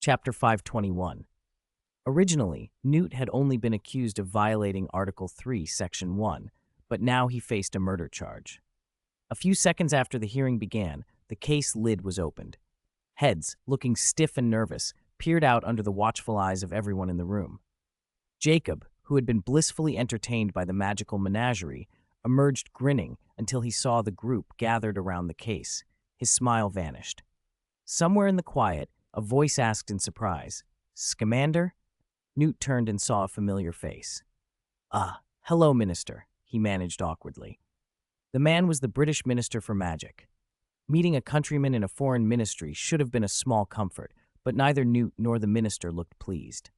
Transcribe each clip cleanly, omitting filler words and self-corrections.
Chapter 521. Originally, Newt had only been accused of violating Article 3, Section 1, but now he faced a murder charge. A few seconds after the hearing began, the case lid was opened. Heads, looking stiff and nervous, peered out under the watchful eyes of everyone in the room. Jacob, who had been blissfully entertained by the magical menagerie, emerged grinning until he saw the group gathered around the case. His smile vanished. Somewhere in the quiet, a voice asked in surprise, "Scamander?" Newt turned and saw a familiar face. Hello, Minister," he managed awkwardly. The man was the British Minister for Magic. Meeting a countryman in a foreign ministry should have been a small comfort, but neither Newt nor the minister looked pleased.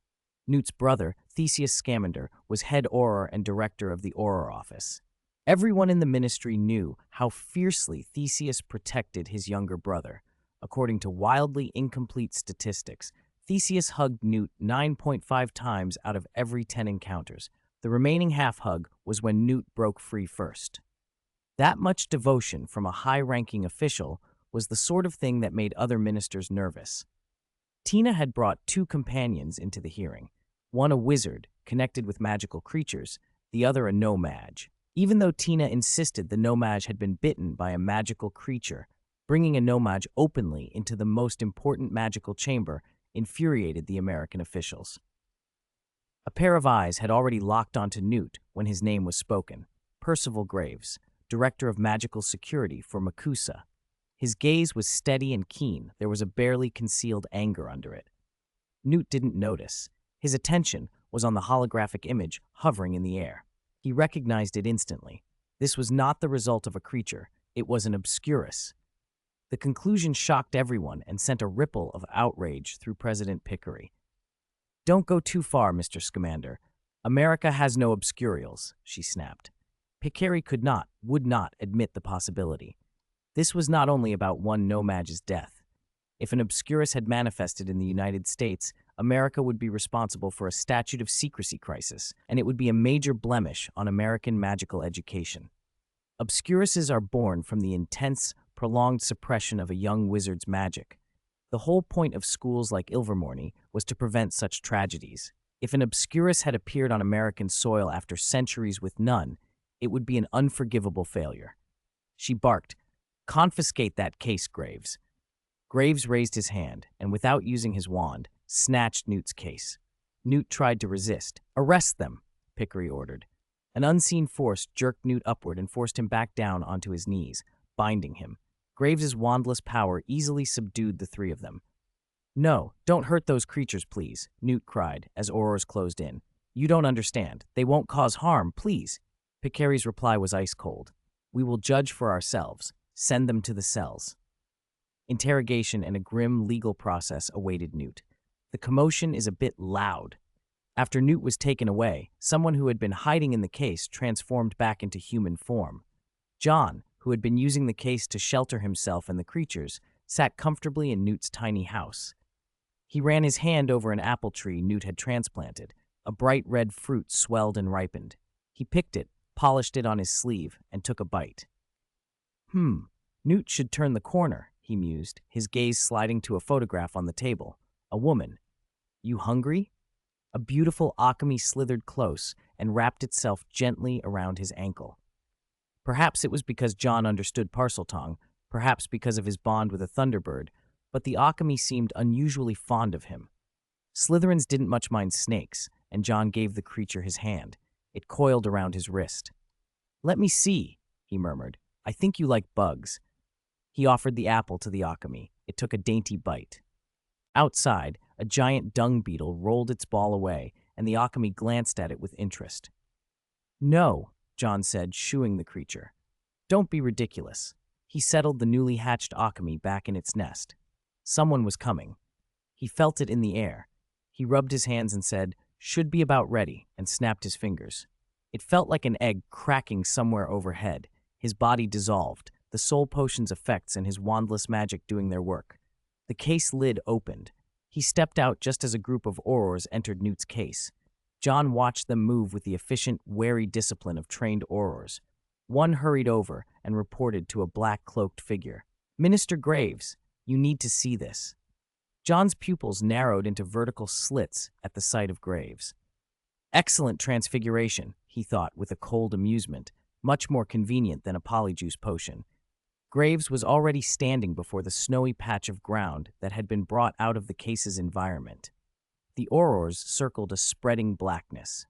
Newt's brother, Theseus Scamander, was head Auror and director of the Auror office. Everyone in the ministry knew how fiercely Theseus protected his younger brother. According to wildly incomplete statistics, Theseus hugged Newt 9.5 times out of every 10 encounters. The remaining half hug was when Newt broke free first. That much devotion from a high-ranking official was the sort of thing that made other ministers nervous. Tina had brought two companions into the hearing, one a wizard connected with magical creatures, the other a no-mage. Even though Tina insisted the no-mage had been bitten by a magical creature, bringing a no-mage openly into the most important magical chamber infuriated the American officials. A pair of eyes had already locked onto Newt when his name was spoken, Percival Graves, Director of Magical Security for Makusa. His gaze was steady and keen. There was a barely concealed anger under it. Newt didn't notice. His attention was on the holographic image hovering in the air. He recognized it instantly. This was not the result of a creature. It was an obscurus. The conclusion shocked everyone and sent a ripple of outrage through President Pickery. "Don't go too far, Mr. Scamander. America has no obscurials," she snapped. Pickery would not admit the possibility. This was not only about one no-mage's death. If an obscurus had manifested in the United States, America would be responsible for a statute of secrecy crisis, and it would be a major blemish on American magical education. Obscuruses are born from the intense, prolonged suppression of a young wizard's magic. The whole point of schools like Ilvermorny was to prevent such tragedies. If an obscurus had appeared on American soil after centuries with none, it would be an unforgivable failure. She barked, "Confiscate that case, Graves." Graves raised his hand, and without using his wand, snatched Newt's case. Newt tried to resist. "Arrest them," Pickery ordered. An unseen force jerked Newt upward and forced him back down onto his knees, binding him. Graves's wandless power easily subdued the three of them. "No, don't hurt those creatures, please," Newt cried as Aurors closed in. "You don't understand. They won't cause harm, please." Pickery's reply was ice cold. "We will judge for ourselves. Send them to the cells." Interrogation and a grim legal process awaited Newt. The commotion is a bit loud. After Newt was taken away, someone who had been hiding in the case transformed back into human form. John, who had been using the case to shelter himself and the creatures, sat comfortably in Newt's tiny house. He ran his hand over an apple tree Newt had transplanted. A bright red fruit swelled and ripened. He picked it, polished it on his sleeve, and took a bite. Newt should turn the corner, he mused, his gaze sliding to a photograph on the table. A woman. "You hungry?" A beautiful Akami slithered close and wrapped itself gently around his ankle. Perhaps it was because John understood Parseltongue, perhaps because of his bond with a Thunderbird, but the Akami seemed unusually fond of him. Slytherins didn't much mind snakes, and John gave the creature his hand. It coiled around his wrist. "Let me see," he murmured. "I think you like bugs." He offered the apple to the Akami. It took a dainty bite. Outside, a giant dung beetle rolled its ball away, and the Akami glanced at it with interest. "No," John said, shooing the creature. "Don't be ridiculous." He settled the newly hatched Akami back in its nest. Someone was coming. He felt it in the air. He rubbed his hands and said, "Should be about ready," and snapped his fingers. It felt like an egg cracking somewhere overhead. His body dissolved, the soul potion's effects and his wandless magic doing their work. The case lid opened. He stepped out just as a group of Aurors entered Newt's case. John watched them move with the efficient, wary discipline of trained Aurors. One hurried over and reported to a black-cloaked figure. "Minister Graves, you need to see this." John's pupils narrowed into vertical slits at the sight of Graves. Excellent transfiguration, he thought with a cold amusement, much more convenient than a polyjuice potion. Graves was already standing before the snowy patch of ground that had been brought out of the case's environment. The aurors circled a spreading blackness.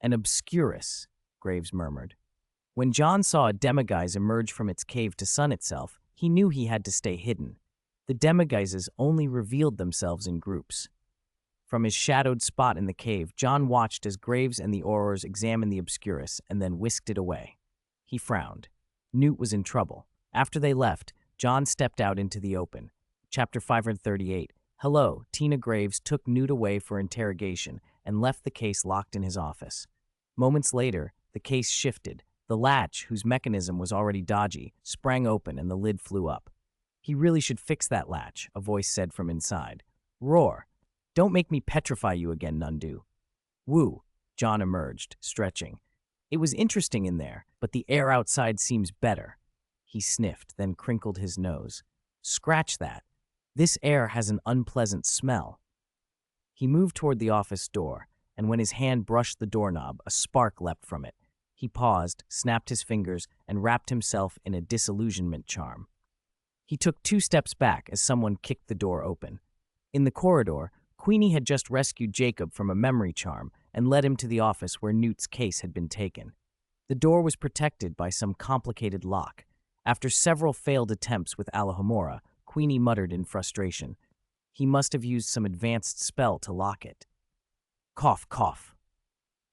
An obscurus, Graves murmured. When John saw a demiguise emerge from its cave to sun itself, he knew he had to stay hidden. The demiguises only revealed themselves in groups. From his shadowed spot in the cave, John watched as Graves and the aurors examined the obscurus and then whisked it away. He frowned. Newt was in trouble. After they left, John stepped out into the open. Chapter 538. Hello, Tina Graves took Newt away for interrogation and left the case locked in his office. Moments later, the case shifted. The latch, whose mechanism was already dodgy, sprang open and the lid flew up. He really should fix that latch, a voice said from inside. Roar. Don't make me petrify you again, Nundu. Woo. John emerged, stretching. It was interesting in there, but the air outside seems better. He sniffed, then crinkled his nose. Scratch that. This air has an unpleasant smell. He moved toward the office door, and when his hand brushed the doorknob, a spark leapt from it. He paused, snapped his fingers, and wrapped himself in a disillusionment charm. He took 2 steps back as someone kicked the door open. In the corridor, Queenie had just rescued Jacob from a memory charm and led him to the office where Newt's case had been taken. The door was protected by some complicated lock. After several failed attempts with Alohomora, Queenie muttered in frustration. He must have used some advanced spell to lock it. Cough, cough.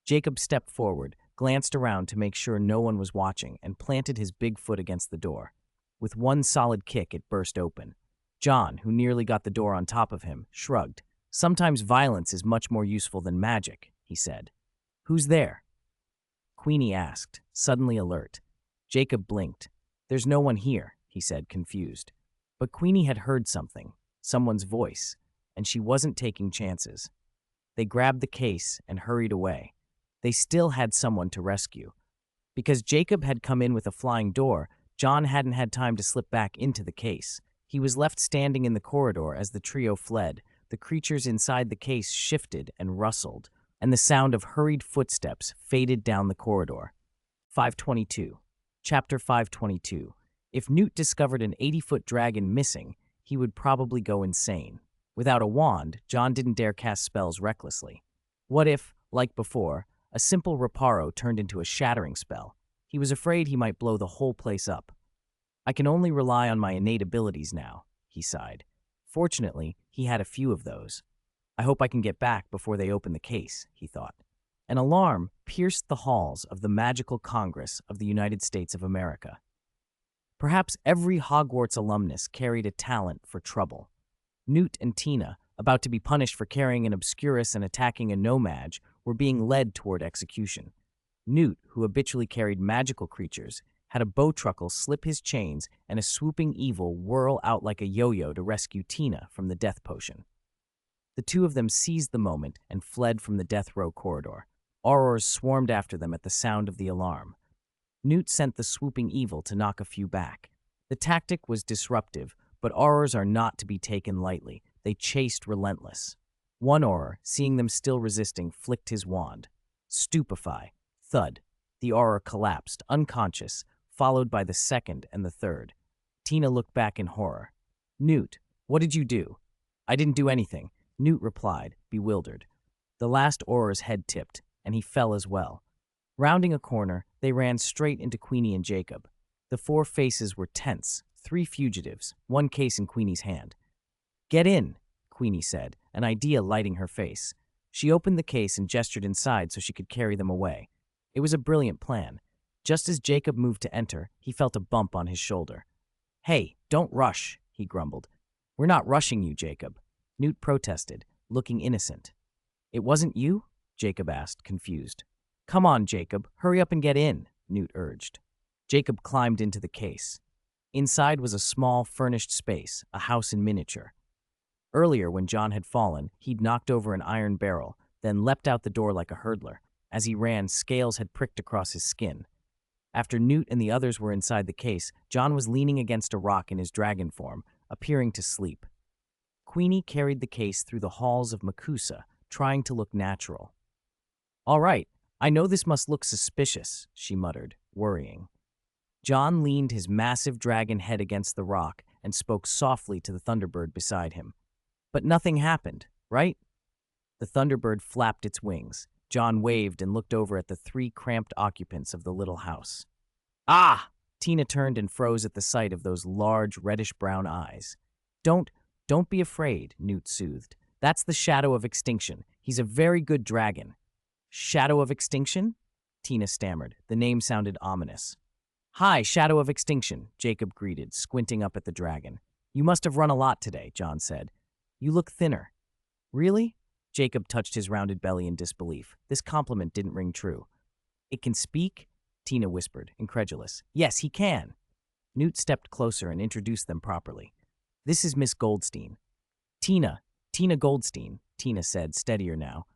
Jacob stepped forward, glanced around to make sure no one was watching, and planted his big foot against the door. With one solid kick, it burst open. John, who nearly got the door on top of him, shrugged. Sometimes violence is much more useful than magic, he said. Who's there? Queenie asked, suddenly alert. Jacob blinked. There's no one here, he said, confused. But Queenie had heard something, someone's voice, and she wasn't taking chances. They grabbed the case and hurried away. They still had someone to rescue. Because Jacob had come in with a flying door, John hadn't had time to slip back into the case. He was left standing in the corridor as the trio fled. The creatures inside the case shifted and rustled, and the sound of hurried footsteps faded down the corridor. 522. Chapter 522. If Newt discovered an 80-foot dragon missing, he would probably go insane. Without a wand, John didn't dare cast spells recklessly. What if, like before, a simple reparo turned into a shattering spell? He was afraid he might blow the whole place up. I can only rely on my innate abilities now, he sighed. Fortunately, he had a few of those. I hope I can get back before they open the case, he thought. An alarm pierced the halls of the Magical Congress of the United States of America. Perhaps every Hogwarts alumnus carried a talent for trouble. Newt and Tina, about to be punished for carrying an obscurus and attacking a no-mage, were being led toward execution. Newt, who habitually carried magical creatures, had a bowtruckle slip his chains and a swooping evil whirl out like a yo-yo to rescue Tina from the death potion. The two of them seized the moment and fled from the death row corridor. Aurors swarmed after them at the sound of the alarm. Newt sent the swooping evil to knock a few back. The tactic was disruptive, but aurors are not to be taken lightly. They chased relentless. One auror, seeing them still resisting, flicked his wand. Stupefy. Thud. The auror collapsed, unconscious, followed by the second and the third. Tina looked back in horror. Newt, what did you do? I didn't do anything, Newt replied, bewildered. The last auror's head tipped, and he fell as well. Rounding a corner, they ran straight into Queenie and Jacob. The 4 faces were tense, 3 fugitives, 1 case in Queenie's hand. Get in, Queenie said, an idea lighting her face. She opened the case and gestured inside so she could carry them away. It was a brilliant plan. Just as Jacob moved to enter, he felt a bump on his shoulder. Hey, don't rush, he grumbled. We're not rushing you, Jacob. Newt protested, looking innocent. It wasn't you? Jacob asked, confused. Come on, Jacob, hurry up and get in, Newt urged. Jacob climbed into the case. Inside was a small, furnished space, a house in miniature. Earlier, when John had fallen, he'd knocked over an iron barrel, then leapt out the door like a hurdler. As he ran, scales had pricked across his skin. After Newt and the others were inside the case, John was leaning against a rock in his dragon form, appearing to sleep. Queenie carried the case through the halls of Makusa, trying to look natural. "All right, I know this must look suspicious," she muttered, worrying. John leaned his massive dragon head against the rock and spoke softly to the Thunderbird beside him. "But nothing happened, right?" The Thunderbird flapped its wings. John waved and looked over at the three cramped occupants of the little house. "Ah!" Tina turned and froze at the sight of those large, reddish-brown eyes. Don't be afraid," Newt soothed. "That's the Shadow of Extinction. He's a very good dragon." "Shadow of Extinction?" Tina stammered. The name sounded ominous. "Hi, Shadow of Extinction," Jacob greeted, squinting up at the dragon. "You must have run a lot today," John said. "You look thinner." "Really?" Jacob touched his rounded belly in disbelief. This compliment didn't ring true. "It can speak?" Tina whispered, incredulous. "Yes, he can." Newt stepped closer and introduced them properly. "This is Miss Goldstein." Tina Goldstein," Tina said, steadier now.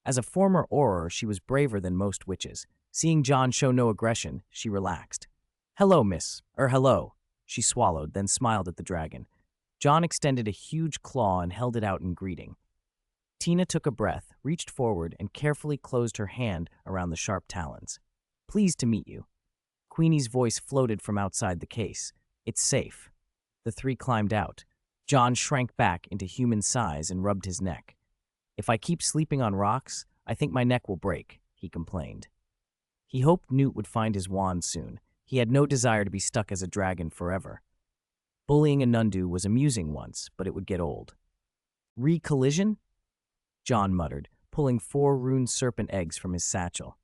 As a former Auror, she was braver than most witches. Seeing John show no aggression, she relaxed. "Hello, hello." She swallowed, then smiled at the dragon. John extended a huge claw and held it out in greeting. Tina took a breath, reached forward, and carefully closed her hand around the sharp talons. "Pleased to meet you." Queenie's voice floated from outside the case. "It's safe." The three climbed out. John shrank back into human size and rubbed his neck. "If I keep sleeping on rocks, I think my neck will break," he complained. He hoped Newt would find his wand soon. He had no desire to be stuck as a dragon forever. Bullying a Nundu was amusing once, but it would get old. "Re-collision?" John muttered, pulling 4 rune serpent eggs from his satchel.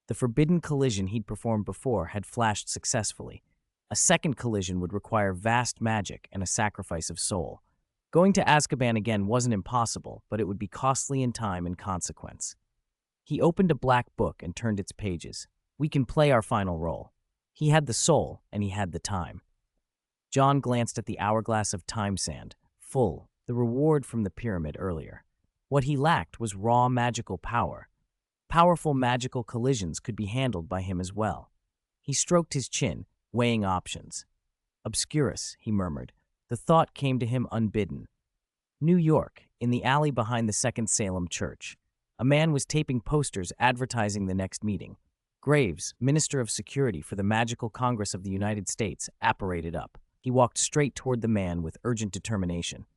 The forbidden collision he'd performed before had flashed successfully. A second collision would require vast magic and a sacrifice of soul. Going to Azkaban again wasn't impossible, but it would be costly in time and consequence. He opened a black book and turned its pages. We can play our final role. He had the soul, and he had the time. John glanced at the hourglass of time sand, full, the reward from the pyramid earlier. What he lacked was raw magical power. Powerful magical collisions could be handled by him as well. He stroked his chin, weighing options. "Obscurus," he murmured. The thought came to him unbidden. New York, in the alley behind the Second Salem Church. A man was taping posters advertising the next meeting. Graves, Minister of Security for the Magical Congress of the United States, apparated up. He walked straight toward the man with urgent determination.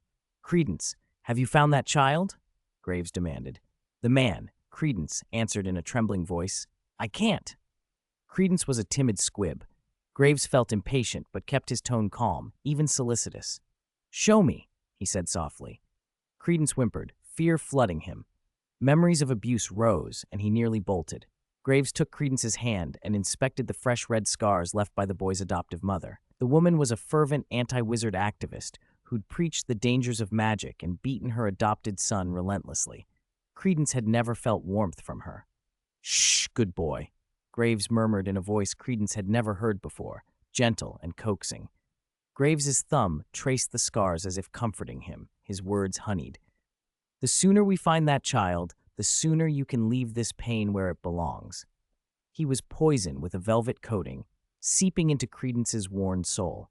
"Credence, have you found that child?" Graves demanded. The man, Credence, answered in a trembling voice, "I can't." Credence was a timid squib. Graves felt impatient, but kept his tone calm, even solicitous. "Show me," he said softly. Credence whimpered, fear flooding him. Memories of abuse rose, and he nearly bolted. Graves took Credence's hand and inspected the fresh red scars left by the boy's adoptive mother. The woman was a fervent anti-wizard activist who'd preached the dangers of magic and beaten her adopted son relentlessly. Credence had never felt warmth from her. "Shh, good boy," Graves murmured in a voice Credence had never heard before, gentle and coaxing. Graves's thumb traced the scars as if comforting him, his words honeyed. "The sooner we find that child, the sooner you can leave this pain where it belongs." He was poison with a velvet coating, seeping into Credence's worn soul.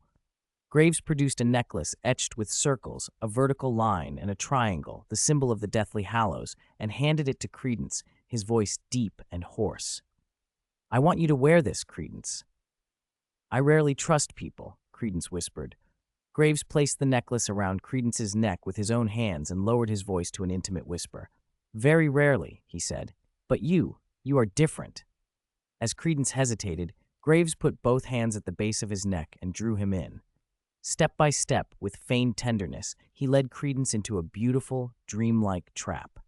Graves produced a necklace etched with circles, a vertical line, and a triangle, the symbol of the Deathly Hallows, and handed it to Credence, his voice deep and hoarse. "I want you to wear this, Credence." "I rarely trust people," Credence whispered. Graves placed the necklace around Credence's neck with his own hands and lowered his voice to an intimate whisper. "Very rarely," he said. "But you are different." As Credence hesitated, Graves put both hands at the base of his neck and drew him in. Step by step, with feigned tenderness, he led Credence into a beautiful, dreamlike trap.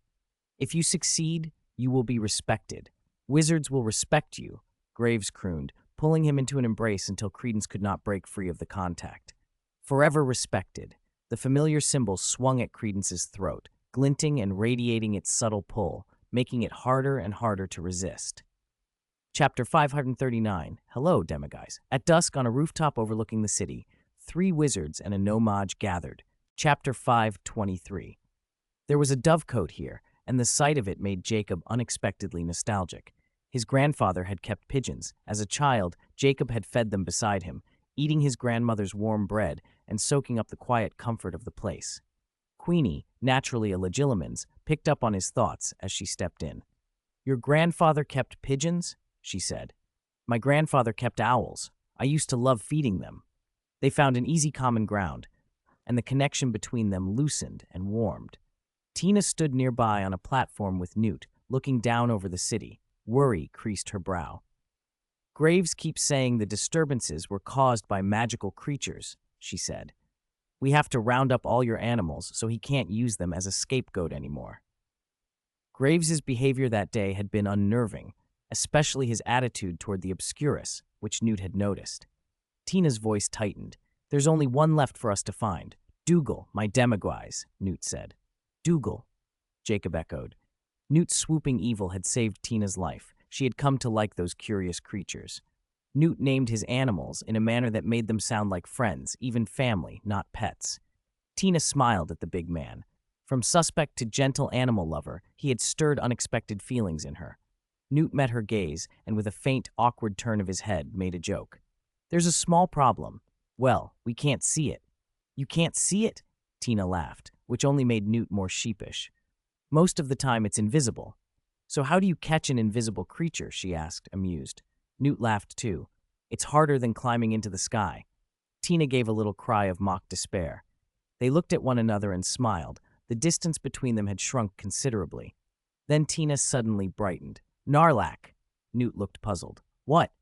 "If you succeed, you will be respected. Wizards will respect you," Graves crooned, pulling him into an embrace until Credence could not break free of the contact. "Forever respected." The familiar symbol swung at Credence's throat, glinting and radiating its subtle pull, making it harder and harder to resist. Chapter 539. Hello, Demiguise. At dusk, on a rooftop overlooking the city, 3 wizards and a no-mage gathered. Chapter 523. There was a dovecote here, and the sight of it made Jacob unexpectedly nostalgic. His grandfather had kept pigeons. As a child, Jacob had fed them beside him, eating his grandmother's warm bread and soaking up the quiet comfort of the place. Queenie, naturally a legilimens, picked up on his thoughts as she stepped in. "Your grandfather kept pigeons?" she said. "My grandfather kept owls. I used to love feeding them." They found an easy common ground, and the connection between them loosened and warmed. Tina stood nearby on a platform with Newt, looking down over the city. Worry creased her brow. "Graves keeps saying the disturbances were caused by magical creatures," she said. "We have to round up all your animals so he can't use them as a scapegoat anymore." Graves's behavior that day had been unnerving, especially his attitude toward the Obscurus, which Newt had noticed. Tina's voice tightened. "There's only one left for us to find. Dougal, my demagogues," Newt said. "Dougal," Jacob echoed. Newt's swooping evil had saved Tina's life. She had come to like those curious creatures. Newt named his animals in a manner that made them sound like friends, even family, not pets. Tina smiled at the big man. From suspect to gentle animal lover, he had stirred unexpected feelings in her. Newt met her gaze and with a faint, awkward turn of his head, made a joke. "There's a small problem. Well, we can't see it." "You can't see it?" Tina laughed, which only made Newt more sheepish. "Most of the time it's invisible." "So how do you catch an invisible creature?" she asked, amused. Newt laughed too. "It's harder than climbing into the sky." Tina gave a little cry of mock despair. They looked at one another and smiled. The distance between them had shrunk considerably. Then Tina suddenly brightened. "Narlac." Newt looked puzzled. "What?"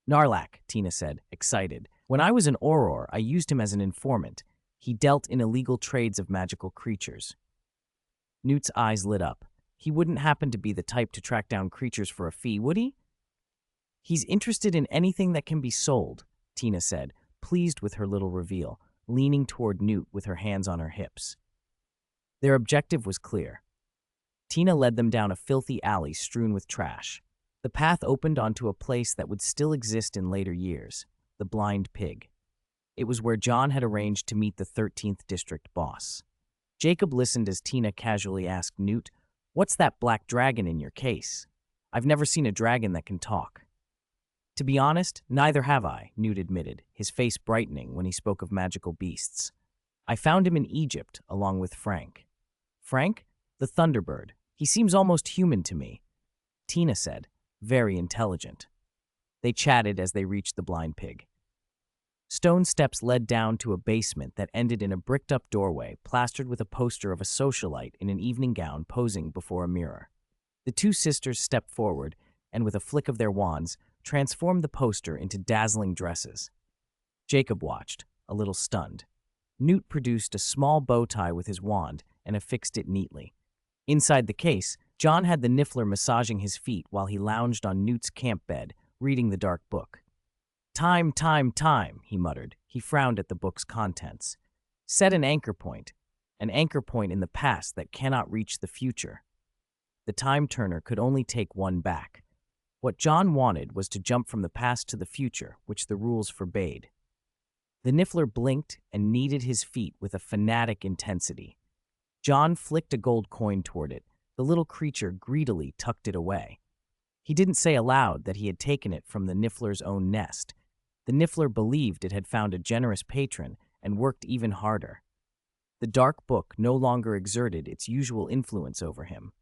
"Narlac," Tina said, excited. "When I was an Auror, I used him as an informant. He dealt in illegal trades of magical creatures." Newt's eyes lit up. He wouldn't happen to be the type to track down creatures for a fee, would he? "He's interested in anything that can be sold," Tina said, pleased with her little reveal, leaning toward Newt with her hands on her hips. Their objective was clear. Tina led them down a filthy alley strewn with trash. The path opened onto a place that would still exist in later years, the Blind Pig. It was where John had arranged to meet the 13th District boss. Jacob listened as Tina casually asked Newt, "What's that black dragon in your case? I've never seen a dragon that can talk." "To be honest, neither have I," Newt admitted, his face brightening when he spoke of magical beasts. "I found him in Egypt, along with Frank." "Frank? The Thunderbird. He seems almost human to me," Tina said, "very intelligent." They chatted as they reached the Blind Pig. Stone steps led down to a basement that ended in a bricked-up doorway plastered with a poster of a socialite in an evening gown posing before a mirror. The two sisters stepped forward and, with a flick of their wands, transformed the poster into dazzling dresses. Jacob watched, a little stunned. Newt produced a small bow tie with his wand and affixed it neatly. Inside the case, John had the Niffler massaging his feet while he lounged on Newt's camp bed, reading the dark book. Time, time," he muttered. He frowned at the book's contents. "Set an anchor point in the past that cannot reach the future." The time turner could only take one back. What John wanted was to jump from the past to the future, which the rules forbade. The Niffler blinked and kneaded his feet with a fanatic intensity. John flicked a gold coin toward it. The little creature greedily tucked it away. He didn't say aloud that he had taken it from the Niffler's own nest. The Niffler believed it had found a generous patron and worked even harder. The dark book no longer exerted its usual influence over him.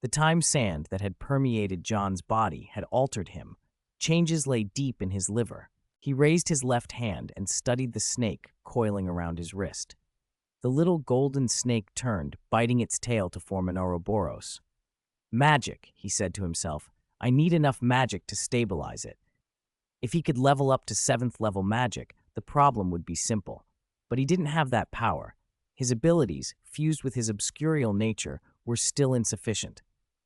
The time sand that had permeated John's body had altered him. Changes lay deep in his liver. He raised his left hand and studied the snake coiling around his wrist. The little golden snake turned, biting its tail to form an Ouroboros. "Magic," he said to himself. "I need enough magic to stabilize it." If he could level up to 7th level magic, the problem would be simple. But he didn't have that power. His abilities, fused with his obscurial nature, were still insufficient.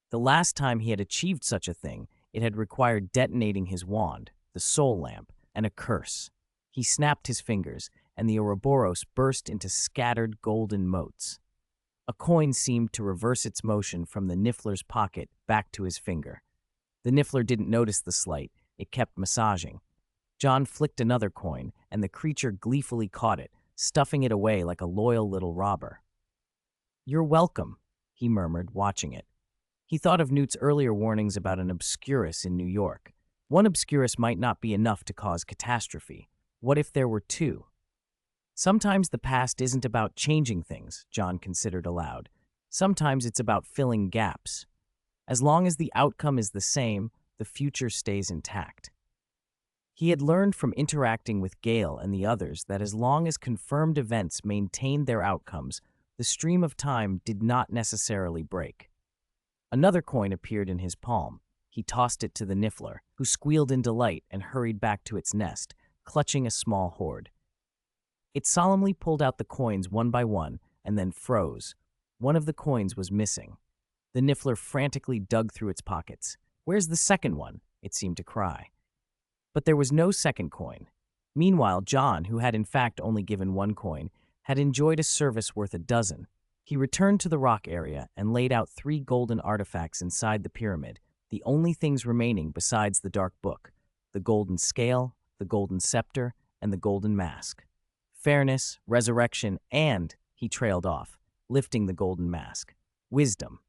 The last time he had achieved such a thing, it had required detonating his wand, the soul lamp, and a curse. He snapped his fingers, and the Ouroboros burst into scattered golden motes. A coin seemed to reverse its motion from the Niffler's pocket back to his finger. The Niffler didn't notice the slight. It kept massaging. John flicked another coin, and the creature gleefully caught it, stuffing it away like a loyal little robber. "You're welcome," he murmured, watching it. He thought of Newt's earlier warnings about an Obscurus in New York. One Obscurus might not be enough to cause catastrophe. What if there were two? Sometimes the past isn't about changing things, John considered aloud. Sometimes it's about filling gaps. As long as the outcome is the same, the future stays intact. He had learned from interacting with Gale and the others that as long as confirmed events maintained their outcomes, the stream of time did not necessarily break. Another coin appeared in his palm. He tossed it to the Niffler, who squealed in delight and hurried back to its nest, clutching a small hoard. It solemnly pulled out the coins one by one and then froze. One of the coins was missing. The Niffler frantically dug through its pockets. "Where's the second one?" it seemed to cry. But there was no second coin. Meanwhile, John, who had in fact only given one coin, had enjoyed a service worth a dozen. He returned to the rock area and laid out 3 golden artifacts inside the pyramid, the only things remaining besides the dark book: the golden scale, the golden scepter, and the golden mask. Fairness, resurrection, and, he trailed off, lifting the golden mask, wisdom.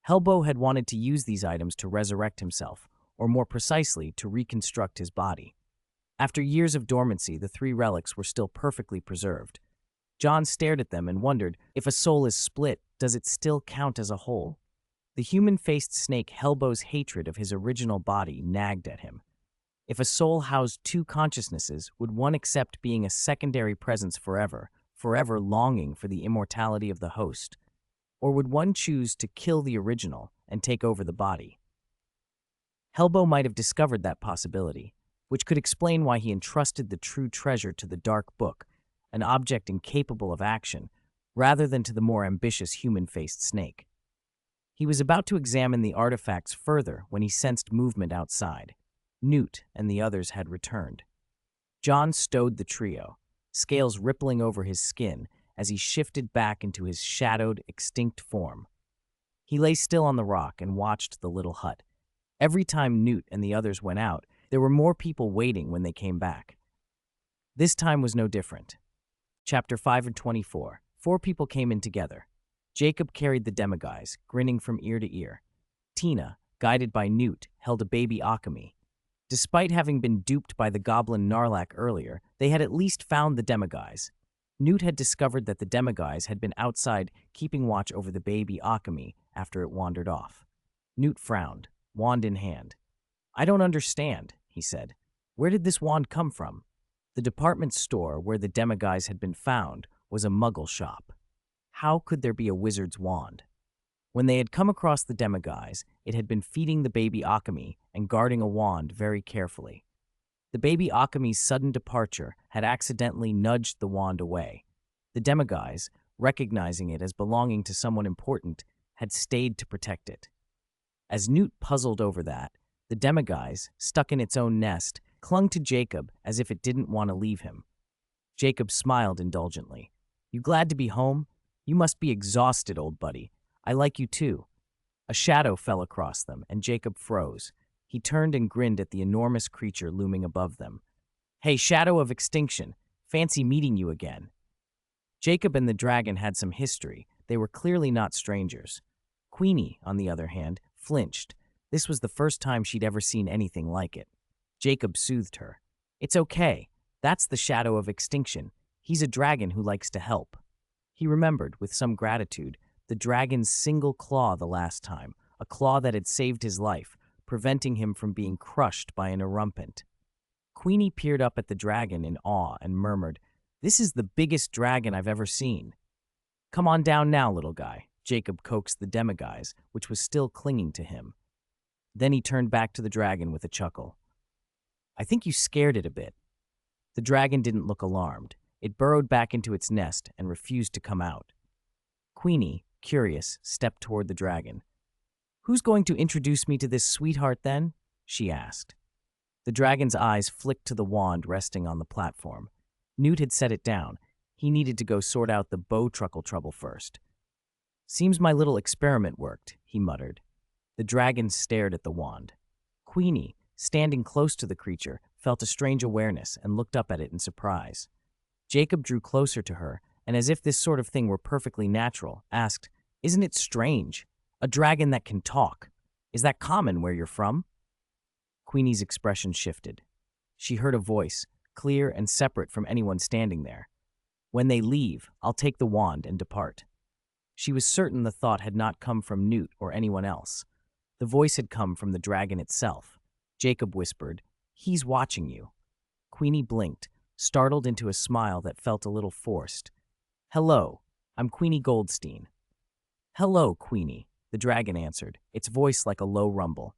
Helbo had wanted to use these items to resurrect himself, or more precisely, to reconstruct his body. After years of dormancy, the 3 relics were still perfectly preserved. John stared at them and wondered, if a soul is split, does it still count as a whole? The human-faced snake Helbo's hatred of his original body nagged at him. If a soul housed 2 consciousnesses, would one accept being a secondary presence forever, forever longing for the immortality of the host? Or would one choose to kill the original and take over the body? Helbo might have discovered that possibility, which could explain why he entrusted the true treasure to the dark book, an object incapable of action, rather than to the more ambitious human-faced snake. He was about to examine the artifacts further when he sensed movement outside. Newt and the others had returned. John stowed the trio, scales rippling over his skin as he shifted back into his shadowed, extinct form. He lay still on the rock and watched the little hut. Every time Newt and the others went out, there were more people waiting when they came back. This time was no different. Chapter 5 and 24. 4 people came in together. Jacob carried the demiguise, grinning from ear to ear. Tina, guided by Newt, held a baby Akami. Despite having been duped by the goblin Narlak earlier, they had at least found the demiguise. Newt had discovered that the demiguise had been outside keeping watch over the baby Akami after it wandered off. Newt frowned, wand in hand. "I don't understand," he said. "Where did this wand come from?" The department store where the demiguise had been found was a muggle shop. How could there be a wizard's wand? When they had come across the demiguise, it had been feeding the baby Akami and guarding a wand very carefully. The baby Akami's sudden departure had accidentally nudged the wand away. The demiguise, recognizing it as belonging to someone important, had stayed to protect it. As Newt puzzled over that, the demiguise, stuck in its own nest, clung to Jacob as if it didn't want to leave him. Jacob smiled indulgently. "You glad to be home? You must be exhausted, old buddy. I like you too." A shadow fell across them, and Jacob froze. He turned and grinned at the enormous creature looming above them. "Hey, Shadow of Extinction, fancy meeting you again." Jacob and the dragon had some history. They were clearly not strangers. Queenie, on the other hand, flinched. This was the first time she'd ever seen anything like it. Jacob soothed her. "It's okay. That's the Shadow of Extinction. He's a dragon who likes to help." He remembered, with some gratitude, the dragon's single claw the last time, a claw that had saved his life, preventing him from being crushed by an erumpent. Queenie peered up at the dragon in awe and murmured, "This is the biggest dragon I've ever seen." "Come on down now, little guy," Jacob coaxed the demiguise, which was still clinging to him. Then he turned back to the dragon with a chuckle. "I think you scared it a bit." The dragon didn't look alarmed. It burrowed back into its nest and refused to come out. Queenie, curious, stepped toward the dragon. "Who's going to introduce me to this sweetheart then?" she asked. The dragon's eyes flicked to the wand resting on the platform. Newt had set it down. He needed to go sort out the bow truckle trouble first. "Seems my little experiment worked," he muttered. The dragon stared at the wand. Queenie, standing close to the creature, felt a strange awareness and looked up at it in surprise. Jacob drew closer to her, and as if this sort of thing were perfectly natural, asked, "Isn't it strange? A dragon that can talk. Is that common where you're from?" Queenie's expression shifted. She heard a voice, clear and separate from anyone standing there. When they leave, I'll take the wand and depart. She was certain the thought had not come from Newt or anyone else. The voice had come from the dragon itself. Jacob whispered, "He's watching you." Queenie blinked, startled into a smile that felt a little forced. "Hello, I'm Queenie Goldstein." "Hello, Queenie," the dragon answered, its voice like a low rumble.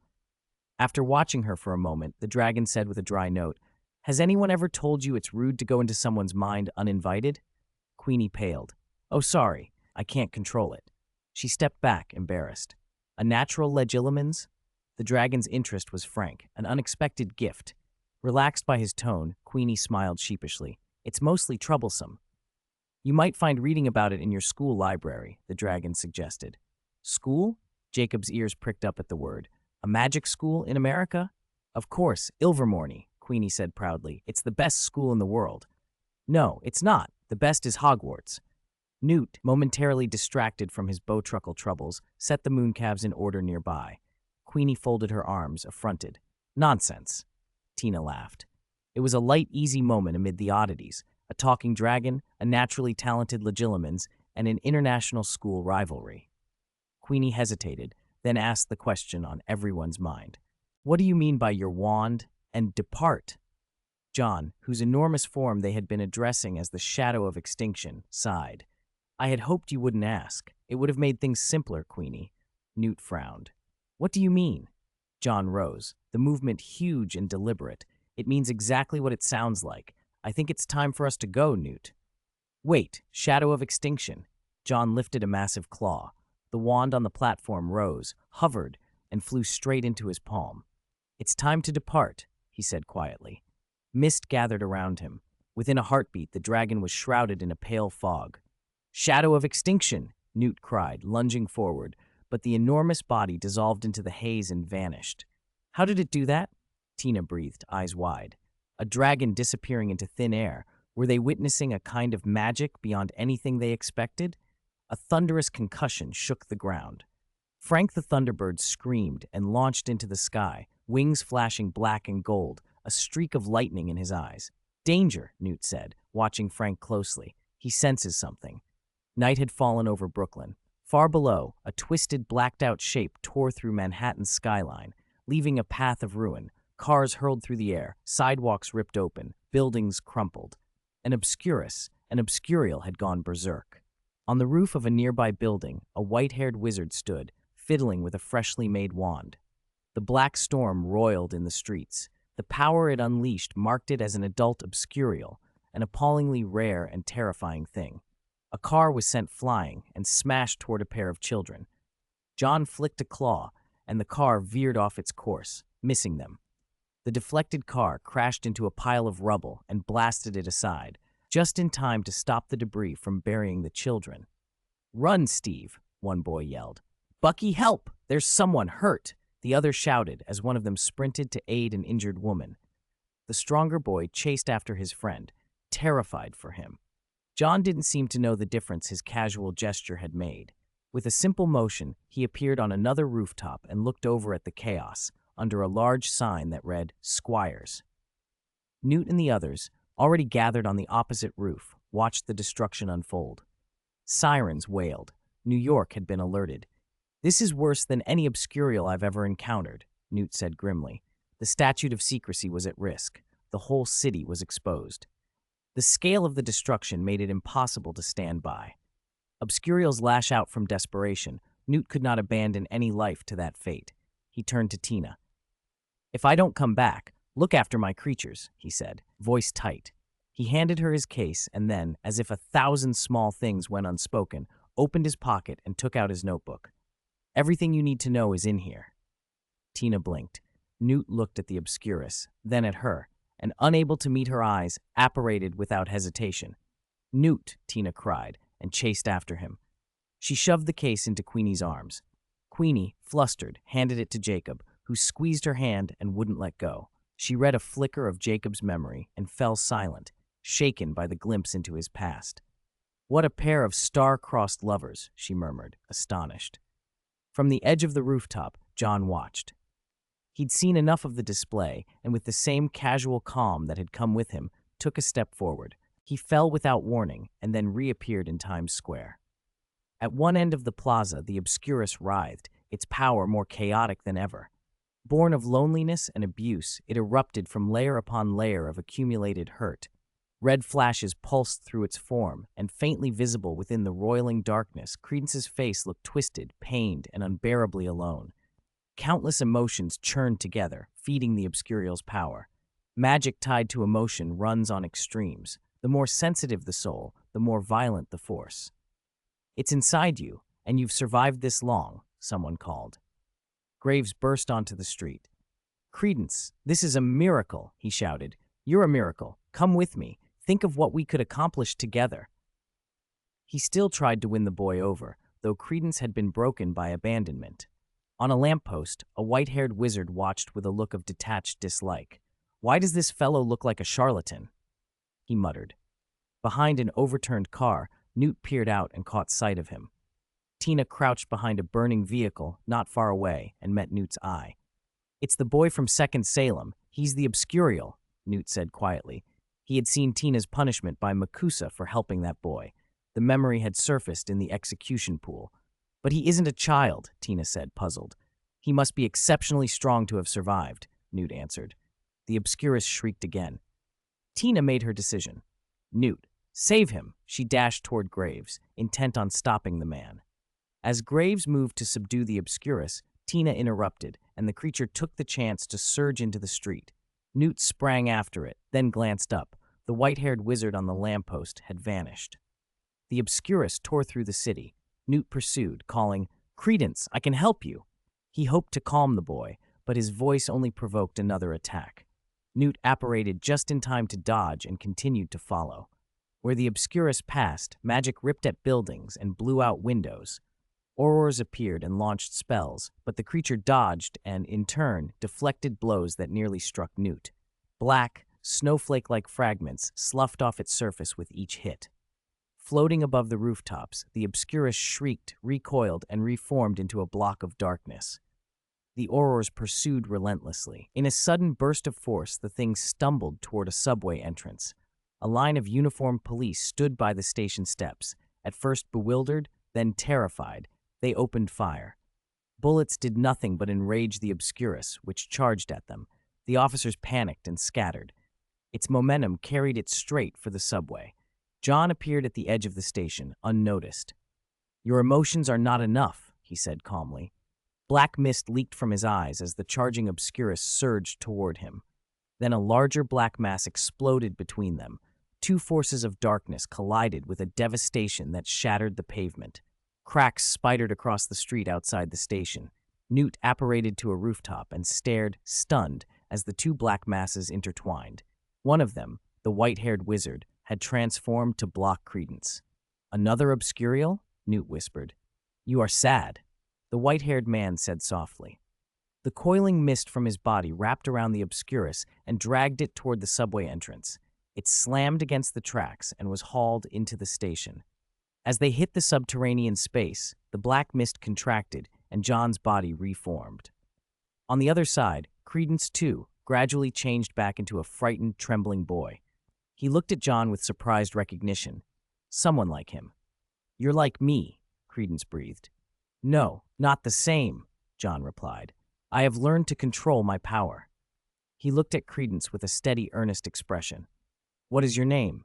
After watching her for a moment, the dragon said with a dry note, "Has anyone ever told you it's rude to go into someone's mind uninvited?" Queenie paled. "Oh, sorry, I can't control it." She stepped back, embarrassed. "A natural legilimens?" The dragon's interest was frank, an unexpected gift. Relaxed by his tone, Queenie smiled sheepishly. "It's mostly troublesome." "You might find reading about it in your school library," the dragon suggested. "School?" Jacob's ears pricked up at the word. "A magic school in America?" "Of course, Ilvermorny," Queenie said proudly. "It's the best school in the world." "No, it's not. The best is Hogwarts." Newt, momentarily distracted from his bowtruckle troubles, set the mooncalves in order nearby. Queenie folded her arms, affronted. "Nonsense." Tina laughed. It was a light, easy moment amid the oddities. A talking dragon, a naturally talented legilimens, and an international school rivalry. Queenie hesitated, then asked the question on everyone's mind. "What do you mean by your wand and depart?" John, whose enormous form they had been addressing as the shadow of extinction, sighed. "I had hoped you wouldn't ask. It would have made things simpler, Queenie." Newt frowned. "What do you mean?" John rose, the movement huge and deliberate. "It means exactly what it sounds like. I think it's time for us to go, Newt." "Wait, shadow of extinction." John lifted a massive claw. The wand on the platform rose, hovered, and flew straight into his palm. "It's time to depart," he said quietly. Mist gathered around him. Within a heartbeat, the dragon was shrouded in a pale fog. "Shadow of extinction!" Newt cried, lunging forward, but the enormous body dissolved into the haze and vanished. "How did it do that?" Tina breathed, eyes wide. A dragon disappearing into thin air. Were they witnessing a kind of magic beyond anything they expected? A thunderous concussion shook the ground. Frank the Thunderbird screamed and launched into the sky, wings flashing black and gold, a streak of lightning in his eyes. "Danger," Newt said, watching Frank closely. "He senses something." Night had fallen over Brooklyn. Far below, a twisted, blacked-out shape tore through Manhattan's skyline, leaving a path of ruin. Cars hurled through the air, sidewalks ripped open, buildings crumpled. An obscurial had gone berserk. On the roof of a nearby building, a white-haired wizard stood, fiddling with a freshly made wand. The black storm roiled in the streets. The power it unleashed marked it as an adult obscurial, an appallingly rare and terrifying thing. A car was sent flying and smashed toward a pair of children. John flicked a claw, and the car veered off its course, missing them. The deflected car crashed into a pile of rubble and blasted it aside, just in time to stop the debris from burying the children. "Run, Steve," one boy yelled. "Bucky, help! There's someone hurt!" the other shouted as one of them sprinted to aid an injured woman. The stronger boy chased after his friend, terrified for him. John didn't seem to know the difference his casual gesture had made. With a simple motion, he appeared on another rooftop and looked over at the chaos, under a large sign that read, "Squires." Newt and the others, already gathered on the opposite roof, watched the destruction unfold. Sirens wailed. New York had been alerted. "This is worse than any obscurial I've ever encountered," Newt said grimly. The statute of secrecy was at risk. The whole city was exposed. The scale of the destruction made it impossible to stand by. Obscurials lash out from desperation. Newt could not abandon any life to that fate. He turned to Tina. "If I don't come back, look after my creatures," he said, voice tight. He handed her his case and then, as if 1,000 small things went unspoken, opened his pocket and took out his notebook. "Everything you need to know is in here." Tina blinked. Newt looked at the obscurus, then at her, and unable to meet her eyes, apparated without hesitation. "Newt!" Tina cried, and chased after him. She shoved the case into Queenie's arms. Queenie, flustered, handed it to Jacob, who squeezed her hand and wouldn't let go. She read a flicker of Jacob's memory and fell silent, shaken by the glimpse into his past. "What a pair of star-crossed lovers," she murmured, astonished. From the edge of the rooftop, John watched. He'd seen enough of the display, and with the same casual calm that had come with him, took a step forward. He fell without warning and then reappeared in Times Square. At one end of the plaza, the Obscurus writhed, its power more chaotic than ever. Born of loneliness and abuse, it erupted from layer upon layer of accumulated hurt. Red flashes pulsed through its form, and faintly visible within the roiling darkness, Credence's face looked twisted, pained, and unbearably alone. Countless emotions churned together, feeding the Obscurial's power. Magic tied to emotion runs on extremes. The more sensitive the soul, the more violent the force. "It's inside you, and you've survived this long," someone called. Graves burst onto the street. "Credence, this is a miracle," he shouted. "You're a miracle. Come with me. Think of what we could accomplish together." He still tried to win the boy over, though Credence had been broken by abandonment. On a lamppost, a white-haired wizard watched with a look of detached dislike. "Why does this fellow look like a charlatan?" he muttered. Behind an overturned car, Newt peered out and caught sight of him. Tina crouched behind a burning vehicle not far away and met Newt's eye. "It's the boy from Second Salem. He's the Obscurial," Newt said quietly. He had seen Tina's punishment by Makusa for helping that boy. The memory had surfaced in the execution pool. "But he isn't a child," Tina said, puzzled. "He must be exceptionally strong to have survived," Newt answered. The Obscurus shrieked again. Tina made her decision. "Newt, save him!" She dashed toward Graves, intent on stopping the man. As Graves moved to subdue the Obscurus, Tina interrupted, and the creature took the chance to surge into the street. Newt sprang after it, then glanced up. The white-haired wizard on the lamppost had vanished. The Obscurus tore through the city. Newt pursued, calling, "Credence, I can help you!" He hoped to calm the boy, but his voice only provoked another attack. Newt apparated just in time to dodge and continued to follow. Where the Obscurus passed, magic ripped at buildings and blew out windows. Aurors appeared and launched spells, but the creature dodged and, in turn, deflected blows that nearly struck Newt. Black, snowflake-like fragments sloughed off its surface with each hit. Floating above the rooftops, the Obscurus shrieked, recoiled, and reformed into a block of darkness. The Aurors pursued relentlessly. In a sudden burst of force, the thing stumbled toward a subway entrance. A line of uniformed police stood by the station steps. At first bewildered, then terrified, they opened fire. Bullets did nothing but enrage the Obscurus, which charged at them. The officers panicked and scattered. Its momentum carried it straight for the subway. John appeared at the edge of the station, unnoticed. "Your emotions are not enough," he said calmly. Black mist leaked from his eyes as the charging Obscurus surged toward him. Then a larger black mass exploded between them. Two forces of darkness collided with a devastation that shattered the pavement. Cracks spidered across the street outside the station. Newt apparated to a rooftop and stared, stunned, as the two black masses intertwined. One of them, the white-haired wizard, had transformed to block Credence. "Another Obscurial?" Newt whispered. "You are sad," the white-haired man said softly. The coiling mist from his body wrapped around the Obscurus and dragged it toward the subway entrance. It slammed against the tracks and was hauled into the station. As they hit the subterranean space, the black mist contracted and John's body reformed. On the other side, Credence, too, gradually changed back into a frightened, trembling boy. He looked at John with surprised recognition. Someone like him. "You're like me," Credence breathed. "No, not the same," John replied. "I have learned to control my power." He looked at Credence with a steady, earnest expression. "What is your name?"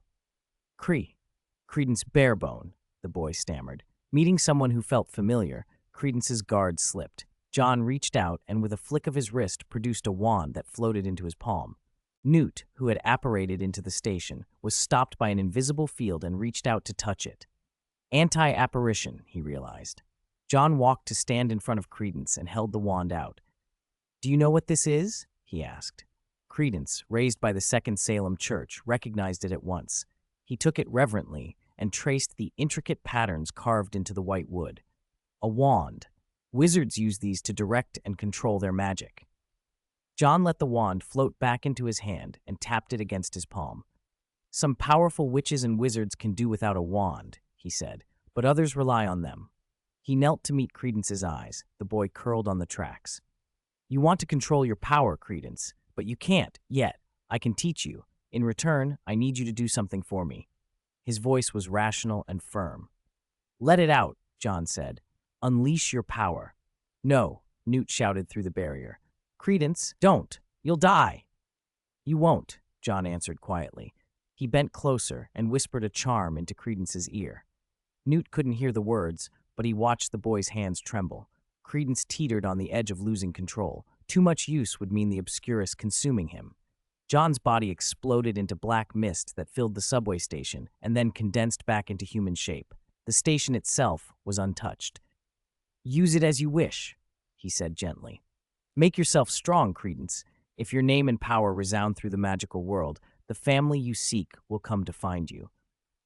Credence Barebone," the boy stammered. Meeting someone who felt familiar, Credence's guard slipped. John reached out and with a flick of his wrist produced a wand that floated into his palm. Newt, who had apparated into the station, was stopped by an invisible field and reached out to touch it. Anti-apparition, he realized. John walked to stand in front of Credence and held the wand out. "Do you know what this is?" he asked. Credence, raised by the Second Salem Church, recognized it at once. He took it reverently and traced the intricate patterns carved into the white wood. A wand. Wizards use these to direct and control their magic. John let the wand float back into his hand and tapped it against his palm. "Some powerful witches and wizards can do without a wand," he said, "but others rely on them." He knelt to meet Credence's eyes. The boy curled on the tracks. "You want to control your power, Credence, but you can't, yet. I can teach you. In return, I need you to do something for me." His voice was rational and firm. "Let it out," John said. "Unleash your power." "No," Newt shouted through the barrier. "Credence, don't. You'll die." "You won't," John answered quietly. He bent closer and whispered a charm into Credence's ear. Newt couldn't hear the words, but he watched the boy's hands tremble. Credence teetered on the edge of losing control. Too much use would mean the Obscurus consuming him. John's body exploded into black mist that filled the subway station and then condensed back into human shape. The station itself was untouched. "Use it as you wish," he said gently. "Make yourself strong, Credence. If your name and power resound through the magical world, the family you seek will come to find you."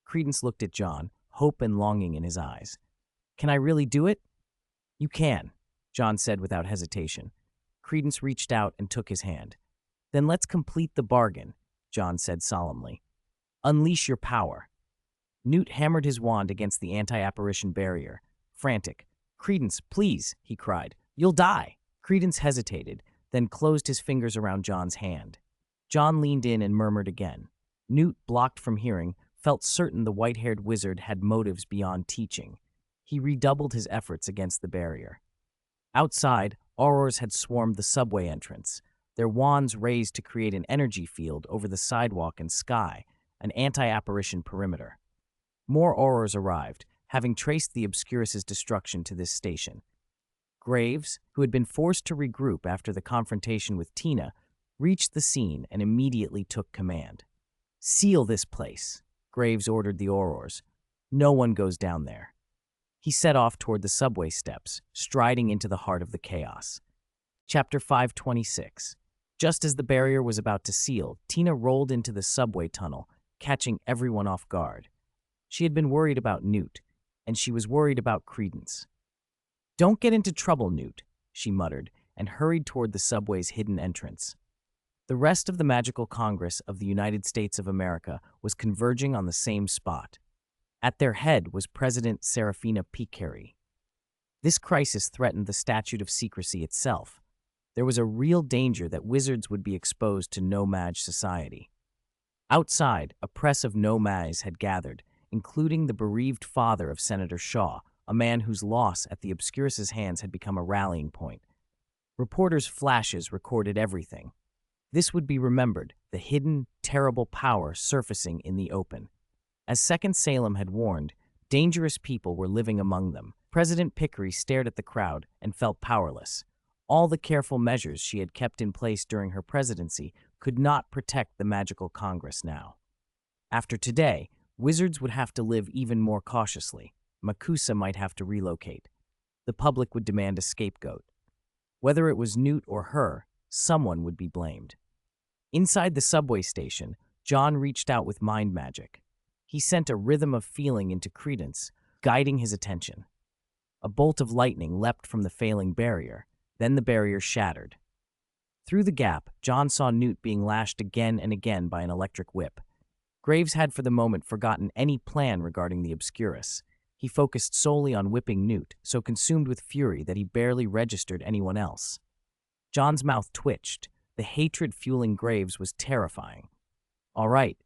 Credence looked at John, hope and longing in his eyes. "Can I really do it?" "You can," John said without hesitation. Credence reached out and took his hand. "Then let's complete the bargain," John said solemnly. "Unleash your power." Newt hammered his wand against the anti-apparition barrier. Frantic. "Credence, please," he cried. "You'll die." Credence hesitated, then closed his fingers around John's hand. John leaned in and murmured again. Newt, blocked from hearing, felt certain the white-haired wizard had motives beyond teaching. He redoubled his efforts against the barrier. Outside, aurors had swarmed the subway entrance, their wands raised to create an energy field over the sidewalk and sky, an anti-apparition perimeter. More aurors arrived, having traced the Obscurus's destruction to this station. Graves, who had been forced to regroup after the confrontation with Tina, reached the scene and immediately took command. "Seal this place," Graves ordered the aurors. "No one goes down there." He set off toward the subway steps, striding into the heart of the chaos. Chapter 526. Just as the barrier was about to seal, Tina rolled into the subway tunnel, catching everyone off guard. She had been worried about Newt, and she was worried about Credence. "Don't get into trouble, Newt," she muttered, and hurried toward the subway's hidden entrance. The rest of the Magical Congress of the United States of America was converging on the same spot. At their head was President Serafina Peachary. This crisis threatened the Statute of Secrecy itself. There was a real danger that wizards would be exposed to no-mage society. Outside, a press of no-mages had gathered, including the bereaved father of Senator Shaw, a man whose loss at the Obscurus's hands had become a rallying point. Reporters' flashes recorded everything. This would be remembered, the hidden, terrible power surfacing in the open. As Second Salem had warned, dangerous people were living among them. President Peachary stared at the crowd and felt powerless. All the careful measures she had kept in place during her presidency could not protect the Magical Congress now. After today, wizards would have to live even more cautiously. Makusa might have to relocate. The public would demand a scapegoat. Whether it was Newt or her, someone would be blamed. Inside the subway station, John reached out with mind magic. He sent a rhythm of feeling into Credence, guiding his attention. A bolt of lightning leapt from the failing barrier, then the barrier shattered. Through the gap, John saw Newt being lashed again and again by an electric whip. Graves had for the moment forgotten any plan regarding the Obscurus. He focused solely on whipping Newt, so consumed with fury that he barely registered anyone else. John's mouth twitched. The hatred fueling Graves was terrifying. "All right,"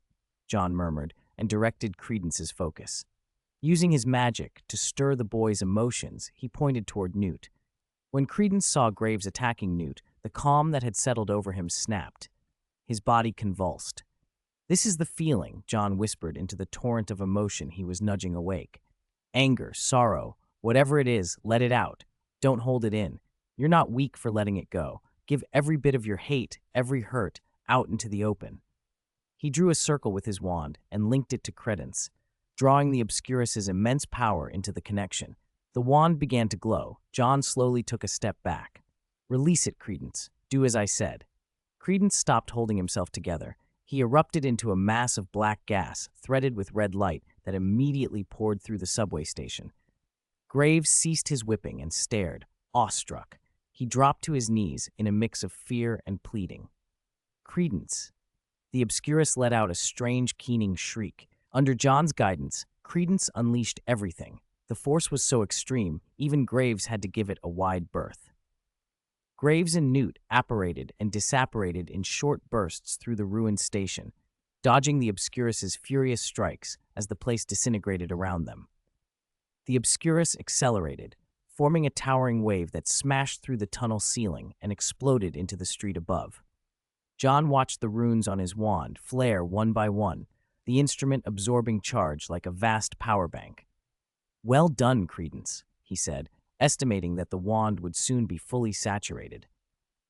John murmured, and directed Credence's focus. Using his magic to stir the boy's emotions, he pointed toward Newt. When Credence saw Graves attacking Newt, the calm that had settled over him snapped. His body convulsed. "This is the feeling," John whispered into the torrent of emotion he was nudging awake. "Anger, sorrow, whatever it is, let it out. Don't hold it in. You're not weak for letting it go. Give every bit of your hate, every hurt, out into the open." He drew a circle with his wand and linked it to Credence, drawing the Obscurus's immense power into the connection. The wand began to glow. John slowly took a step back. "Release it, Credence. Do as I said." Credence stopped holding himself together. He erupted into a mass of black gas, threaded with red light, that immediately poured through the subway station. Graves ceased his whipping and stared, awestruck. He dropped to his knees in a mix of fear and pleading. "Credence." The Obscurus let out a strange, keening shriek. Under John's guidance, Credence unleashed everything. The force was so extreme, even Graves had to give it a wide berth. Graves and Newt apparated and disapparated in short bursts through the ruined station. dodging the Obscurus's furious strikes as the place disintegrated around them. The Obscurus accelerated, forming a towering wave that smashed through the tunnel ceiling and exploded into the street above. John watched the runes on his wand flare one by one, the instrument absorbing charge like a vast power bank. "Well done, Credence," he said, estimating that the wand would soon be fully saturated.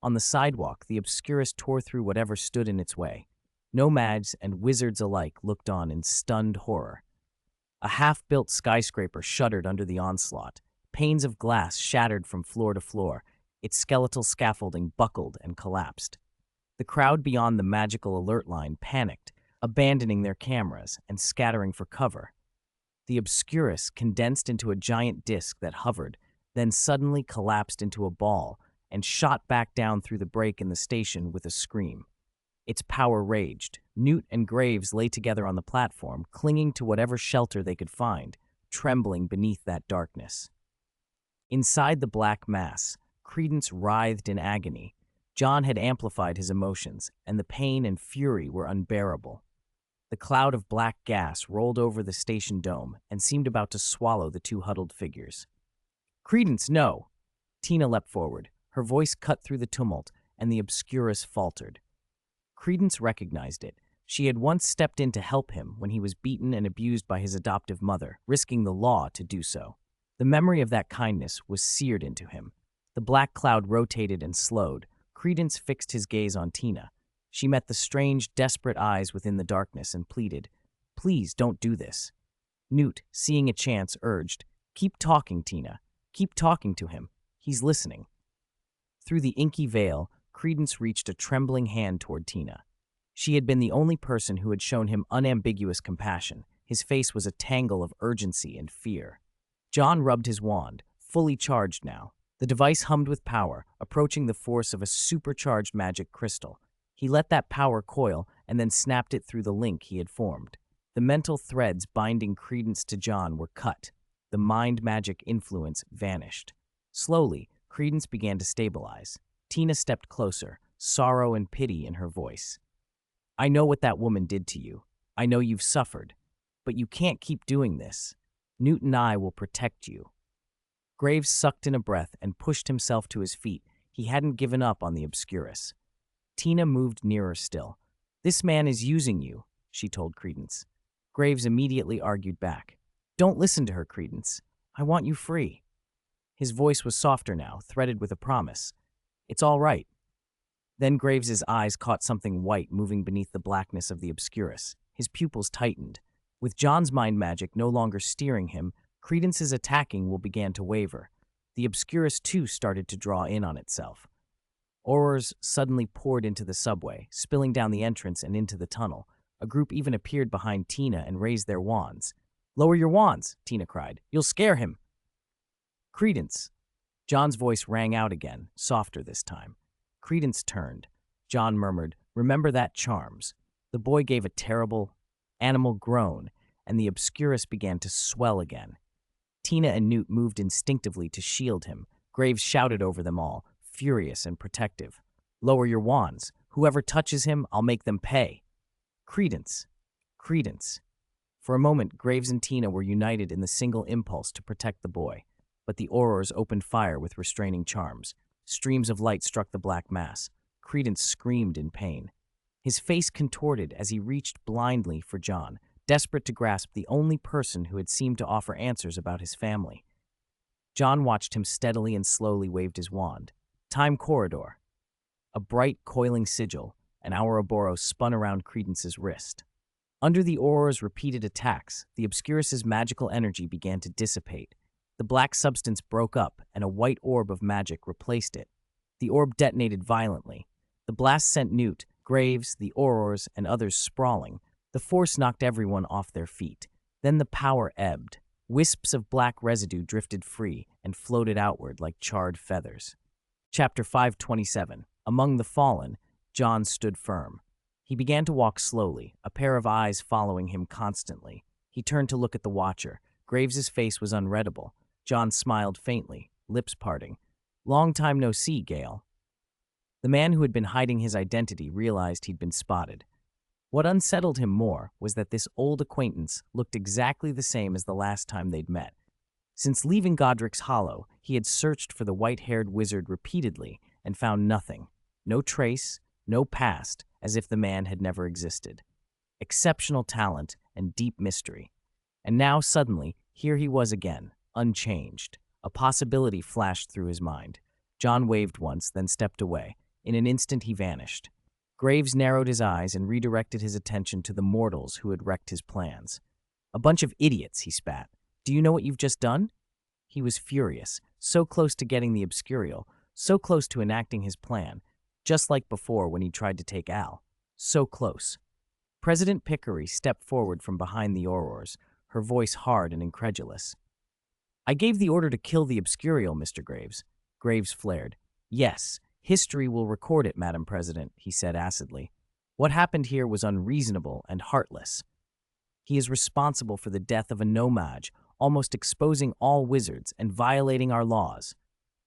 On the sidewalk, the Obscurus tore through whatever stood in its way. Nomads and wizards alike looked on in stunned horror. A half-built skyscraper shuddered under the onslaught. Panes of glass shattered from floor to floor. Its skeletal scaffolding buckled and collapsed. The crowd beyond the magical alert line panicked, abandoning their cameras and scattering for cover. The Obscurus condensed into a giant disk that hovered, then suddenly collapsed into a ball and shot back down through the break in the station with a scream. Its power raged. Newt and Graves lay together on the platform, clinging to whatever shelter they could find, trembling beneath that darkness. Inside the black mass, Credence writhed in agony. John had amplified his emotions, and the pain and fury were unbearable. The cloud of black gas rolled over the station dome and seemed about to swallow the two huddled figures. "Credence, no!" Tina leapt forward. Her voice cut through the tumult, and the Obscurus faltered. Credence recognized it. She had once stepped in to help him when he was beaten and abused by his adoptive mother, risking the law to do so. The memory of that kindness was seared into him. The black cloud rotated and slowed. Credence fixed his gaze on Tina. She met the strange, desperate eyes within the darkness and pleaded, "Please don't do this." Newt, seeing a chance, urged, "Keep talking, Tina. Keep talking to him. He's listening." Through the inky veil, Credence reached a trembling hand toward Tina. She had been the only person who had shown him unambiguous compassion. His face was a tangle of urgency and fear. John rubbed his wand, fully charged now. The device hummed with power, approaching the force of a supercharged magic crystal. He let that power coil and then snapped it through the link he had formed. The mental threads binding Credence to John were cut. The mind magic influence vanished. Slowly, Credence began to stabilize. Tina stepped closer, sorrow and pity in her voice. "I know what that woman did to you. I know you've suffered. But you can't keep doing this. Newt and I will protect you." Graves sucked in a breath and pushed himself to his feet. He hadn't given up on the Obscurus. Tina moved nearer still. "This man is using you," she told Credence. Graves immediately argued back. "Don't listen to her, Credence. I want you free." His voice was softer now, threaded with a promise. "It's all right." Then Graves's eyes caught something white moving beneath the blackness of the Obscurus. His pupils tightened. With John's mind magic no longer steering him, Credence's attacking will began to waver. The Obscurus too started to draw in on itself. Aurors suddenly poured into the subway, spilling down the entrance and into the tunnel. A group even appeared behind Tina and raised their wands. "Lower your wands," Tina cried. "You'll scare him." "Credence." John's voice rang out again, softer this time. Credence turned. John murmured, "Remember that, Charms." The boy gave a terrible, animal groan, and the Obscurus began to swell again. Tina and Newt moved instinctively to shield him. Graves shouted over them all, furious and protective. "Lower your wands. Whoever touches him, I'll make them pay." "Credence. Credence." For a moment, Graves and Tina were united in the single impulse to protect the boy, but the Aurors opened fire with restraining charms. Streams of light struck the black mass. Credence screamed in pain. His face contorted as he reached blindly for John, desperate to grasp the only person who had seemed to offer answers about his family. John watched him steadily and slowly waved his wand. "Time corridor." A bright, coiling sigil, an Ouroboros spun around Credence's wrist. Under the Auror's repeated attacks, the Obscurus's magical energy began to dissipate. The black substance broke up, and a white orb of magic replaced it. The orb detonated violently. The blast sent Newt, Graves, the Aurors, and others sprawling. The force knocked everyone off their feet. Then the power ebbed. Wisps of black residue drifted free and floated outward like charred feathers. Chapter 527. Among the Fallen, John stood firm. He began to walk slowly, a pair of eyes following him constantly. He turned to look at the Watcher. Graves's face was unreadable. John smiled faintly, lips parting. "Long time no see, Gale." The man who had been hiding his identity realized he'd been spotted. What unsettled him more was that this old acquaintance looked exactly the same as the last time they'd met. Since leaving Godric's Hollow, he had searched for the white-haired wizard repeatedly and found nothing. No trace, no past, as if the man had never existed. Exceptional talent and deep mystery. And now, suddenly, here he was again, unchanged. A possibility flashed through his mind. John waved once, then stepped away. In an instant, he vanished. Graves narrowed his eyes and redirected his attention to the mortals who had wrecked his plans. "A bunch of idiots," he spat. "Do you know what you've just done?" He was furious, so close to getting the Obscurial, so close to enacting his plan, just like before when he tried to take Al. So close. President Pickery stepped forward from behind the Aurors, her voice hard and incredulous. "I gave the order to kill the Obscurial, Mr. Graves." Graves flared. "Yes, history will record it, Madam President," he said acidly. "What happened here was unreasonable and heartless. He is responsible for the death of a no-mage, almost exposing all wizards and violating our laws."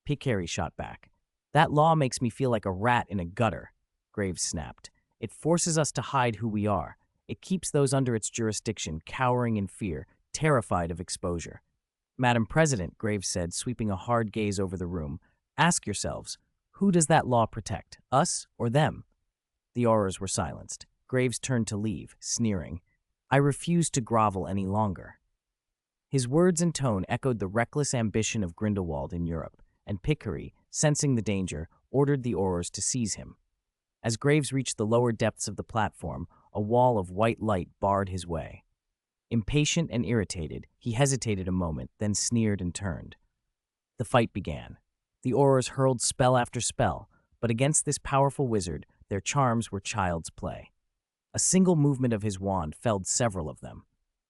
Pickery shot back. "That law makes me feel like a rat in a gutter," Graves snapped. "It forces us to hide who we are. It keeps those under its jurisdiction cowering in fear, terrified of exposure." "Madam President," Graves said, sweeping a hard gaze over the room, "ask yourselves, who does that law protect, us or them?" The Aurors were silenced. Graves turned to leave, sneering. "I refuse to grovel any longer." His words and tone echoed the reckless ambition of Grindelwald in Europe, and Pickery, sensing the danger, ordered the Aurors to seize him. As Graves reached the lower depths of the platform, a wall of white light barred his way. Impatient and irritated, he hesitated a moment, then sneered and turned. The fight began. The Aurors hurled spell after spell, but against this powerful wizard, their charms were child's play. A single movement of his wand felled several of them.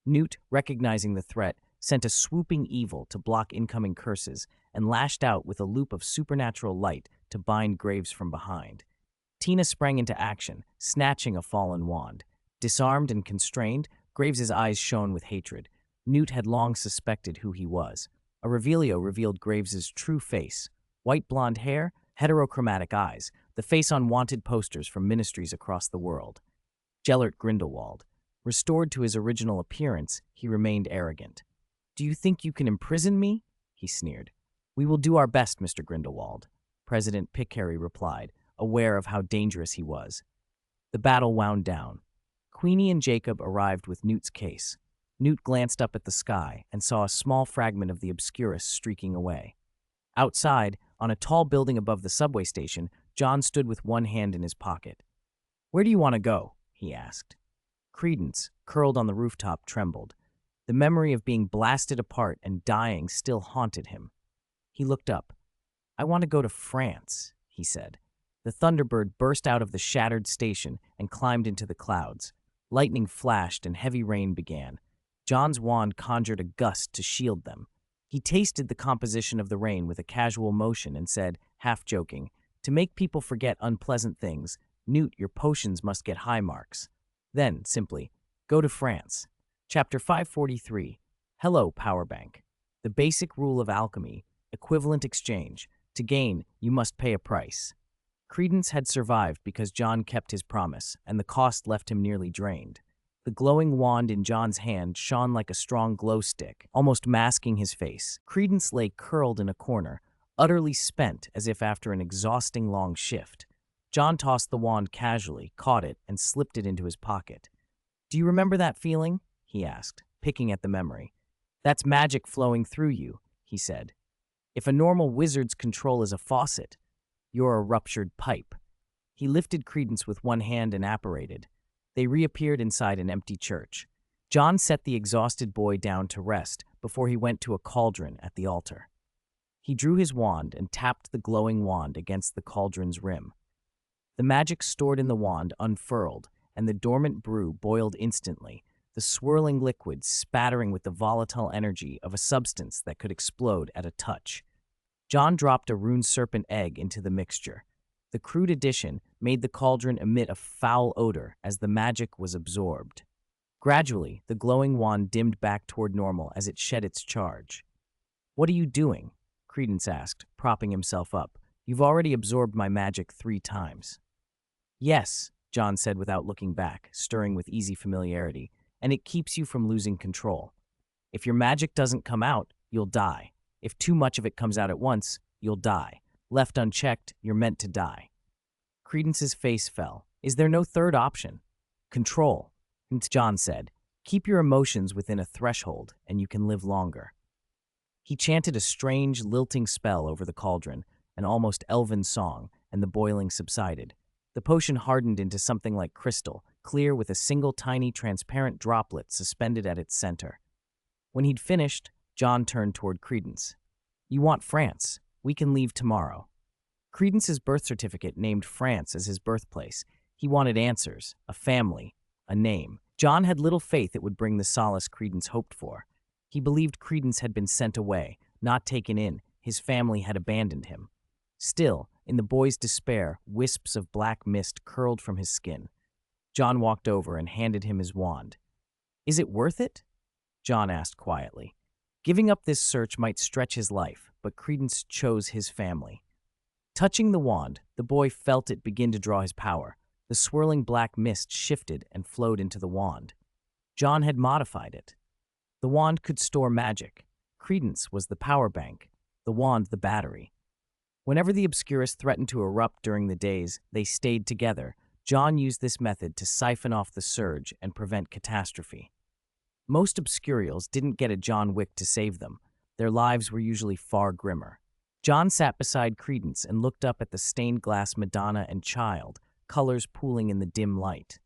Newt, recognizing the threat, sent a swooping evil to block incoming curses and lashed out with a loop of supernatural light to bind Graves from behind. Tina sprang into action, snatching a fallen wand. Disarmed and constrained, Graves's eyes shone with hatred. Newt had long suspected who he was. A revealio revealed Graves's true face. White blonde hair, heterochromatic eyes, the face on wanted posters from ministries across the world. Gellert Grindelwald. Restored to his original appearance, he remained arrogant. "Do you think you can imprison me?" he sneered. "We will do our best, Mr. Grindelwald," President Pickery replied, aware of how dangerous he was. The battle wound down. Queenie and Jacob arrived with Newt's case. Newt glanced up at the sky and saw a small fragment of the Obscurus streaking away. Outside, on a tall building above the subway station, John stood with one hand in his pocket. "Where do you want to go?" he asked. Credence, curled on the rooftop, trembled. The memory of being blasted apart and dying still haunted him. He looked up. "I want to go to France," he said. The Thunderbird burst out of the shattered station and climbed into the clouds. Lightning flashed and heavy rain began. John's wand conjured a gust to shield them. He tasted the composition of the rain with a casual motion and said, half joking, "To make people forget unpleasant things, Newt, your potions must get high marks." Then, simply, "Go to France." Chapter 543. Hello, Powerbank. The basic rule of alchemy, equivalent exchange. To gain, you must pay a price. Credence had survived because John kept his promise, and the cost left him nearly drained. The glowing wand in John's hand shone like a strong glow stick, almost masking his face. Credence lay curled in a corner, utterly spent as if after an exhausting long shift. John tossed the wand casually, caught it, and slipped it into his pocket. "Do you remember that feeling?" he asked, picking at the memory. "That's magic flowing through you," he said. "If a normal wizard's control is a faucet, you're a ruptured pipe." He lifted Credence with one hand and apparated. They reappeared inside an empty church. John set the exhausted boy down to rest before he went to a cauldron at the altar. He drew his wand and tapped the glowing wand against the cauldron's rim. The magic stored in the wand unfurled, and the dormant brew boiled instantly, the swirling liquid spattering with the volatile energy of a substance that could explode at a touch. John dropped a rune serpent egg into the mixture. The crude addition made the cauldron emit a foul odor as the magic was absorbed. Gradually, the glowing wand dimmed back toward normal as it shed its charge. "What are you doing?" Credence asked, propping himself up. "You've already absorbed my magic 3 times." "Yes, John said without looking back, stirring with easy familiarity, and it keeps you from losing control. If your magic doesn't come out, you'll die. If too much of it comes out at once, you'll die. Left unchecked, you're meant to die. Credence's face fell. Is there no third option? Control. And John said, keep your emotions within a threshold, and you can live longer. He chanted a strange, lilting spell over the cauldron, an almost elven song, and the boiling subsided. The potion hardened into something like crystal, clear with a single tiny transparent droplet suspended at its center. When he'd finished, John turned toward Credence. You want France. We can leave tomorrow. Credence's birth certificate named France as his birthplace. He wanted answers, a family, a name. John had little faith it would bring the solace Credence hoped for. He believed Credence had been sent away, not taken in. His family had abandoned him. Still, in the boy's despair, wisps of black mist curled from his skin. John walked over and handed him his wand. Is it worth it? John asked quietly. Giving up this search might stretch his life, but Credence chose his family. Touching the wand, the boy felt it begin to draw his power. The swirling black mist shifted and flowed into the wand. John had modified it. The wand could store magic. Credence was the power bank, the wand the battery. Whenever the Obscurus threatened to erupt during the days, they stayed together. John used this method to siphon off the surge and prevent catastrophe. Most Obscurials didn't get a John Wick to save them. Their lives were usually far grimmer. John sat beside Credence and looked up at the stained glass Madonna and Child, colors pooling in the dim light.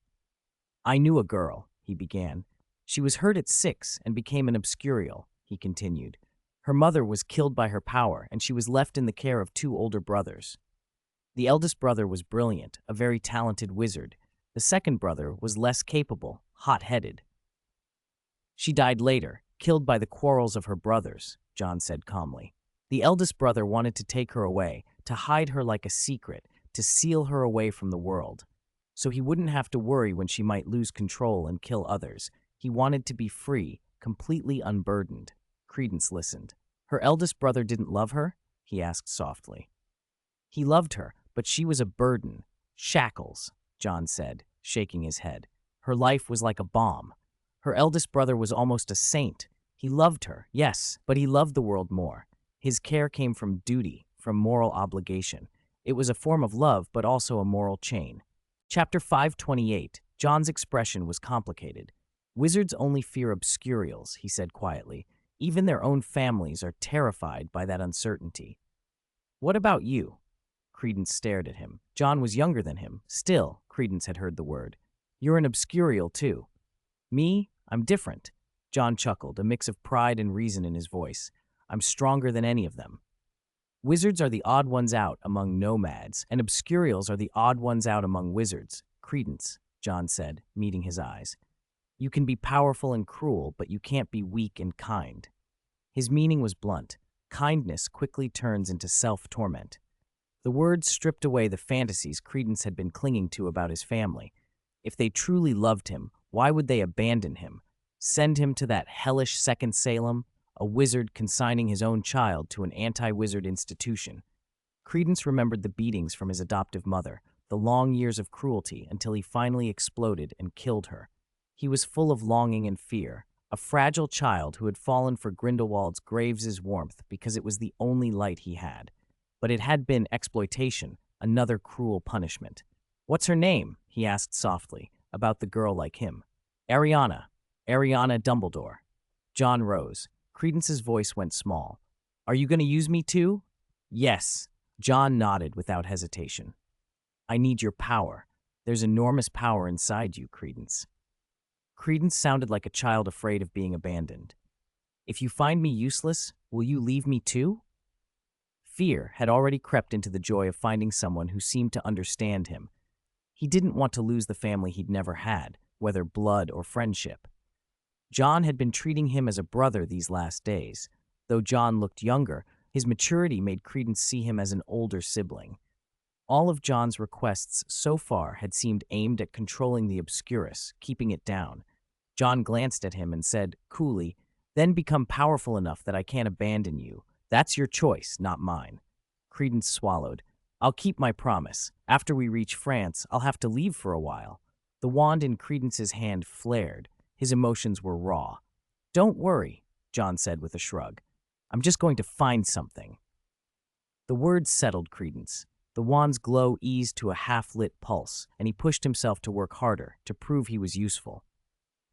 I knew a girl, he began. She was hurt at 6 and became an Obscurial, he continued. Her mother was killed by her power, and she was left in the care of 2 older brothers. The eldest brother was brilliant, a very talented wizard. The second brother was less capable, hot-headed. She died later, killed by the quarrels of her brothers, John said calmly. The eldest brother wanted to take her away, to hide her like a secret, to seal her away from the world. So he wouldn't have to worry when she might lose control and kill others. He wanted to be free, completely unburdened. Credence listened. Her eldest brother didn't love her? He asked softly. He loved her, but she was a burden. Shackles, John said, shaking his head. Her life was like a bomb. Her eldest brother was almost a saint. He loved her, yes, but he loved the world more. His care came from duty, from moral obligation. It was a form of love, but also a moral chain. Chapter 528. John's expression was complicated. Wizards only fear Obscurials, he said quietly. Even their own families are terrified by that uncertainty. What about you? Credence stared at him. John was younger than him. Still, Credence had heard the word. You're an Obscurial, too. Me? I'm different. John chuckled, a mix of pride and reason in his voice. I'm stronger than any of them. Wizards are the odd ones out among nomads, and Obscurials are the odd ones out among wizards. Credence, John said, meeting his eyes. You can be powerful and cruel, but you can't be weak and kind. His meaning was blunt. Kindness quickly turns into self-torment. The words stripped away the fantasies Credence had been clinging to about his family. If they truly loved him, why would they abandon him? Send him to that hellish second Salem? A wizard consigning his own child to an anti-wizard institution. Credence remembered the beatings from his adoptive mother, the long years of cruelty until he finally exploded and killed her. He was full of longing and fear, a fragile child who had fallen for Grindelwald's Graves' warmth because it was the only light he had. But it had been exploitation, another cruel punishment. What's her name? He asked softly, about the girl like him. Ariana Dumbledore. John rose. Credence's voice went small. Are you going to use me too? Yes. John nodded without hesitation. I need your power. There's enormous power inside you, Credence. Credence sounded like a child afraid of being abandoned. If you find me useless, will you leave me too? Fear had already crept into the joy of finding someone who seemed to understand him. He didn't want to lose the family he'd never had, whether blood or friendship. John had been treating him as a brother these last days. Though John looked younger, his maturity made Credence see him as an older sibling. All of John's requests so far had seemed aimed at controlling the Obscurus, keeping it down. John glanced at him and said, coolly, then become powerful enough that I can't abandon you. That's your choice, not mine. Credence swallowed. I'll keep my promise. After we reach France, I'll have to leave for a while. The wand in Credence's hand flared. His emotions were raw. Don't worry, John said with a shrug. I'm just going to find something. The words settled Credence. The wand's glow eased to a half-lit pulse, and he pushed himself to work harder, to prove he was useful.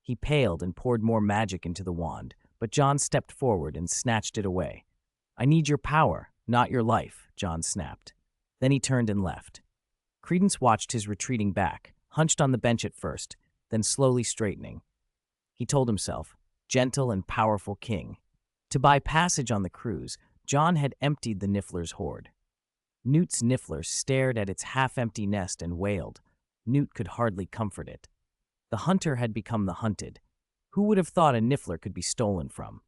He paled and poured more magic into the wand, but John stepped forward and snatched it away. I need your power, not your life, John snapped. Then he turned and left. Credence watched his retreating back, hunched on the bench at first, then slowly straightening. He told himself, gentle and powerful king. To buy passage on the cruise, John had emptied the Niffler's hoard. Newt's Niffler stared at its half-empty nest and wailed. Newt could hardly comfort it. The hunter had become the hunted. Who would have thought a Niffler could be stolen from?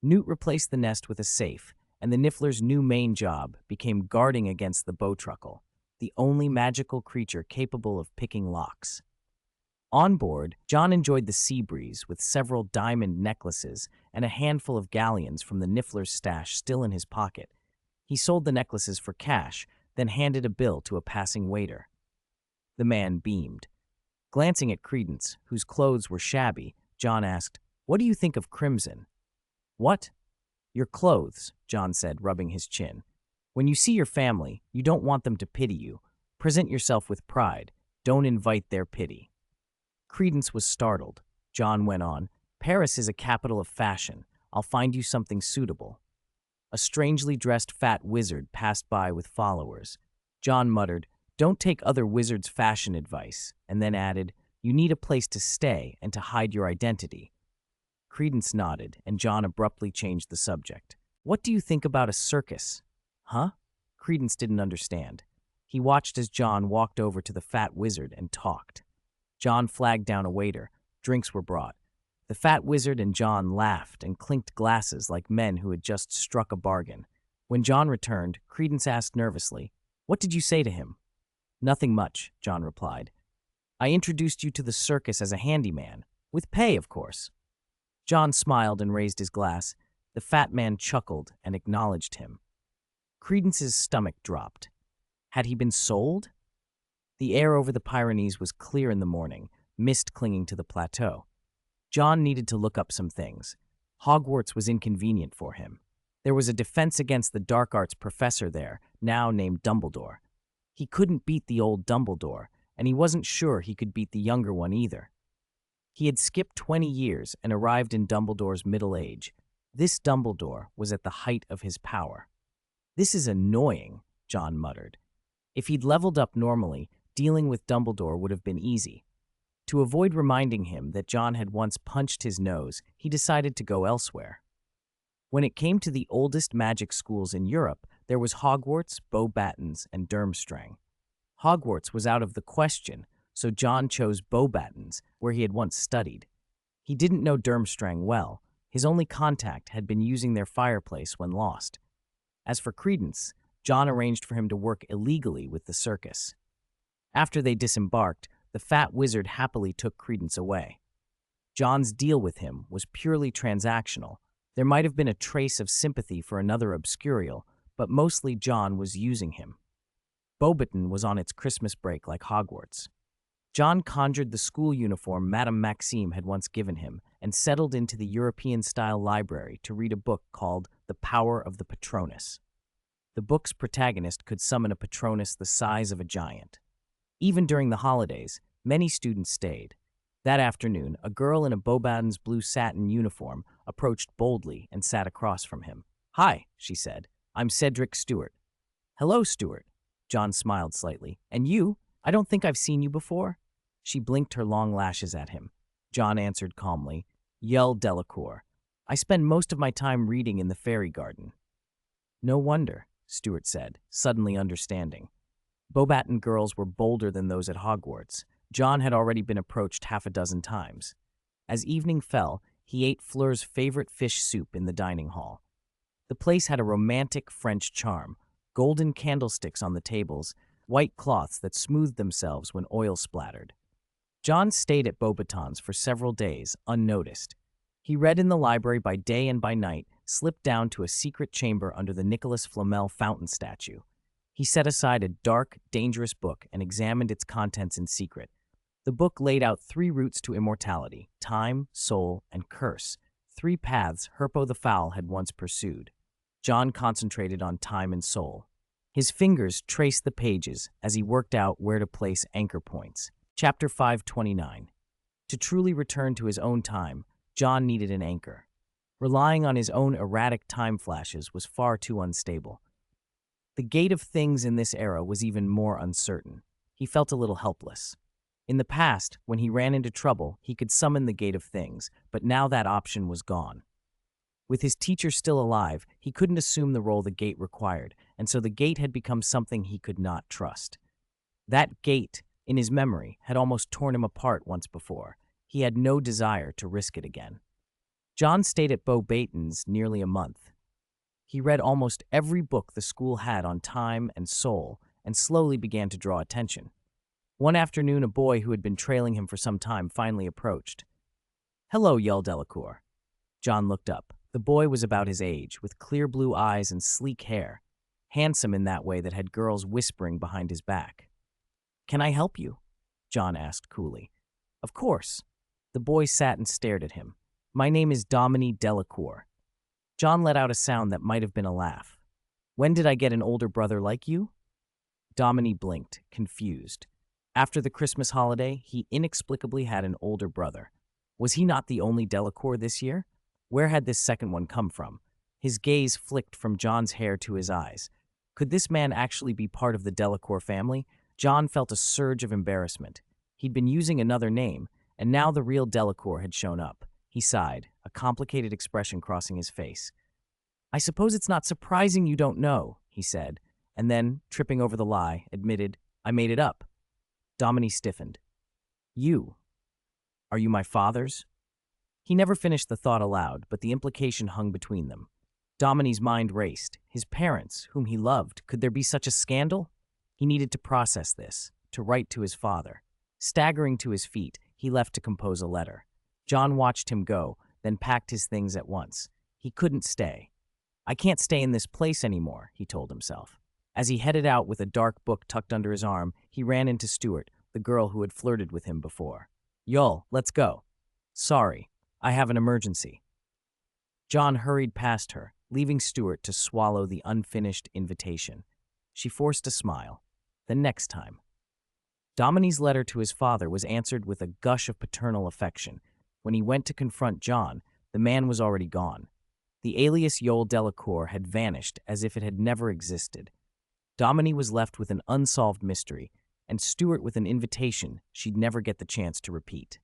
Newt replaced the nest with a safe, and the Niffler's new main job became guarding against the bowtruckle, the only magical creature capable of picking locks. On board, John enjoyed the sea breeze with several diamond necklaces and a handful of galleons from the Niffler's stash still in his pocket. He sold the necklaces for cash, then handed a bill to a passing waiter. The man beamed. Glancing at Credence, whose clothes were shabby, John asked, "What do you think of crimson?" "What?" "Your clothes," John said, rubbing his chin. "When you see your family, you don't want them to pity you. Present yourself with pride. Don't invite their pity." Credence was startled. John went on, "Paris is a capital of fashion. I'll find you something suitable." A strangely dressed fat wizard passed by with followers. John muttered, "Don't take other wizards' fashion advice," and then added, "You need a place to stay and to hide your identity." Credence nodded, and John abruptly changed the subject. "What do you think about a circus?" "Huh?" Credence didn't understand. He watched as John walked over to the fat wizard and talked. John flagged down a waiter. Drinks were brought. The fat wizard and John laughed and clinked glasses like men who had just struck a bargain. When John returned, Credence asked nervously, "What did you say to him?" "Nothing much," John replied. "I introduced you to the circus as a handyman. With pay, of course." John smiled and raised his glass. The fat man chuckled and acknowledged him. Credence's stomach dropped. Had he been sold? The air over the Pyrenees was clear in the morning, mist clinging to the plateau. John needed to look up some things. Hogwarts was inconvenient for him. There was a defense against the dark arts professor there, now named Dumbledore. He couldn't beat the old Dumbledore, and he wasn't sure he could beat the younger one either. He had skipped 20 years and arrived in Dumbledore's middle age. This Dumbledore was at the height of his power. "This is annoying," John muttered. If he'd leveled up normally, dealing with Dumbledore would have been easy. To avoid reminding him that John had once punched his nose, he decided to go elsewhere. When it came to the oldest magic schools in Europe, there was Hogwarts, Beauxbatons, and Durmstrang. Hogwarts was out of the question, so John chose Beauxbatons, where he had once studied. He didn't know Durmstrang well. His only contact had been using their fireplace when lost. As for Credence, John arranged for him to work illegally with the circus. After they disembarked, the fat wizard happily took Credence away. John's deal with him was purely transactional. There might have been a trace of sympathy for another obscurial, but mostly John was using him. Beauxbaton was on its Christmas break like Hogwarts. John conjured the school uniform Madame Maxime had once given him and settled into the European-style library to read a book called The Power of the Patronus. The book's protagonist could summon a Patronus the size of a giant. Even during the holidays, many students stayed. That afternoon, a girl in a Beauxbaton's blue satin uniform approached boldly and sat across from him. "Hi," she said. "I'm Cedric Stewart." "Hello, Stewart." John smiled slightly. "And you? I don't think I've seen you before." She blinked her long lashes at him. John answered calmly, "Yell Delacour. I spend most of my time reading in the fairy garden." "No wonder," Stewart said, suddenly understanding. Beauxbaton girls were bolder than those at Hogwarts. John had already been approached half a dozen times. As evening fell, he ate Fleur's favorite fish soup in the dining hall. The place had a romantic French charm, golden candlesticks on the tables, white cloths that smoothed themselves when oil splattered. John stayed at Beauxbaton's for several days, unnoticed. He read in the library by day and by night, slipped down to a secret chamber under the Nicolas Flamel fountain statue. He set aside a dark, dangerous book and examined its contents in secret. The book laid out 3 routes to immortality: time, soul, and curse. 3 paths Herpo the Foul had once pursued. John concentrated on time and soul. His fingers traced the pages as he worked out where to place anchor points. Chapter 529. To truly return to his own time, John needed an anchor. Relying on his own erratic time flashes was far too unstable. The gate of things in this era was even more uncertain. He felt a little helpless. In the past, when he ran into trouble, he could summon the gate of things, but now that option was gone. With his teacher still alive, he couldn't assume the role the gate required, and so the gate had become something he could not trust. That gate, in his memory, had almost torn him apart once before. He had no desire to risk it again. John stayed at Bo Baton's nearly a month. He read almost every book the school had on time and soul, and slowly began to draw attention. One afternoon, a boy who had been trailing him for some time finally approached. "Hello," yelled Delacour. John looked up. The boy was about his age, with clear blue eyes and sleek hair, handsome in that way that had girls whispering behind his back. "Can I help you?" John asked coolly. "Of course." The boy sat and stared at him. "My name is Dominique Delacour." John let out a sound that might have been a laugh. "When did I get an older brother like you?" Dominique blinked, confused. After the Christmas holiday, he inexplicably had an older brother. Was he not the only Delacour this year? Where had this second one come from? His gaze flicked from John's hair to his eyes. Could this man actually be part of the Delacour family? John felt a surge of embarrassment. He'd been using another name, and now the real Delacour had shown up. He sighed, a complicated expression crossing his face. "I suppose it's not surprising you don't know," he said, and then, tripping over the lie, admitted, "I made it up." Dominique stiffened. "You? Are you my father's?" He never finished the thought aloud, but the implication hung between them. Dominique's mind raced. His parents, whom he loved, could there be such a scandal? He needed to process this, to write to his father. Staggering to his feet, he left to compose a letter. John watched him go, then packed his things at once. He couldn't stay. "I can't stay in this place anymore," he told himself. As he headed out with a dark book tucked under his arm, he ran into Stuart, the girl who had flirted with him before. "Yul, let's go." "Sorry, I have an emergency." John hurried past her, leaving Stuart to swallow the unfinished invitation. She forced a smile. "Then next time." Dominique's letter to his father was answered with a gush of paternal affection. When he went to confront John, the man was already gone. The alias Yul Delacour had vanished as if it had never existed. Dominique was left with an unsolved mystery, and Stuart with an invitation she'd never get the chance to repeat.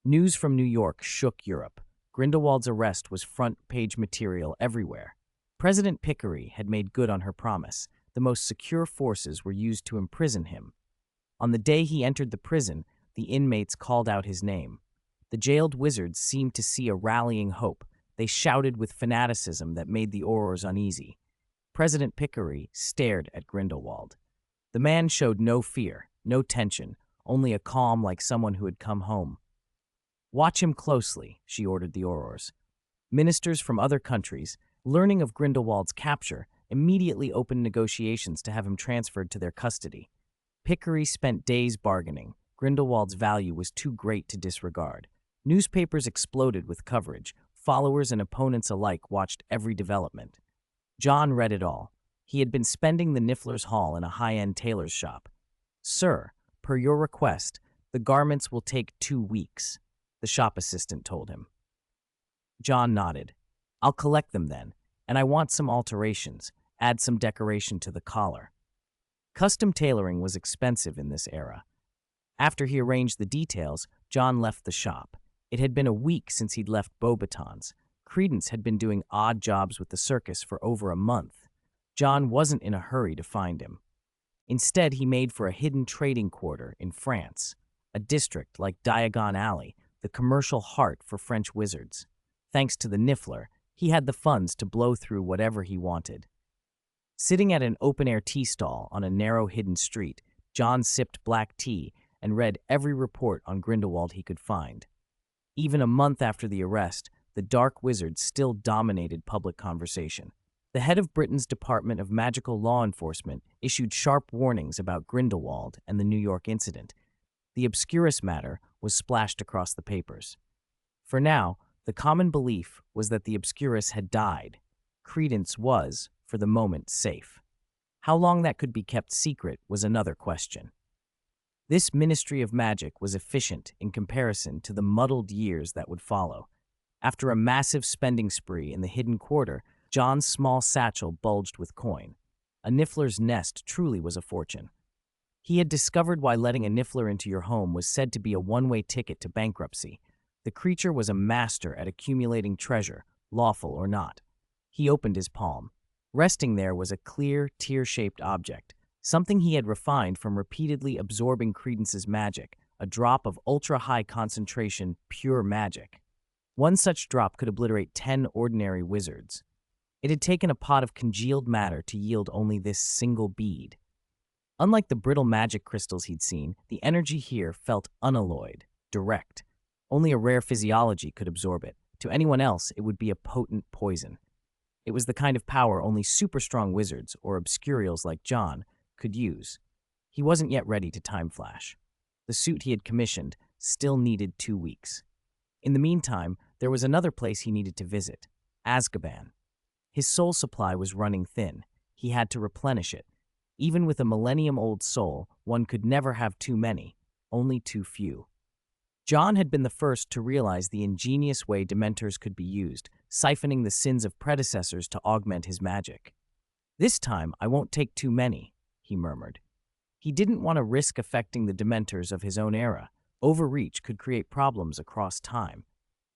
News from New York shook Europe. Grindelwald's arrest was front-page material everywhere. President Pickery had made good on her promise. The most secure forces were used to imprison him. On the day he entered the prison, the inmates called out his name. The jailed wizards seemed to see a rallying hope. They shouted with fanaticism that made the Aurors uneasy. President Pickery stared at Grindelwald. The man showed no fear, no tension, only a calm like someone who had come home. "Watch him closely," she ordered the Aurors. Ministers from other countries, learning of Grindelwald's capture, immediately opened negotiations to have him transferred to their custody. Pickery spent days bargaining. Grindelwald's value was too great to disregard. Newspapers exploded with coverage. Followers and opponents alike watched every development. John read it all. He had been spending the Niffler's Hall in a high-end tailor's shop. "Sir, per your request, the garments will take 2 weeks," the shop assistant told him. John nodded. "I'll collect them then, and I want some alterations. Add some decoration to the collar." Custom tailoring was expensive in this era. After he arranged the details, John left the shop. It had been a week since he'd left Beauxbatons. Credence had been doing odd jobs with the circus for over a month. John wasn't in a hurry to find him. Instead, he made for a hidden trading quarter in France, a district like Diagon Alley, the commercial heart for French wizards. Thanks to the Niffler, he had the funds to blow through whatever he wanted. Sitting at an open-air tea stall on a narrow hidden street, John sipped black tea and read every report on Grindelwald he could find. Even a month after the arrest, the Dark Wizard still dominated public conversation. The head of Britain's Department of Magical Law Enforcement issued sharp warnings about Grindelwald and the New York incident. The Obscurus matter was splashed across the papers. For now, the common belief was that the Obscurus had died. Credence was, for the moment, safe. How long that could be kept secret was another question. This Ministry of Magic was efficient in comparison to the muddled years that would follow. After a massive spending spree in the hidden quarter, John's small satchel bulged with coin. A niffler's nest truly was a fortune. He had discovered why letting a niffler into your home was said to be a one-way ticket to bankruptcy. The creature was a master at accumulating treasure, lawful or not. He opened his palm. Resting there was a clear, tear-shaped object, something he had refined from repeatedly absorbing Credence's magic, a drop of ultra-high concentration, pure magic. One such drop could obliterate 10 ordinary wizards. It had taken a pot of congealed matter to yield only this single bead. Unlike the brittle magic crystals he'd seen, the energy here felt unalloyed, direct. Only a rare physiology could absorb it. To anyone else, it would be a potent poison. It was the kind of power only super-strong wizards, or obscurials like John, could use. He wasn't yet ready to time flash. The suit he had commissioned still needed 2 weeks. In the meantime, there was another place he needed to visit, Azkaban. His soul supply was running thin. He had to replenish it. Even with a millennium-old soul, one could never have too many, only too few. John had been the first to realize the ingenious way Dementors could be used, siphoning the sins of predecessors to augment his magic. "This time, I won't take too many," he murmured. He didn't want to risk affecting the Dementors of his own era. Overreach could create problems across time.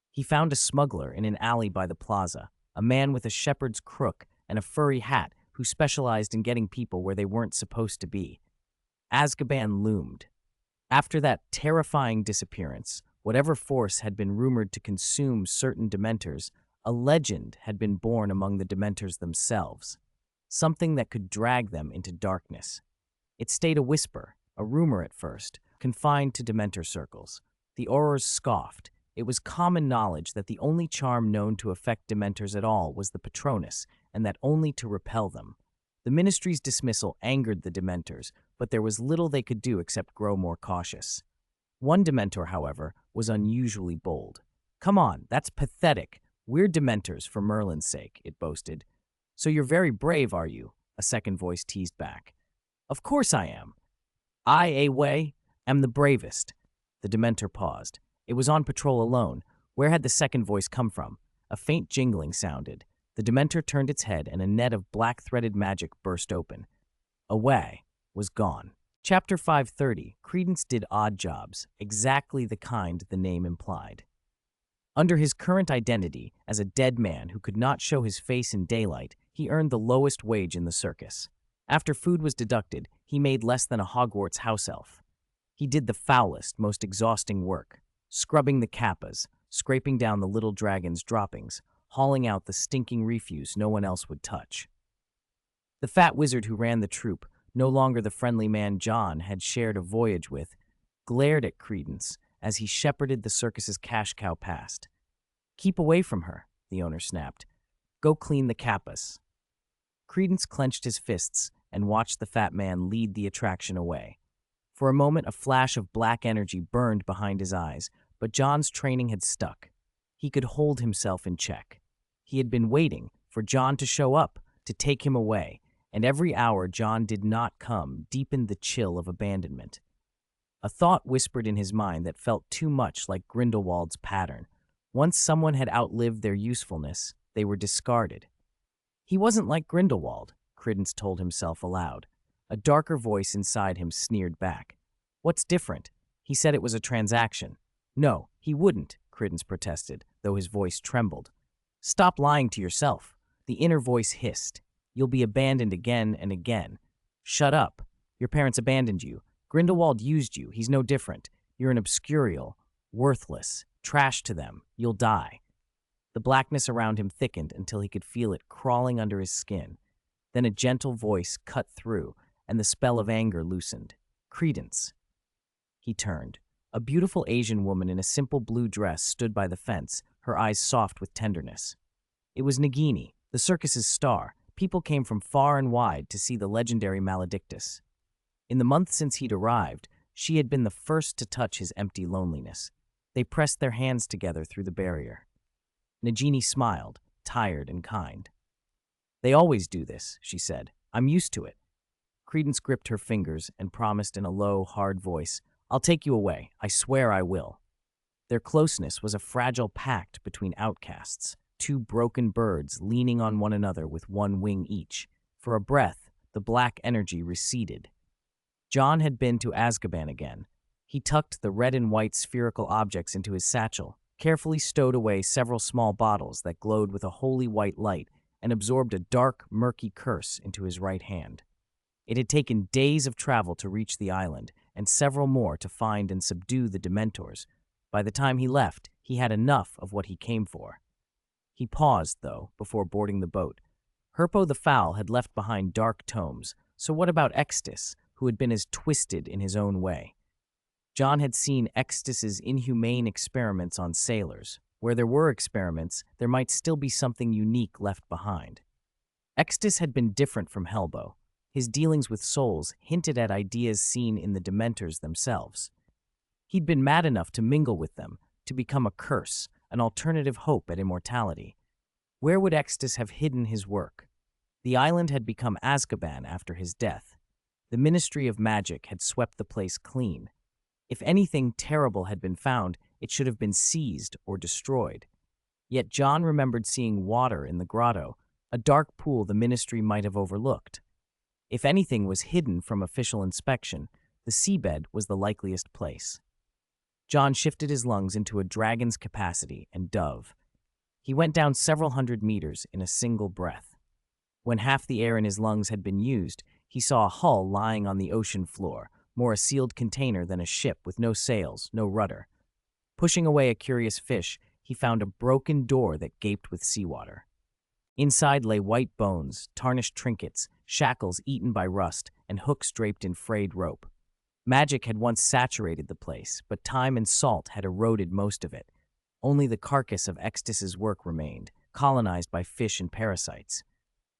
He found a smuggler in an alley by the plaza, a man with a shepherd's crook and a furry hat who specialized in getting people where they weren't supposed to be. Azkaban loomed. After that terrifying disappearance, whatever force had been rumored to consume certain Dementors, a legend had been born among the Dementors themselves, something that could drag them into darkness. It stayed a whisper, a rumor at first, confined to Dementor circles. The Aurors scoffed. It was common knowledge that the only charm known to affect Dementors at all was the Patronus, and that only to repel them. The Ministry's dismissal angered the Dementors, but there was little they could do except grow more cautious. One Dementor, however, was unusually bold. "Come on, that's pathetic. We're Dementors for Merlin's sake," it boasted. "So you're very brave, are you?" a second voice teased back. "Of course I am. I, am the bravest." The Dementor paused. It was on patrol alone. Where had the second voice come from? A faint jingling sounded. The Dementor turned its head, and a net of black-threaded magic burst open. Away was gone. Chapter 530, Credence did odd jobs, exactly the kind the name implied. Under his current identity, as a dead man who could not show his face in daylight, he earned the lowest wage in the circus. After food was deducted, he made less than a Hogwarts house elf. He did the foulest, most exhausting work, scrubbing the kappas, scraping down the little dragon's droppings, hauling out the stinking refuse no one else would touch. The fat wizard who ran the troupe, no longer the friendly man John had shared a voyage with, glared at Credence as he shepherded the circus's cash cow past. "Keep away from her," the owner snapped. "Go clean the kappas." Credence clenched his fists and watched the fat man lead the attraction away. For a moment, a flash of black energy burned behind his eyes, but John's training had stuck. He could hold himself in check. He had been waiting for John to show up, to take him away, and every hour John did not come deepened the chill of abandonment. A thought whispered in his mind that felt too much like Grindelwald's pattern. Once someone had outlived their usefulness, they were discarded. He wasn't like Grindelwald, Credence told himself aloud. A darker voice inside him sneered back. "What's different?" He said it was a transaction. "No, he wouldn't," Credence protested, though his voice trembled. "Stop lying to yourself," the inner voice hissed. "You'll be abandoned again and again." "Shut up. Your parents abandoned you. Grindelwald used you. He's no different. You're an obscurial, worthless, trash to them. You'll die." The blackness around him thickened until he could feel it crawling under his skin. Then a gentle voice cut through, and the spell of anger loosened. "Credence." He turned. A beautiful Asian woman in a simple blue dress stood by the fence, her eyes soft with tenderness. It was Nagini, the circus's star, People came from far and wide to see the legendary Maledictus. In the month since he'd arrived, she had been the first to touch his empty loneliness. They pressed their hands together through the barrier. Nagini smiled, tired and kind. "They always do this," she said. "I'm used to it." Credence gripped her fingers and promised in a low, hard voice, "I'll take you away. I swear I will." Their closeness was a fragile pact between outcasts, two broken birds leaning on one another with one wing each. For a breath, the black energy receded. John had been to Azkaban again. He tucked the red and white spherical objects into his satchel, carefully stowed away several small bottles that glowed with a holy white light, and absorbed a dark, murky curse into his right hand. It had taken days of travel to reach the island, and several more to find and subdue the Dementors. By the time he left, he had enough of what he came for. He paused, though, before boarding the boat. Herpo the Foul had left behind dark tomes, so what about Extus, who had been as twisted in his own way? John had seen Extus's inhumane experiments on sailors. Where there were experiments, there might still be something unique left behind. Extus had been different from Helbo. His dealings with souls hinted at ideas seen in the Dementors themselves. He'd been mad enough to mingle with them, to become a curse, an alternative hope at immortality. Where would Extus have hidden his work? The island had become Azkaban after his death. The Ministry of Magic had swept the place clean. If anything terrible had been found, it should have been seized or destroyed. Yet John remembered seeing water in the grotto, a dark pool the Ministry might have overlooked. If anything was hidden from official inspection, the seabed was the likeliest place. John shifted his lungs into a dragon's capacity and dove. He went down several hundred meters in a single breath. When half the air in his lungs had been used, he saw a hull lying on the ocean floor, more a sealed container than a ship with no sails, no rudder. Pushing away a curious fish, he found a broken door that gaped with seawater. Inside lay white bones, tarnished trinkets, shackles eaten by rust, and hooks draped in frayed rope. Magic had once saturated the place, but time and salt had eroded most of it. Only the carcass of Extus's work remained, colonized by fish and parasites.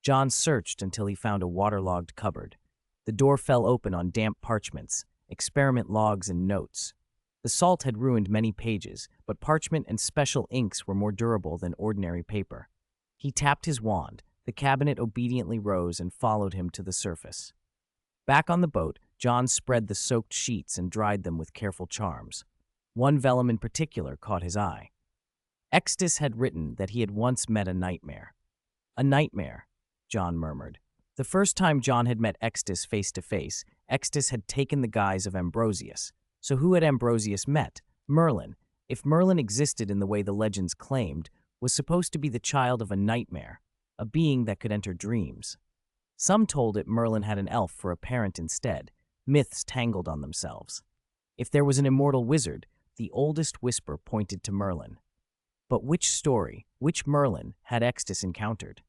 John searched until he found a waterlogged cupboard. The door fell open on damp parchments, experiment logs and notes. The salt had ruined many pages, but parchment and special inks were more durable than ordinary paper. He tapped his wand. The cabinet obediently rose and followed him to the surface. Back on the boat, John spread the soaked sheets and dried them with careful charms. One vellum in particular caught his eye. Extus had written that he had once met a nightmare. "A nightmare," John murmured. The first time John had met Extus face to face, Extus had taken the guise of Ambrosius. So who had Ambrosius met? Merlin. If Merlin existed in the way the legends claimed, was supposed to be the child of a nightmare, a being that could enter dreams. Some told it Merlin had an elf for a parent instead. Myths tangled on themselves. If there was an immortal wizard, the oldest whisper pointed to Merlin. But which story, which Merlin, had Extus encountered?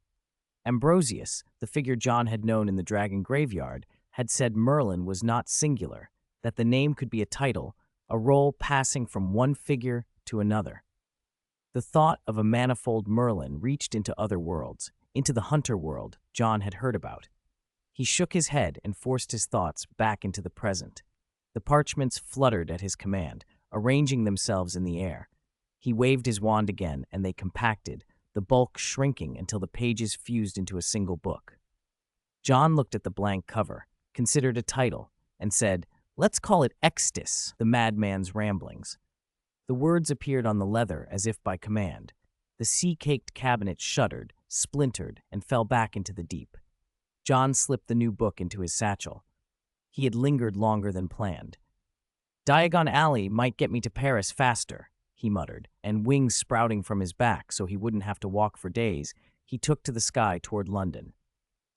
Ambrosius, the figure John had known in the dragon graveyard, had said Merlin was not singular, that the name could be a title, a role passing from one figure to another. The thought of a manifold Merlin reached into other worlds, into the hunter world John had heard about. He shook his head and forced his thoughts back into the present. The parchments fluttered at his command, arranging themselves in the air. He waved his wand again, and they compacted, the bulk shrinking until the pages fused into a single book. John looked at the blank cover, considered a title, and said, "Let's call it Extus, the Madman's Ramblings." The words appeared on the leather as if by command. The sea-caked cabinet shuddered, splintered, and fell back into the deep. John slipped the new book into his satchel. He had lingered longer than planned. "Diagon Alley might get me to Paris faster," he muttered, and wings sprouting from his back so he wouldn't have to walk for days, he took to the sky toward London.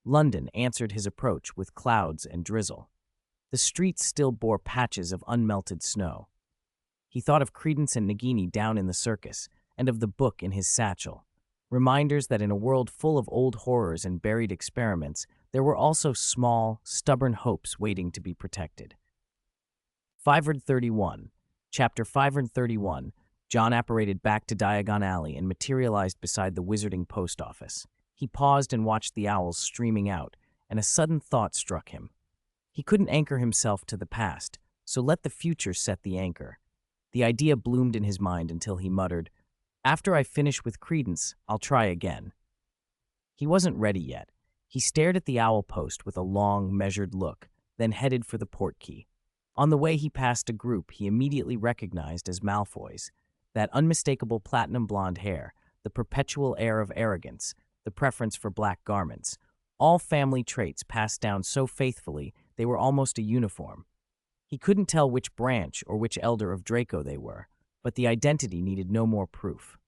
London answered his approach with clouds and drizzle. The streets still bore patches of unmelted snow. He thought of Credence and Nagini down in the circus, and of the book in his satchel. Reminders that in a world full of old horrors and buried experiments, there were also small, stubborn hopes waiting to be protected. 531. Chapter 531. John apparated back to Diagon Alley and materialized beside the wizarding post office. He paused and watched the owls streaming out, and a sudden thought struck him. He couldn't anchor himself to the past, so let the future set the anchor. The idea bloomed in his mind until he muttered, "After I finish with Credence, I'll try again." He wasn't ready yet. He stared at the owl post with a long, measured look, then headed for the portkey. On the way, he passed a group he immediately recognized as Malfoy's. That unmistakable platinum blonde hair, the perpetual air of arrogance, the preference for black garments, all family traits passed down so faithfully they were almost a uniform. He couldn't tell which branch or which elder of Draco they were, but the identity needed no more proof.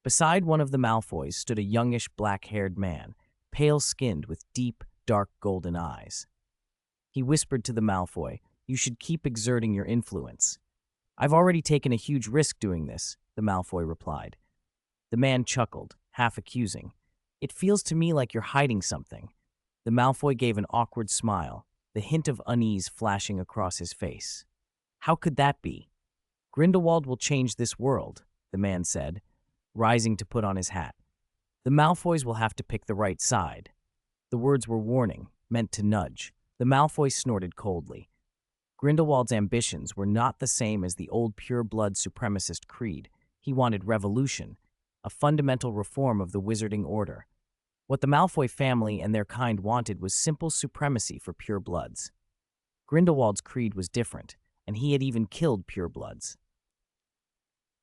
Beside one of the Malfoys stood a youngish black-haired man, pale-skinned with deep, dark golden eyes. He whispered to the Malfoy, "You should keep exerting your influence." "I've already taken a huge risk doing this," the Malfoy replied. The man chuckled, half accusing. "It feels to me like you're hiding something." The Malfoy gave an awkward smile, the hint of unease flashing across his face. "How could that be?" "Grindelwald will change this world," the man said, rising to put on his hat. "The Malfoys will have to pick the right side." The words were warning, meant to nudge. The Malfoy snorted coldly. Grindelwald's ambitions were not the same as the old pure-blood supremacist creed. He wanted revolution, a fundamental reform of the wizarding order. What the Malfoy family and their kind wanted was simple supremacy for purebloods. Grindelwald's creed was different, and he had even killed purebloods.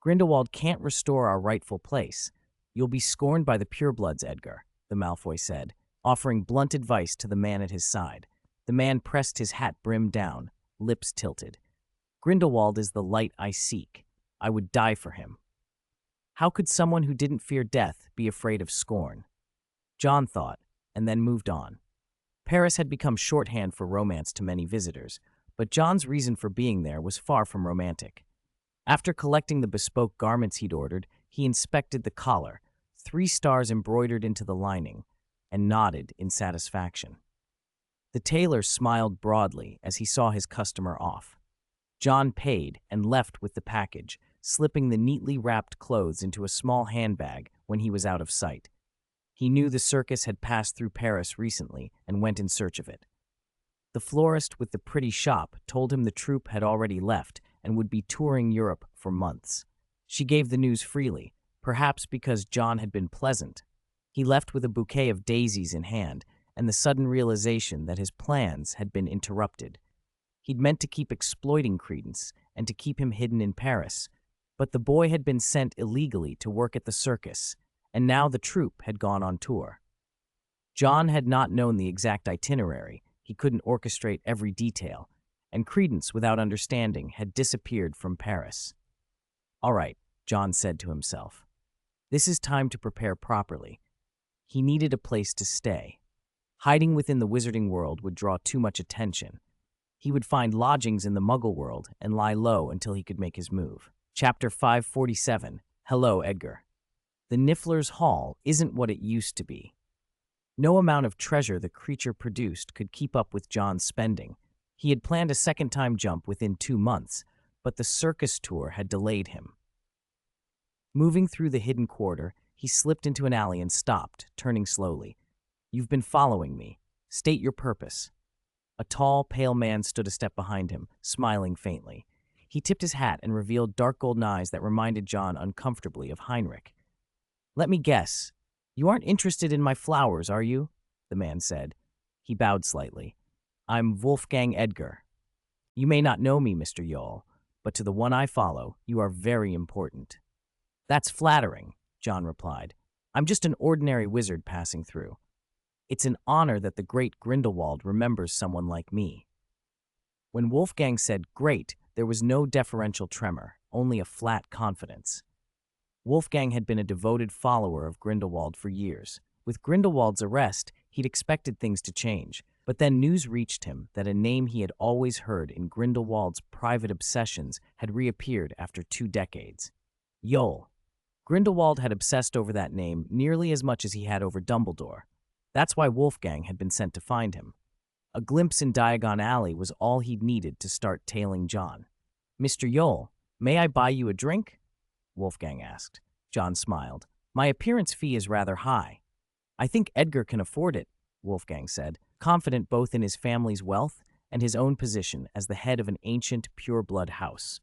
"Grindelwald can't restore our rightful place. You'll be scorned by the purebloods, Edgar," the Malfoy said, offering blunt advice to the man at his side. The man pressed his hat brim down, lips tilted. "Grindelwald is the light I seek. I would die for him." How could someone who didn't fear death be afraid of scorn? John thought, and then moved on. Paris had become shorthand for romance to many visitors, but John's reason for being there was far from romantic. After collecting the bespoke garments he'd ordered, he inspected the collar, 3 stars embroidered into the lining, and nodded in satisfaction. The tailor smiled broadly as he saw his customer off. John paid and left with the package, slipping the neatly wrapped clothes into a small handbag when he was out of sight. He knew the circus had passed through Paris recently and went in search of it. The florist with the pretty shop told him the troupe had already left and would be touring Europe for months. She gave the news freely, perhaps because John had been pleasant. He left with a bouquet of daisies in hand and the sudden realization that his plans had been interrupted. He'd meant to keep exploiting Credence and to keep him hidden in Paris, but the boy had been sent illegally to work at the circus, and now the troupe had gone on tour. John had not known the exact itinerary, he couldn't orchestrate every detail, and Credence, without understanding, had disappeared from Paris. "All right," John said to himself. "This is time to prepare properly." He needed a place to stay. Hiding within the wizarding world would draw too much attention. He would find lodgings in the Muggle world and lie low until he could make his move. Chapter 547, Hello, Edgar. The Niffler's Hall isn't what it used to be. No amount of treasure the creature produced could keep up with John's spending. He had planned a second-time jump within 2 months, but the circus tour had delayed him. Moving through the hidden quarter, he slipped into an alley and stopped, turning slowly. "You've been following me. State your purpose." A tall, pale man stood a step behind him, smiling faintly. He tipped his hat and revealed dark golden eyes that reminded John uncomfortably of Heinrich. "Let me guess. You aren't interested in my flowers, are you?" the man said. He bowed slightly. "I'm Wolfgang Edgar. You may not know me, Mr. Yole, but to the one I follow, you are very important." "That's flattering," John replied. "I'm just an ordinary wizard passing through. It's an honor that the great Grindelwald remembers someone like me." When Wolfgang said great, there was no deferential tremor, only a flat confidence. Wolfgang had been a devoted follower of Grindelwald for years. With Grindelwald's arrest, he'd expected things to change, but then news reached him that a name he had always heard in Grindelwald's private obsessions had reappeared after 2 decades. Yole. Grindelwald had obsessed over that name nearly as much as he had over Dumbledore. That's why Wolfgang had been sent to find him. A glimpse in Diagon Alley was all he'd needed to start tailing John. "Mr. Yole, may I buy you a drink?" Wolfgang asked. John smiled. "My appearance fee is rather high." I think Edgar can afford it, Wolfgang said, confident both in his family's wealth and his own position as the head of an ancient, pure-blood house.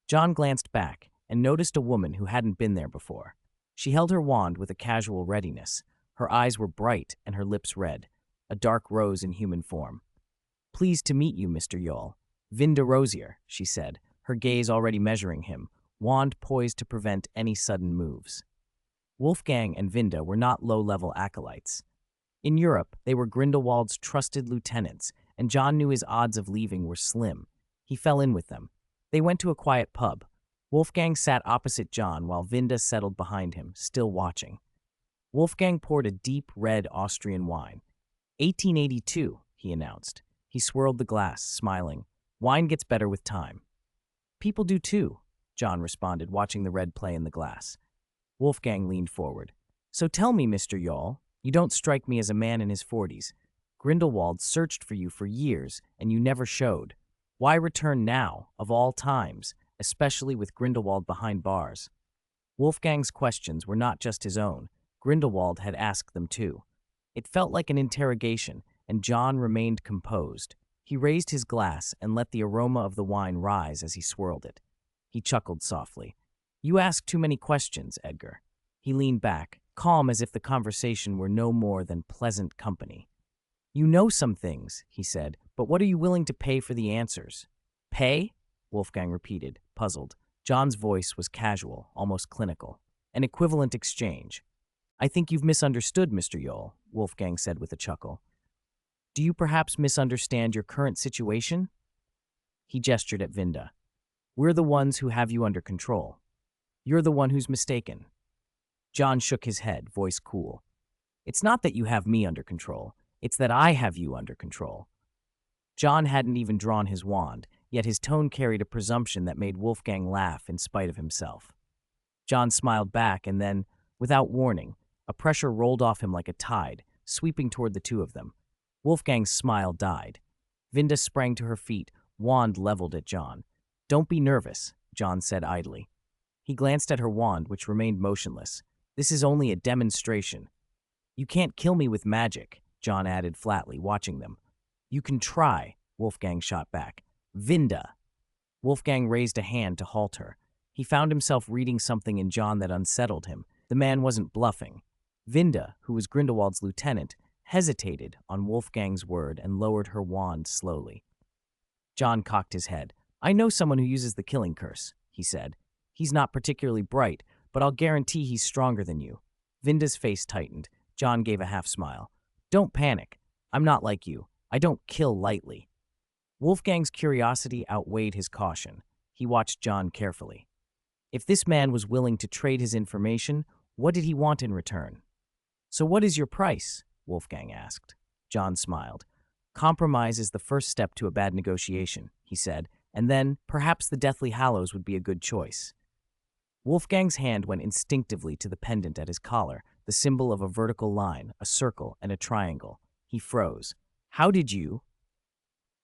John glanced back and noticed a woman who hadn't been there before. She held her wand with a casual readiness. Her eyes were bright and her lips red, a dark rose in human form. "Pleased to meet you, Mr. Yule. Vinda Rosier," she said, her gaze already measuring him, wand poised to prevent any sudden moves. Wolfgang and Vinda were not low-level acolytes. In Europe, they were Grindelwald's trusted lieutenants, and John knew his odds of leaving were slim. He fell in with them. They went to a quiet pub. Wolfgang sat opposite John while Vinda settled behind him, still watching. Wolfgang poured a deep, red Austrian wine. 1882, he announced. He swirled the glass, smiling. Wine gets better with time. People do too, John responded, watching the red play in the glass. Wolfgang leaned forward. So tell me, Mr. Yule, you don't strike me as a man in his 40s. Grindelwald searched for you for years, and you never showed. Why return now, of all times, especially with Grindelwald behind bars? Wolfgang's questions were not just his own. Grindelwald had asked them too. It felt like an interrogation, and John remained composed. He raised his glass and let the aroma of the wine rise as he swirled it. He chuckled softly. You ask too many questions, Edgar. He leaned back, calm as if the conversation were no more than pleasant company. You know some things, he said, but what are you willing to pay for the answers? Pay? Wolfgang repeated, puzzled. John's voice was casual, almost clinical. An equivalent exchange. I think you've misunderstood, Mr. Yule, Wolfgang said with a chuckle. Do you perhaps misunderstand your current situation? He gestured at Vinda. We're the ones who have you under control. You're the one who's mistaken. John shook his head, voice cool. It's not that you have me under control. It's that I have you under control. John hadn't even drawn his wand, yet his tone carried a presumption that made Wolfgang laugh in spite of himself. John smiled back and then, without warning, a pressure rolled off him like a tide, sweeping toward the two of them. Wolfgang's smile died. Vinda sprang to her feet, wand leveled at John. Don't be nervous, John said idly. He glanced at her wand, which remained motionless. This is only a demonstration. You can't kill me with magic, John added flatly, watching them. You can try, Wolfgang shot back. Vinda. Wolfgang raised a hand to halt her. He found himself reading something in John that unsettled him. The man wasn't bluffing. Vinda, who was Grindelwald's lieutenant, hesitated on Wolfgang's word and lowered her wand slowly. John cocked his head. I know someone who uses the killing curse, he said. He's not particularly bright, but I'll guarantee he's stronger than you. Vinda's face tightened. John gave a half smile. Don't panic. I'm not like you. I don't kill lightly. Wolfgang's curiosity outweighed his caution. He watched John carefully. If this man was willing to trade his information, what did he want in return? So what is your price? Wolfgang asked. John smiled. Compromise is the first step to a bad negotiation, he said, and then perhaps the Deathly Hallows would be a good choice. Wolfgang's hand went instinctively to the pendant at his collar, the symbol of a vertical line, a circle, and a triangle. He froze. How did you?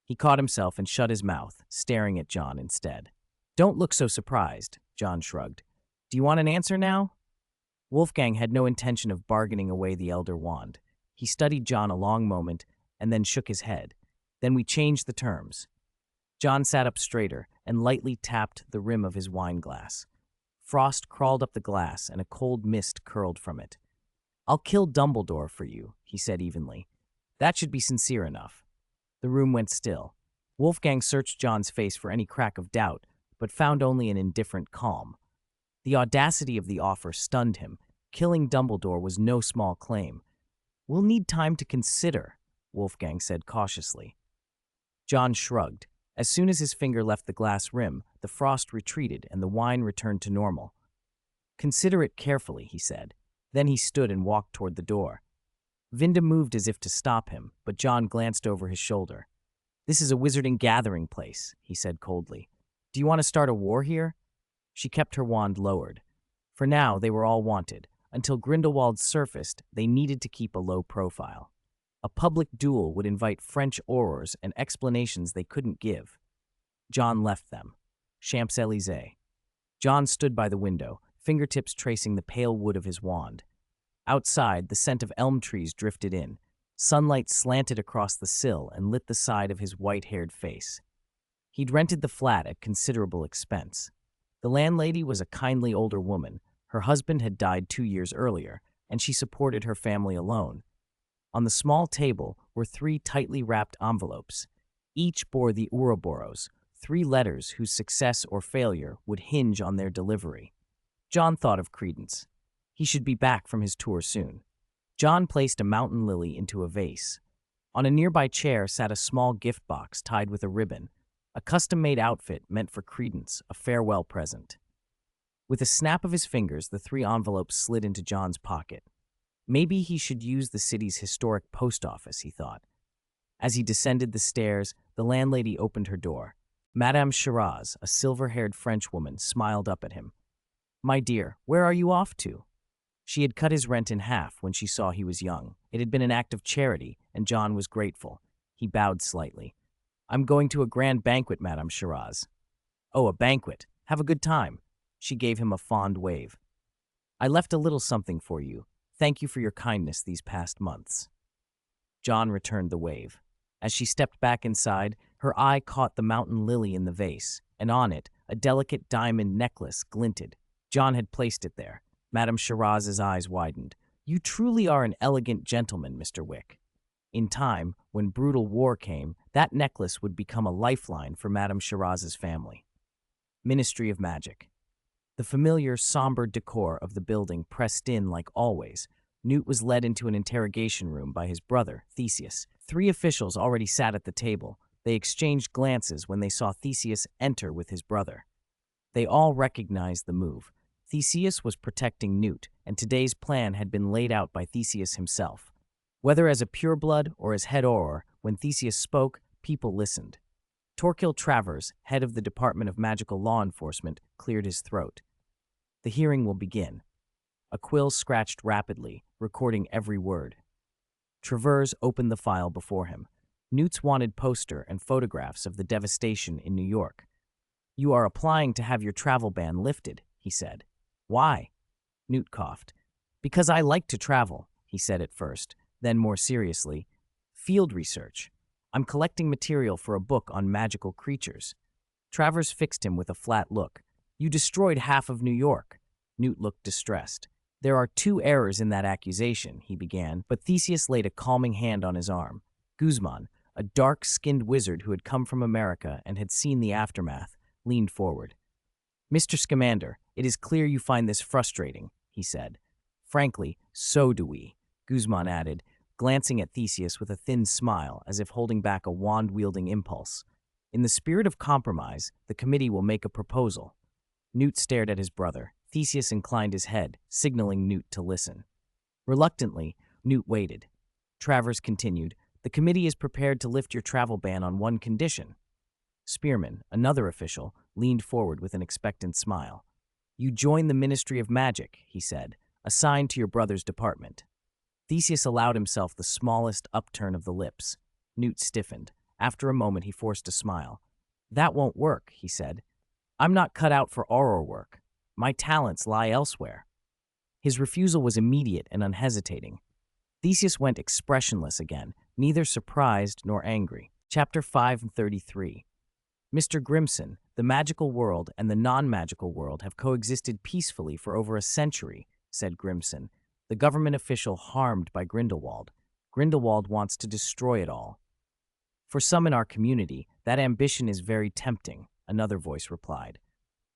He caught himself and shut his mouth, staring at John instead. Don't look so surprised, John shrugged. Do you want an answer now? Wolfgang had no intention of bargaining away the Elder Wand. He studied John a long moment and then shook his head. Then we changed the terms. John sat up straighter and lightly tapped the rim of his wine glass. Frost crawled up the glass and a cold mist curled from it. I'll kill Dumbledore for you, he said evenly. That should be sincere enough. The room went still. Wolfgang searched John's face for any crack of doubt, but found only an indifferent calm. The audacity of the offer stunned him. Killing Dumbledore was no small claim. We'll need time to consider, Wolfgang said cautiously. John shrugged. As soon as his finger left the glass rim, the frost retreated and the wine returned to normal. Consider it carefully, he said. Then he stood and walked toward the door. Vinda moved as if to stop him, but John glanced over his shoulder. This is a wizarding gathering place, he said coldly. Do you want to start a war here? She kept her wand lowered. For now, they were all wanted. Until Grindelwald surfaced, they needed to keep a low profile. A public duel would invite French horrors and explanations they couldn't give. John left them. Champs-Élysées. John stood by the window, fingertips tracing the pale wood of his wand. Outside, the scent of elm trees drifted in. Sunlight slanted across the sill and lit the side of his white-haired face. He'd rented the flat at considerable expense. The landlady was a kindly older woman. Her husband had died 2 years earlier, and she supported her family alone. On the small table were 3 tightly wrapped envelopes. Each bore the Ouroboros, 3 letters whose success or failure would hinge on their delivery. John thought of Credence. He should be back from his tour soon. John placed a mountain lily into a vase. On a nearby chair sat a small gift box tied with a ribbon, a custom-made outfit meant for Credence, a farewell present. With a snap of his fingers, the 3 envelopes slid into John's pocket. Maybe he should use the city's historic post office, he thought. As he descended the stairs, the landlady opened her door. Madame Shiraz, a silver-haired Frenchwoman, smiled up at him. "My dear, where are you off to?" She had cut his rent in half when she saw he was young. It had been an act of charity, and John was grateful. He bowed slightly. "I'm going to a grand banquet, Madame Shiraz." "Oh, a banquet. Have a good time." She gave him a fond wave. "I left a little something for you. Thank you for your kindness these past months." John returned the wave. As she stepped back inside, her eye caught the mountain lily in the vase, and on it, a delicate diamond necklace glinted. John had placed it there. Madame Shiraz's eyes widened. "You truly are an elegant gentleman, Mr. Wick." In time, when brutal war came, that necklace would become a lifeline for Madame Shiraz's family. Ministry of Magic. The familiar, somber decor of the building pressed in like always. Newt was led into an interrogation room by his brother, Theseus. 3 officials already sat at the table. They exchanged glances when they saw Theseus enter with his brother. They all recognized the move. Theseus was protecting Newt, and today's plan had been laid out by Theseus himself. Whether as a pureblood or as head Auror, when Theseus spoke, people listened. Torquil Travers, head of the Department of Magical Law Enforcement, cleared his throat. "The hearing will begin." A quill scratched rapidly, recording every word. Travers opened the file before him. Newt's wanted poster and photographs of the devastation in New York. "You are applying to have your travel ban lifted," he said. "Why?" Newt coughed. "Because I like to travel," he said at first, then more seriously. "Field research. I'm collecting material for a book on magical creatures." Travers fixed him with a flat look. "You destroyed half of New York." Newt looked distressed. "There are 2 errors in that accusation," he began, but Theseus laid a calming hand on his arm. Guzman, a dark-skinned wizard who had come from America and had seen the aftermath, leaned forward. "Mr. Scamander, it is clear you find this frustrating," he said. "Frankly, so do we," Guzman added, glancing at Theseus with a thin smile as if holding back a wand-wielding impulse. "In the spirit of compromise, the committee will make a proposal." Newt stared at his brother. Theseus inclined his head, signaling Newt to listen. Reluctantly, Newt waited. Travers continued, "The committee is prepared to lift your travel ban on one condition." Spearman, another official, leaned forward with an expectant smile. "You join the Ministry of Magic," he said, "assigned to your brother's department." Theseus allowed himself the smallest upturn of the lips. Newt stiffened. After a moment, he forced a smile. "That won't work," he said. "I'm not cut out for Auror work. My talents lie elsewhere." His refusal was immediate and unhesitating. Theseus went expressionless again, neither surprised nor angry. Chapter 533. "Mr. Grimson, the magical world and the non-magical world have coexisted peacefully for over a century," said Grimson, the government official harmed by Grindelwald. "Grindelwald wants to destroy it all." "For some in our community, that ambition is very tempting," another voice replied.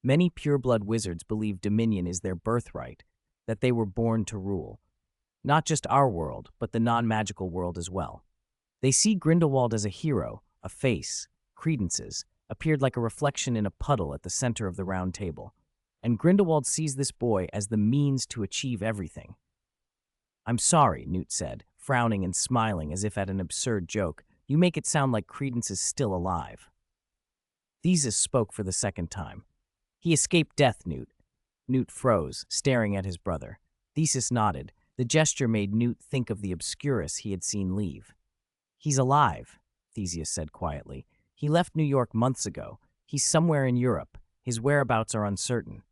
"Many pureblood wizards believe dominion is their birthright, that they were born to rule. Not just our world, but the non-magical world as well. They see Grindelwald as a hero, a face. Credence's appeared like a reflection in a puddle at the center of the round table. And Grindelwald sees this boy as the means to achieve everything." "I'm sorry," Newt said, frowning and smiling as if at an absurd joke. "You make it sound like Credence is still alive." Theseus spoke for the second time. "He escaped death, Newt." Newt froze, staring at his brother. Theseus nodded. The gesture made Newt think of the obscurus he had seen leave. "He's alive," Theseus said quietly. "He left New York months ago. He's somewhere in Europe. His whereabouts are uncertain."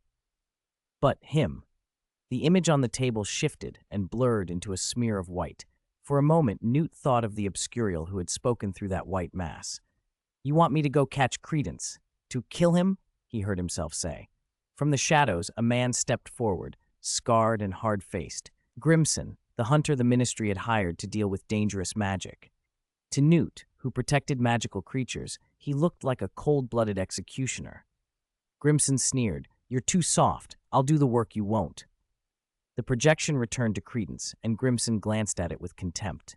"But him." The image on the table shifted and blurred into a smear of white. For a moment, Newt thought of the obscurial who had spoken through that white mass. "You want me to go catch Credence? To kill him?" he heard himself say. From the shadows, a man stepped forward, scarred and hard-faced. Grimson, the hunter the Ministry had hired to deal with dangerous magic. To Newt, who protected magical creatures, he looked like a cold-blooded executioner. Grimson sneered, "You're too soft. I'll do the work you won't." The projection returned to Credence, and Grimson glanced at it with contempt.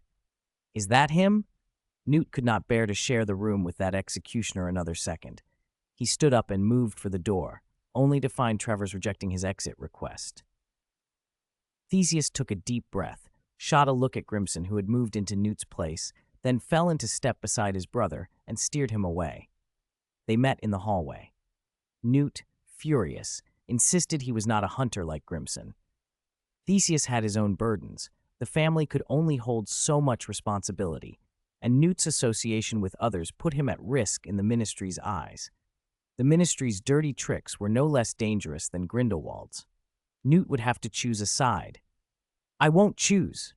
"Is that him?" Newt could not bear to share the room with that executioner another second. He stood up and moved for the door, only to find Travers rejecting his exit request. Theseus took a deep breath, shot a look at Grimson, who had moved into Newt's place, then fell into step beside his brother and steered him away. They met in the hallway. Newt, furious, insisted he was not a hunter like Grimson. Theseus had his own burdens. The family could only hold so much responsibility, and Newt's association with others put him at risk in the Ministry's eyes. The Ministry's dirty tricks were no less dangerous than Grindelwald's. Newt would have to choose a side. "I won't choose,"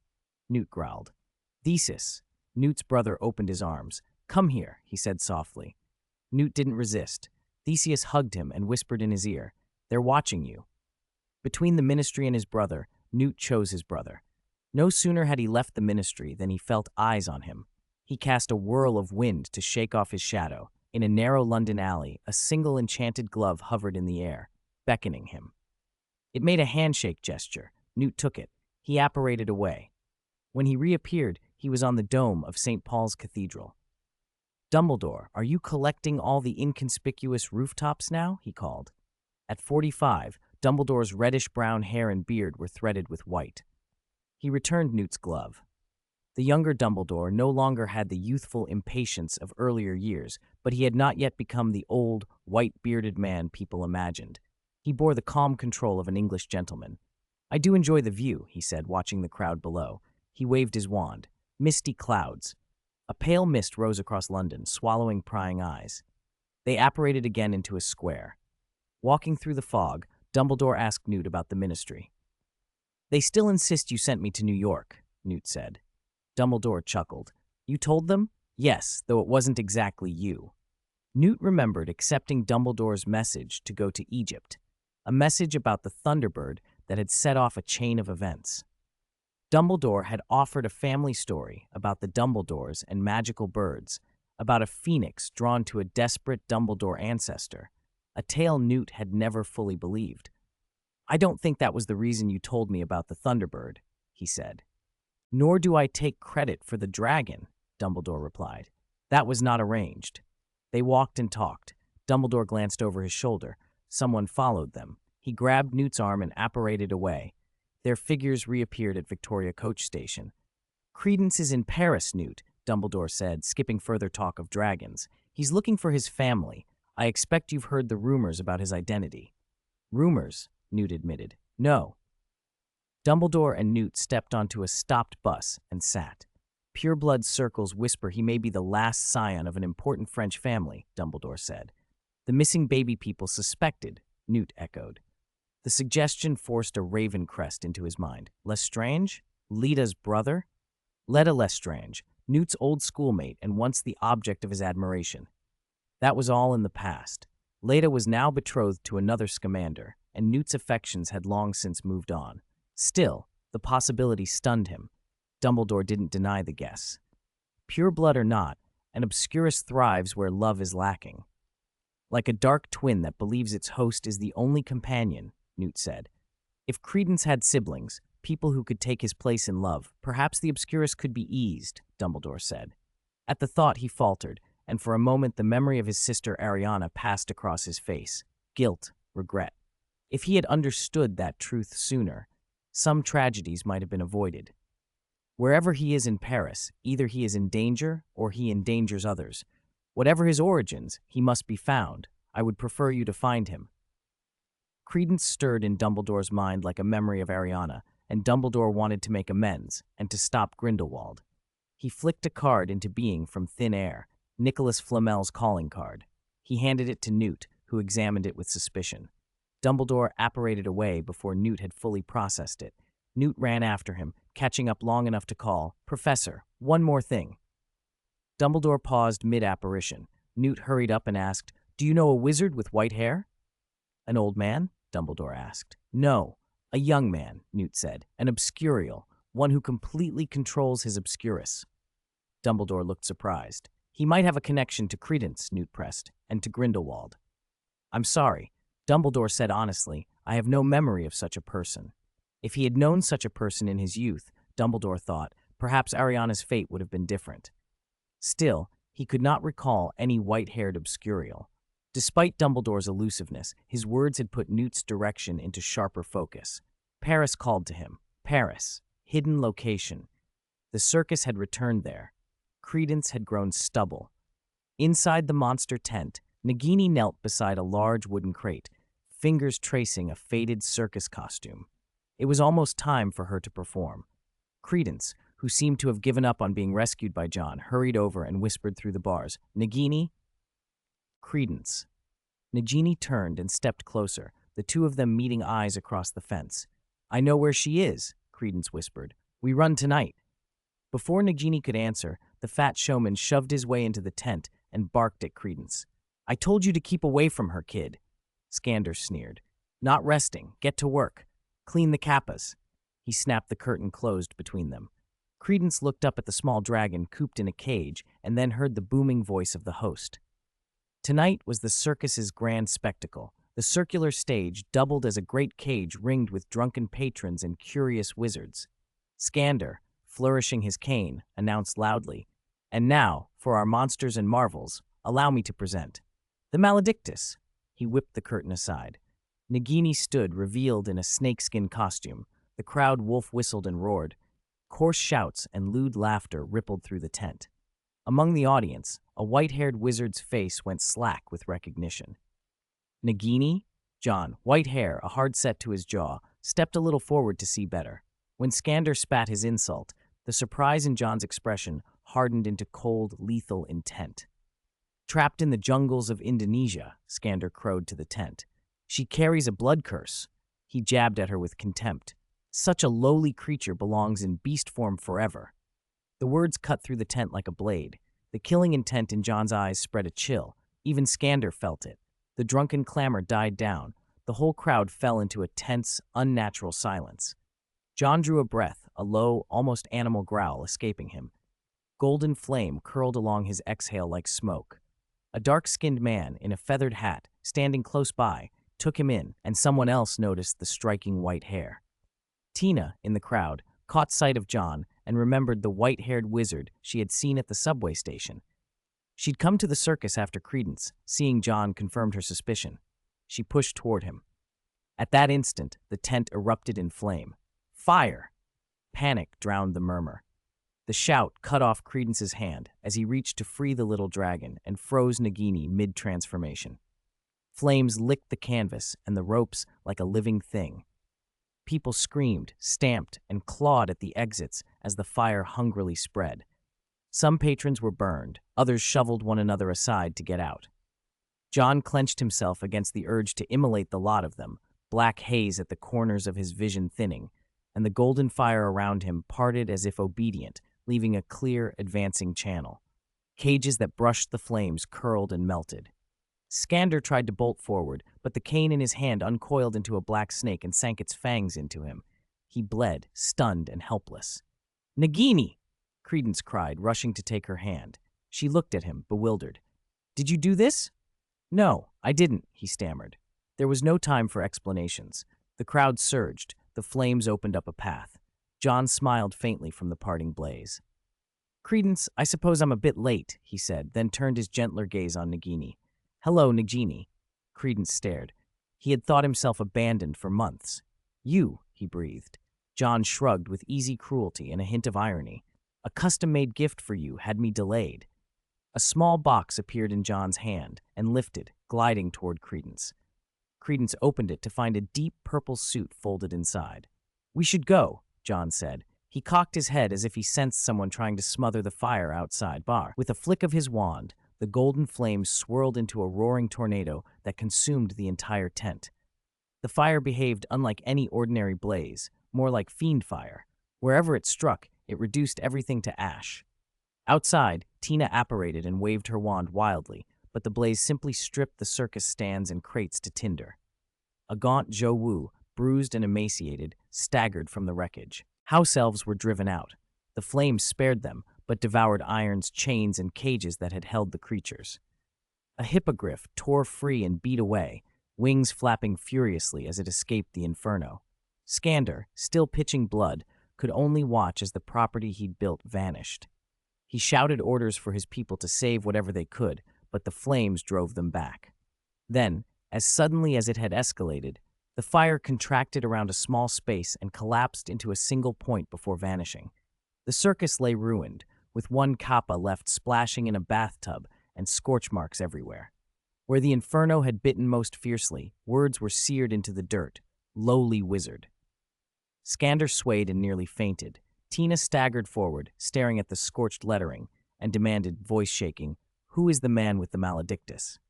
Newt growled. "Theseus," Newt's brother opened his arms. "Come here," he said softly. Newt didn't resist. Theseus hugged him and whispered in his ear, "They're watching you." Between the Ministry and his brother, Newt chose his brother. No sooner had he left the Ministry than he felt eyes on him. He cast a whirl of wind to shake off his shadow. In a narrow London alley, a single enchanted glove hovered in the air, beckoning him. It made a handshake gesture. Newt took it. He apparated away. When he reappeared, he was on the dome of St. Paul's Cathedral. "Dumbledore, are you collecting all the inconspicuous rooftops now?" he called. At 45, Dumbledore's reddish-brown hair and beard were threaded with white. He returned Newt's glove. The younger Dumbledore no longer had the youthful impatience of earlier years, but he had not yet become the old, white-bearded man people imagined. He bore the calm control of an English gentleman. "I do enjoy the view," he said, watching the crowd below. He waved his wand. Misty clouds. A pale mist rose across London, swallowing prying eyes. They apparated again into a square. Walking through the fog, Dumbledore asked Newt about the Ministry. "They still insist you sent me to New York," Newt said. Dumbledore chuckled. "You told them?" "Yes, though it wasn't exactly you." Newt remembered accepting Dumbledore's message to go to Egypt, a message about the Thunderbird that had set off a chain of events. Dumbledore had offered a family story about the Dumbledores and magical birds, about a phoenix drawn to a desperate Dumbledore ancestor, a tale Newt had never fully believed. "I don't think that was the reason you told me about the Thunderbird," he said. "Nor do I take credit for the dragon," Dumbledore replied. "That was not arranged." They walked and talked. Dumbledore glanced over his shoulder. Someone followed them. He grabbed Newt's arm and apparated away. Their figures reappeared at Victoria Coach Station. "Credence is in Paris, Newt," Dumbledore said, skipping further talk of dragons. "He's looking for his family. I expect you've heard the rumors about his identity." "Rumors," Newt admitted. "No." Dumbledore and Newt stepped onto a stopped bus and sat. "Pureblood circles whisper he may be the last scion of an important French family," Dumbledore said. "The missing baby people suspected," Newt echoed. The suggestion forced a raven crest into his mind. Lestrange? Leda's brother? Leda Lestrange, Newt's old schoolmate and once the object of his admiration. That was all in the past. Leda was now betrothed to another Scamander, and Newt's affections had long since moved on. Still, the possibility stunned him. Dumbledore didn't deny the guess. Pure blood or not, an obscurus thrives where love is lacking. "Like a dark twin that believes its host is the only companion," Newt said. "If Credence had siblings, people who could take his place in love, perhaps the obscurus could be eased," Dumbledore said. At the thought he faltered, and for a moment the memory of his sister Ariana passed across his face. Guilt, regret. If he had understood that truth sooner, some tragedies might have been avoided. "Wherever he is in Paris, either he is in danger or he endangers others. Whatever his origins, he must be found. I would prefer you to find him." Credence stirred in Dumbledore's mind like a memory of Ariana, and Dumbledore wanted to make amends and to stop Grindelwald. He flicked a card into being from thin air, Nicholas Flamel's calling card. He handed it to Newt, who examined it with suspicion. Dumbledore apparated away before Newt had fully processed it. Newt ran after him, catching up long enough to call, "Professor, one more thing." Dumbledore paused mid-apparition. Newt hurried up and asked, "Do you know a wizard with white hair?" "An old man?" Dumbledore asked. "No, a young man," Newt said. "An obscurial, one who completely controls his obscurus." Dumbledore looked surprised. "He might have a connection to Credence," Newt pressed, "and to Grindelwald." "I'm sorry," Dumbledore said honestly. "I have no memory of such a person." If he had known such a person in his youth, Dumbledore thought, perhaps Ariana's fate would have been different. Still, he could not recall any white-haired obscurial. Despite Dumbledore's elusiveness, his words had put Newt's direction into sharper focus. Paris called to him. Paris. Hidden location. The circus had returned there. Credence had grown stubble. Inside the monster tent, Nagini knelt beside a large wooden crate, fingers tracing a faded circus costume. It was almost time for her to perform. Credence, who seemed to have given up on being rescued by John, hurried over and whispered through the bars, "Nagini?" "Credence." Nagini turned and stepped closer, the two of them meeting eyes across the fence. "I know where she is," Credence whispered. "We run tonight." Before Nagini could answer, the fat showman shoved his way into the tent and barked at Credence. "I told you to keep away from her, kid." Skander sneered. "Not resting. Get to work. Clean the kappas." He snapped the curtain closed between them. Credence looked up at the small dragon cooped in a cage and then heard the booming voice of the host. Tonight was the circus's grand spectacle. The circular stage doubled as a great cage ringed with drunken patrons and curious wizards. Skander, flourishing his cane, announced loudly, "And now, for our monsters and marvels, allow me to present the Maledictus." He whipped the curtain aside. Nagini stood, revealed in a snakeskin costume. The crowd wolf whistled and roared. Coarse shouts and lewd laughter rippled through the tent. Among the audience, a white-haired wizard's face went slack with recognition. Nagini? John, white hair, a hard set to his jaw, stepped a little forward to see better. When Skander spat his insult, the surprise in John's expression hardened into cold, lethal intent. "Trapped in the jungles of Indonesia," Skander crowed to the tent. "She carries a blood curse." He jabbed at her with contempt. "Such a lowly creature belongs in beast form forever." The words cut through the tent like a blade. The killing intent in John's eyes spread a chill. Even Skander felt it. The drunken clamor died down. The whole crowd fell into a tense, unnatural silence. John drew a breath, a low, almost animal growl escaping him. Golden flame curled along his exhale like smoke. A dark-skinned man in a feathered hat, standing close by, took him in, and someone else noticed the striking white hair. Tina, in the crowd, caught sight of John and remembered the white-haired wizard she had seen at the subway station. She'd come to the circus after Credence. Seeing John confirmed her suspicion. She pushed toward him. At that instant, the tent erupted in flame. "Fire!" Panic drowned the murmur. The shout cut off Credence's hand as he reached to free the little dragon and froze Nagini mid-transformation. Flames licked the canvas and the ropes like a living thing. People screamed, stamped, and clawed at the exits as the fire hungrily spread. Some patrons were burned, others shoveled one another aside to get out. John clenched himself against the urge to immolate the lot of them, black haze at the corners of his vision thinning, and the golden fire around him parted as if obedient, leaving a clear, advancing channel. Cages that brushed the flames curled and melted. Skander tried to bolt forward, but the cane in his hand uncoiled into a black snake and sank its fangs into him. He bled, stunned and helpless. "Nagini!" Credence cried, rushing to take her hand. She looked at him, bewildered. "Did you do this?" "No, I didn't," he stammered. There was no time for explanations. The crowd surged. The flames opened up a path. John smiled faintly from the parting blaze. "Credence, I suppose I'm a bit late," he said, then turned his gentler gaze on Nagini. "Hello, Nagini." Credence stared. He had thought himself abandoned for months. "You," he breathed. John shrugged with easy cruelty and a hint of irony. "A custom-made gift for you had me delayed." A small box appeared in John's hand and lifted, gliding toward Credence. Credence opened it to find a deep purple suit folded inside. "We should go," John said. He cocked his head as if he sensed someone trying to smother the fire outside bar. With a flick of his wand, the golden flames swirled into a roaring tornado that consumed the entire tent. The fire behaved unlike any ordinary blaze, more like fiend fire. Wherever it struck, it reduced everything to ash. Outside, Tina apparated and waved her wand wildly, but the blaze simply stripped the circus stands and crates to tinder. A gaunt Zhou Wu, bruised and emaciated, staggered from the wreckage. House elves were driven out. The flames spared them, but devoured irons, chains, and cages that had held the creatures. A hippogriff tore free and beat away, wings flapping furiously as it escaped the inferno. Skander, still pitching blood, could only watch as the property he'd built vanished. He shouted orders for his people to save whatever they could, but the flames drove them back. Then, as suddenly as it had escalated, the fire contracted around a small space and collapsed into a single point before vanishing. The circus lay ruined, with one kappa left splashing in a bathtub and scorch marks everywhere. Where the inferno had bitten most fiercely, words were seared into the dirt, "Lowly wizard." Skander swayed and nearly fainted. Tina staggered forward, staring at the scorched lettering, and demanded, voice shaking, "Who is the man with the maledictus?"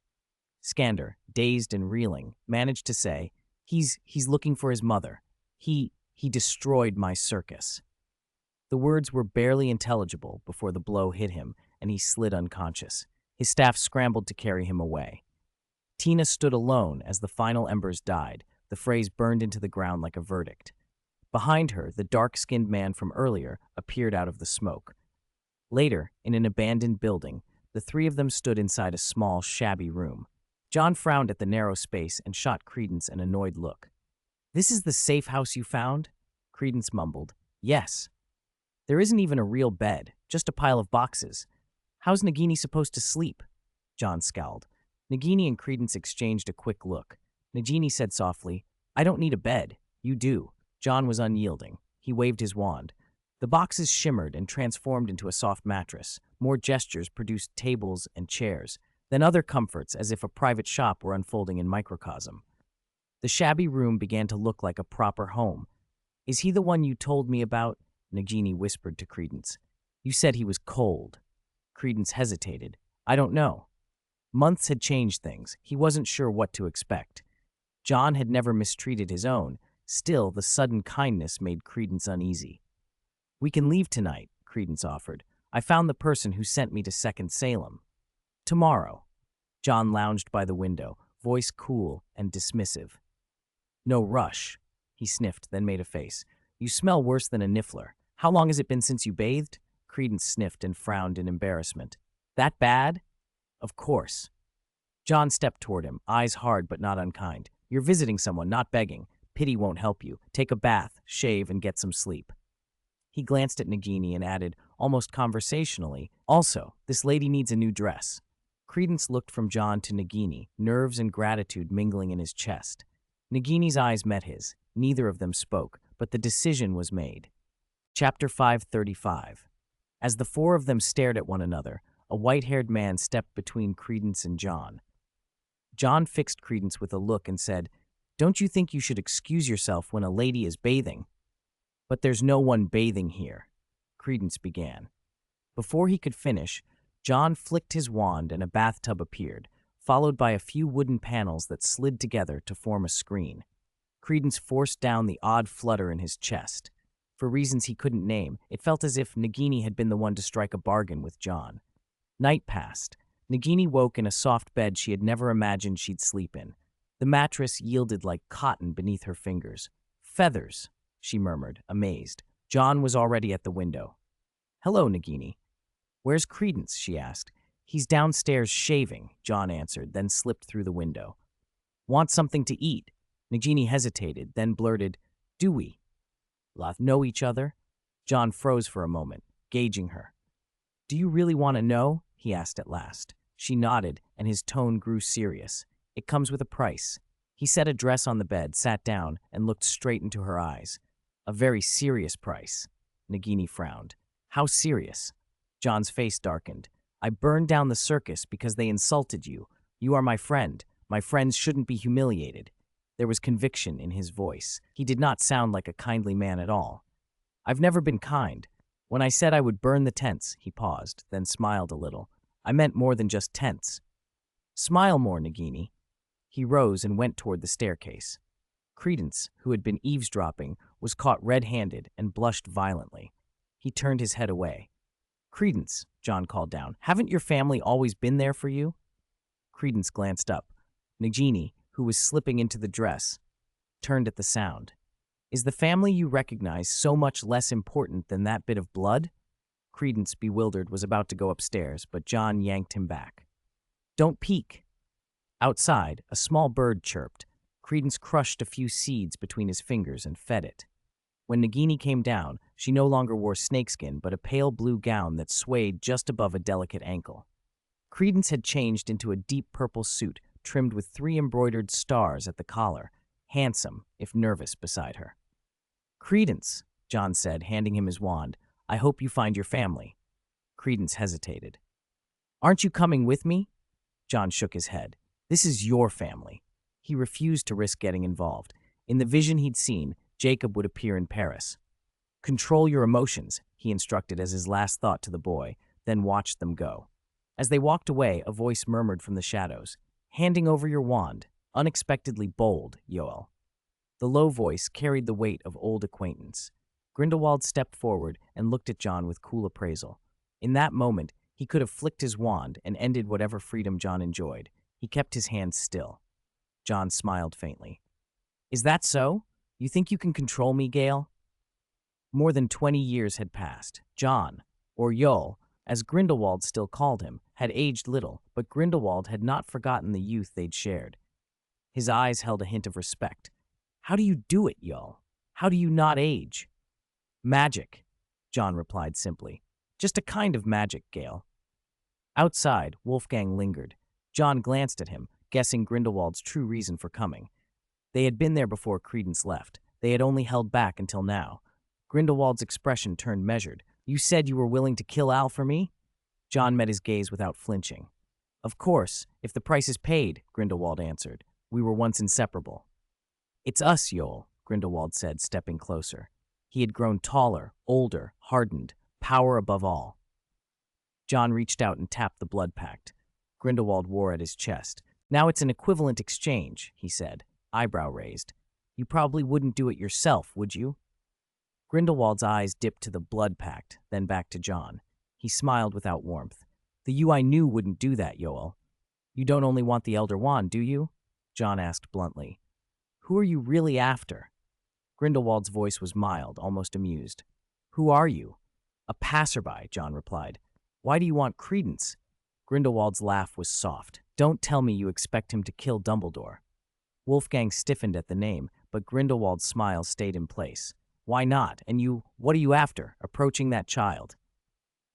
Skander, dazed and reeling, managed to say, He's looking for his mother. He destroyed my circus." The words were barely intelligible before the blow hit him, and he slid unconscious. His staff scrambled to carry him away. Tina stood alone as the final embers died, the phrase burned into the ground like a verdict. Behind her, the dark-skinned man from earlier appeared out of the smoke. Later, in an abandoned building, the three of them stood inside a small, shabby room. John frowned at the narrow space and shot Credence an annoyed look. "This is the safe house you found?" Credence mumbled. "Yes. There isn't even a real bed, just a pile of boxes. How's Nagini supposed to sleep?" John scowled. Nagini and Credence exchanged a quick look. Nagini said softly, "I don't need a bed. You do." John was unyielding. He waved his wand. The boxes shimmered and transformed into a soft mattress. More gestures produced tables and chairs, then other comforts as if a private shop were unfolding in microcosm. The shabby room began to look like a proper home. "Is he the one you told me about?" Nagini whispered to Credence. "You said he was cold." Credence hesitated. "I don't know." Months had changed things. He wasn't sure what to expect. John had never mistreated his own. Still, the sudden kindness made Credence uneasy. "We can leave tonight," Credence offered. "I found the person who sent me to Second Salem." "Tomorrow." John lounged by the window, voice cool and dismissive. "No rush." He sniffed, then made a face. "You smell worse than a niffler. How long has it been since you bathed?" Credence sniffed and frowned in embarrassment. "That bad?" "Of course." John stepped toward him, eyes hard but not unkind. "You're visiting someone, not begging. Pity won't help you. Take a bath, shave, and get some sleep." He glanced at Nagini and added, almost conversationally, "Also, this lady needs a new dress." Credence looked from John to Nagini, nerves and gratitude mingling in his chest. Nagini's eyes met his. Neither of them spoke, but the decision was made. Chapter 535. As the four of them stared at one another, a white-haired man stepped between Credence and John. John fixed Credence with a look and said, "Don't you think you should excuse yourself when a lady is bathing?" "But there's no one bathing here," Credence began. Before he could finish, John flicked his wand and a bathtub appeared, followed by a few wooden panels that slid together to form a screen. Credence forced down the odd flutter in his chest. For reasons he couldn't name, it felt as if Nagini had been the one to strike a bargain with John. Night passed. Nagini woke in a soft bed she had never imagined she'd sleep in. The mattress yielded like cotton beneath her fingers. "Feathers," she murmured, amazed. John was already at the window. "Hello, Nagini." "Where's Credence?" she asked. "He's downstairs shaving," John answered, then slipped through the window. "Want something to eat?" Nagini hesitated, then blurted, "Do we know each other?" John froze for a moment, gauging her. "Do you really want to know?" he asked at last. She nodded, and his tone grew serious. "It comes with a price." He set a dress on the bed, sat down, and looked straight into her eyes. "A very serious price." Nagini frowned. "How serious?" John's face darkened. "I burned down the circus because they insulted you. You are my friend. My friends shouldn't be humiliated." There was conviction in his voice. He did not sound like a kindly man at all. "I've never been kind. When I said I would burn the tents," he paused, then smiled a little, "I meant more than just tents." "Smile more, Nagini." He rose and went toward the staircase. Credence, who had been eavesdropping, was caught red-handed and blushed violently. He turned his head away. "Credence," John called down, "haven't your family always been there for you?" Credence glanced up. Nagini, who was slipping into the dress, turned at the sound. "Is the family you recognize so much less important than that bit of blood?" Credence, bewildered, was about to go upstairs, but John yanked him back. "Don't peek." Outside, a small bird chirped. Credence crushed a few seeds between his fingers and fed it. When Nagini came down, she no longer wore snakeskin but a pale blue gown that swayed just above a delicate ankle. Credence had changed into a deep purple suit trimmed with 3 embroidered stars at the collar, handsome, if nervous, beside her. "Credence," John said, handing him his wand, "I hope you find your family." Credence hesitated. "Aren't you coming with me?" John shook his head. "This is your family." He refused to risk getting involved. In the vision he'd seen, Jacob would appear in Paris. "Control your emotions," he instructed as his last thought to the boy, then watched them go. As they walked away, a voice murmured from the shadows, "Handing over your wand, unexpectedly bold, Yoel." The low voice carried the weight of old acquaintance. Grindelwald stepped forward and looked at John with cool appraisal. In that moment, he could have flicked his wand and ended whatever freedom John enjoyed. He kept his hands still. John smiled faintly. "Is that so? You think you can control me, Gale?" More than 20 years had passed. John, or Yoel, as Grindelwald still called him, had aged little, but Grindelwald had not forgotten the youth they'd shared. His eyes held a hint of respect. "How do you do it, Yoel? How do you not age?" "Magic," John replied simply. "Just a kind of magic, Gale." Outside, Wolfgang lingered. John glanced at him, guessing Grindelwald's true reason for coming. They had been there before Credence left. They had only held back until now. Grindelwald's expression turned measured. "You said you were willing to kill Al for me?" John met his gaze without flinching. "Of course, if the price is paid," Grindelwald answered. "We were once inseparable." "It's us, Yoel," Grindelwald said, stepping closer. He had grown taller, older, hardened, power above all. John reached out and tapped the blood pact. Grindelwald wore at his chest. "Now it's an equivalent exchange," he said, eyebrow raised. "You probably wouldn't do it yourself, would you?" Grindelwald's eyes dipped to the blood pact, then back to John. He smiled without warmth. "The you I knew wouldn't do that, Yoel." "You don't only want the Elder Wand, do you?" John asked bluntly. "Who are you really after?" Grindelwald's voice was mild, almost amused. "Who are you?" "A passerby," John replied. "Why do you want Credence?" Grindelwald's laugh was soft. "Don't tell me you expect him to kill Dumbledore." Wolfgang stiffened at the name, but Grindelwald's smile stayed in place. "Why not? And you, what are you after, approaching that child?"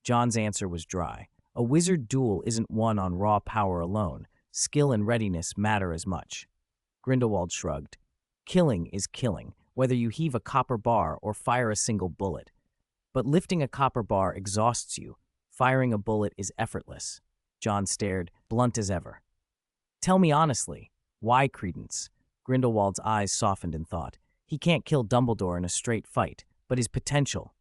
John's answer was dry. "A wizard duel isn't won on raw power alone. Skill and readiness matter as much." Grindelwald shrugged. "Killing is killing, whether you heave a copper bar or fire a single bullet. But lifting a copper bar exhausts you. Firing a bullet is effortless." John stared, blunt as ever. "Tell me honestly, why Credence?" Grindelwald's eyes softened in thought. "He can't kill Dumbledore in a straight fight, but his potential."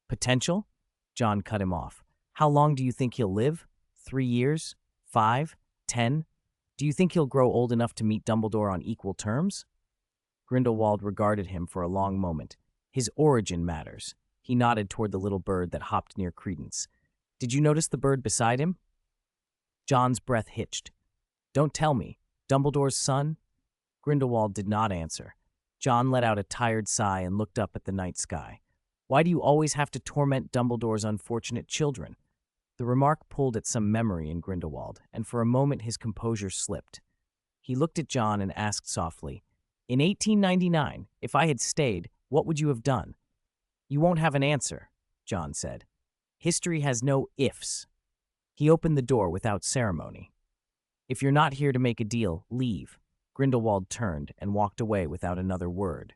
"Potential?" John cut him off. "How long do you think he'll live? 3 years? 5? 10? Do you think he'll grow old enough to meet Dumbledore on equal terms?" Grindelwald regarded him for a long moment. "His origin matters." He nodded toward the little bird that hopped near Credence. "Did you notice the bird beside him?" John's breath hitched. "Don't tell me. Dumbledore's son?" Grindelwald did not answer. John let out a tired sigh and looked up at the night sky. "Why do you always have to torment Dumbledore's unfortunate children?" The remark pulled at some memory in Grindelwald, and for a moment his composure slipped. He looked at John and asked softly, "In 1899, if I had stayed, what would you have done?" "You won't have an answer," John said. "History has no ifs." He opened the door without ceremony. "If you're not here to make a deal, leave." Grindelwald turned and walked away without another word.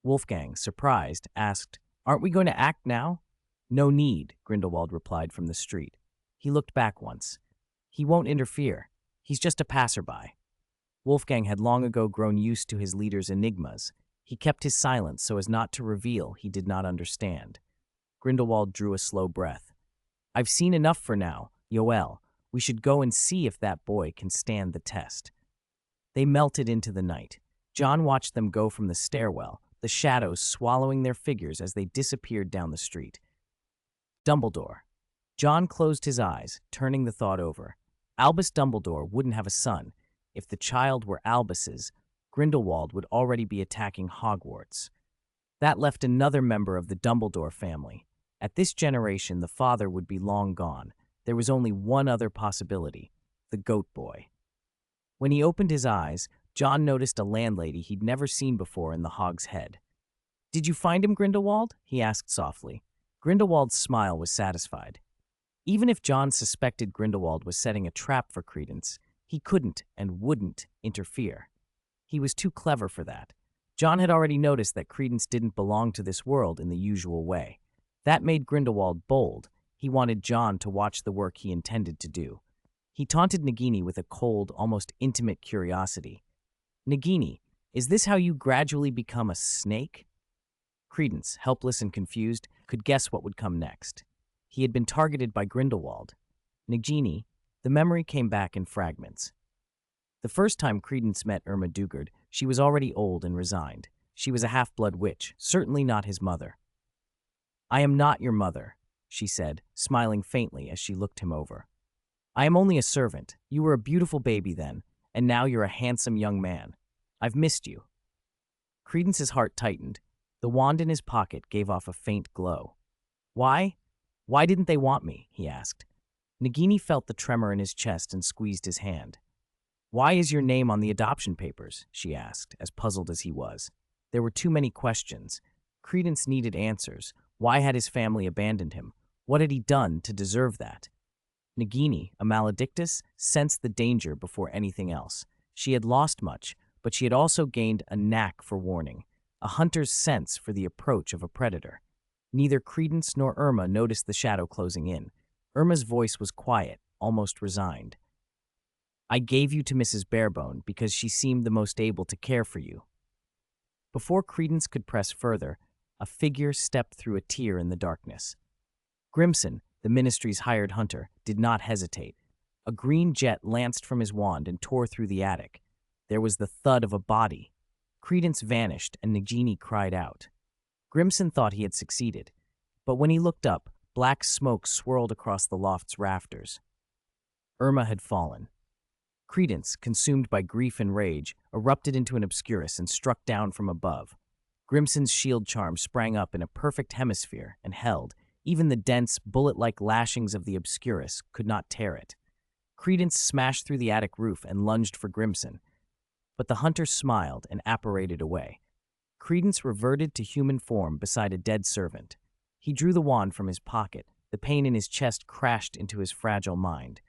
Wolfgang, surprised, asked, "Aren't we going to act now?" "No need," Grindelwald replied from the street. He looked back once. "He won't interfere. He's just a passerby." Wolfgang had long ago grown used to his leader's enigmas. He kept his silence so as not to reveal he did not understand. Grindelwald drew a slow breath. "I've seen enough for now, Yoel. We should go and see if that boy can stand the test." They melted into the night. John watched them go from the stairwell, the shadows swallowing their figures as they disappeared down the street. Dumbledore. John closed his eyes, turning the thought over. Albus Dumbledore wouldn't have a son. If the child were Albus's, Grindelwald would already be attacking Hogwarts. That left another member of the Dumbledore family. At this generation, the father would be long gone. There was only one other possibility, the Goat Boy. When he opened his eyes, John noticed a landlady he'd never seen before in the Hog's Head. "Did you find him, Grindelwald?" he asked softly. Grindelwald's smile was satisfied. Even if John suspected Grindelwald was setting a trap for Credence, he couldn't and wouldn't interfere. He was too clever for that. John had already noticed that Credence didn't belong to this world in the usual way. That made Grindelwald bold. He wanted John to watch the work he intended to do. He taunted Nagini with a cold, almost intimate curiosity. "Nagini, is this how you gradually become a snake?" Credence, helpless and confused, could guess what would come next. He had been targeted by Grindelwald. Nagini, the memory came back in fragments. The first time Credence met Irma Dugard, she was already old and resigned. She was a half-blood witch, certainly not his mother. "I am not your mother," she said, smiling faintly as she looked him over. "I am only a servant. You were a beautiful baby then, and now you're a handsome young man. I've missed you." Credence's heart tightened. The wand in his pocket gave off a faint glow. "Why? Why didn't they want me?" he asked. Nagini felt the tremor in his chest and squeezed his hand. "Why is your name on the adoption papers?" she asked, as puzzled as he was. There were too many questions. Credence needed answers. Why had his family abandoned him? What had he done to deserve that? Nagini, a maledictus, sensed the danger before anything else. She had lost much, but she had also gained a knack for warning, a hunter's sense for the approach of a predator. Neither Credence nor Irma noticed the shadow closing in. Irma's voice was quiet, almost resigned. "I gave you to Mrs. Barebone because she seemed the most able to care for you." Before Credence could press further, a figure stepped through a tear in the darkness. Grimson, the Ministry's hired hunter, did not hesitate. A green jet lanced from his wand and tore through the attic. There was the thud of a body. Credence vanished, and Nagini cried out. Grimson thought he had succeeded, but when he looked up, black smoke swirled across the loft's rafters. Irma had fallen. Credence, consumed by grief and rage, erupted into an obscurus and struck down from above. Grimson's shield charm sprang up in a perfect hemisphere and held. Even the dense, bullet-like lashings of the obscurus could not tear it. Credence smashed through the attic roof and lunged for Grimson, but the hunter smiled and apparated away. Credence reverted to human form beside a dead servant. He drew the wand from his pocket. The pain in his chest crashed into his fragile mind.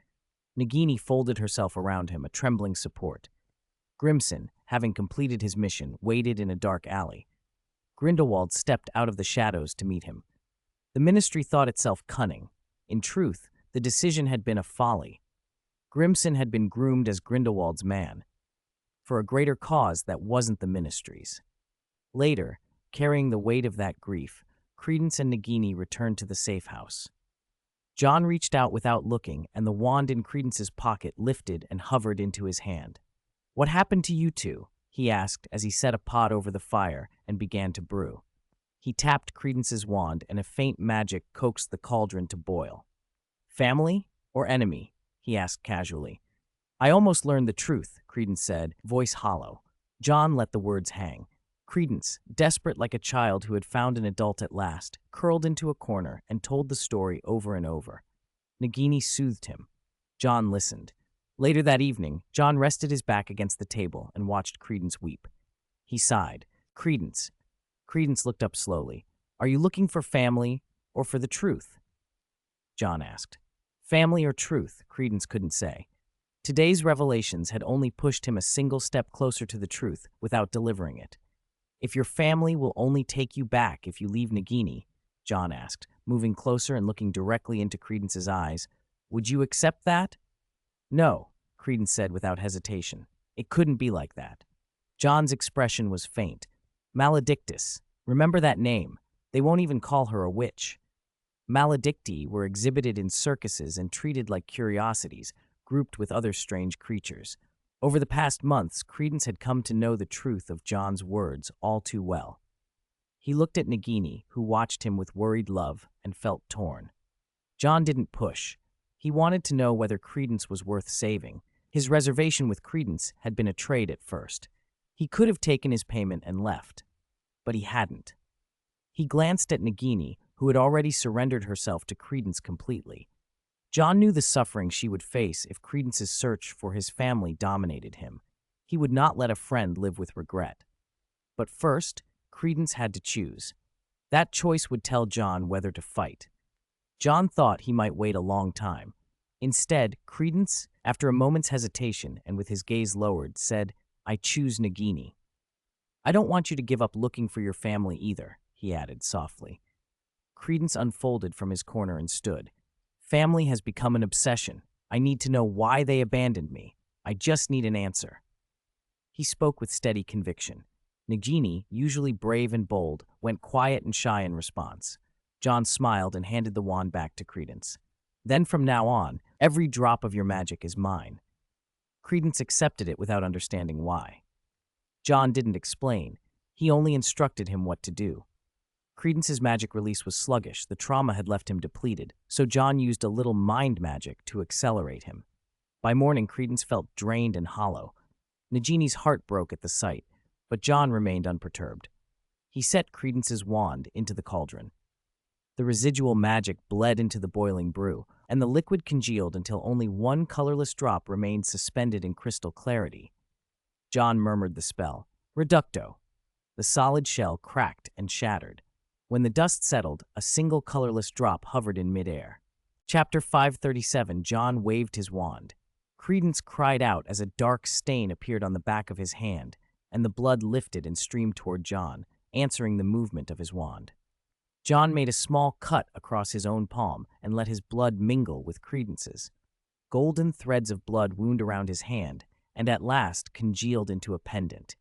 Nagini folded herself around him, a trembling support. Grimson, having completed his mission, waited in a dark alley. Grindelwald stepped out of the shadows to meet him. The Ministry thought itself cunning. In truth, the decision had been a folly. Grimson had been groomed as Grindelwald's man, for a greater cause that wasn't the Ministry's. Later, carrying the weight of that grief, Credence and Nagini returned to the safe house. John reached out without looking, and the wand in Credence's pocket lifted and hovered into his hand. "What happened to you two?" he asked as he set a pot over the fire and began to brew. He tapped Credence's wand, and a faint magic coaxed the cauldron to boil. "Family or enemy?" he asked casually. "I almost learned the truth," Credence said, voice hollow. John let the words hang. Credence, desperate like a child who had found an adult at last, curled into a corner and told the story over and over. Nagini soothed him. John listened. Later that evening, John rested his back against the table and watched Credence weep. He sighed. "Credence." Credence looked up slowly. "Are you looking for family or for the truth?" John asked. Family or truth, Credence couldn't say. Today's revelations had only pushed him a single step closer to the truth without delivering it. "If your family will only take you back if you leave Nagini," John asked, moving closer and looking directly into Credence's eyes, "would you accept that?" "No," Credence said without hesitation. "It couldn't be like that." John's expression was faint. "Maledictus. Remember that name. They won't even call her a witch." Maledicti were exhibited in circuses and treated like curiosities, grouped with other strange creatures. Over the past months, Credence had come to know the truth of John's words all too well. He looked at Nagini, who watched him with worried love, and felt torn. John didn't push. He wanted to know whether Credence was worth saving. His reservation with Credence had been a trade at first. He could have taken his payment and left, but he hadn't. He glanced at Nagini, who had already surrendered herself to Credence completely. John knew the suffering she would face if Credence's search for his family dominated him. He would not let a friend live with regret. But first, Credence had to choose. That choice would tell John whether to fight. John thought he might wait a long time. Instead, Credence, after a moment's hesitation and with his gaze lowered, said, "I choose Nagini." "I don't want you to give up looking for your family either," he added softly. Credence unfolded from his corner and stood. "Family has become an obsession. I need to know why they abandoned me. I just need an answer." He spoke with steady conviction. Nagini, usually brave and bold, went quiet and shy in response. John smiled and handed the wand back to Credence. "Then from now on, every drop of your magic is mine." Credence accepted it without understanding why. John didn't explain. He only instructed him what to do. Credence's magic release was sluggish. The trauma had left him depleted, so John used a little mind magic to accelerate him. By morning, Credence felt drained and hollow. Nagini's heart broke at the sight, but John remained unperturbed. He set Credence's wand into the cauldron. The residual magic bled into the boiling brew, and the liquid congealed until only one colorless drop remained suspended in crystal clarity. John murmured the spell, "Reducto." The solid shell cracked and shattered. When the dust settled, a single colorless drop hovered in midair. Chapter 537. John waved his wand. Credence cried out as a dark stain appeared on the back of his hand, and the blood lifted and streamed toward John, answering the movement of his wand. John made a small cut across his own palm and let his blood mingle with Credence's. Golden threads of blood wound around his hand, and at last congealed into a pendant.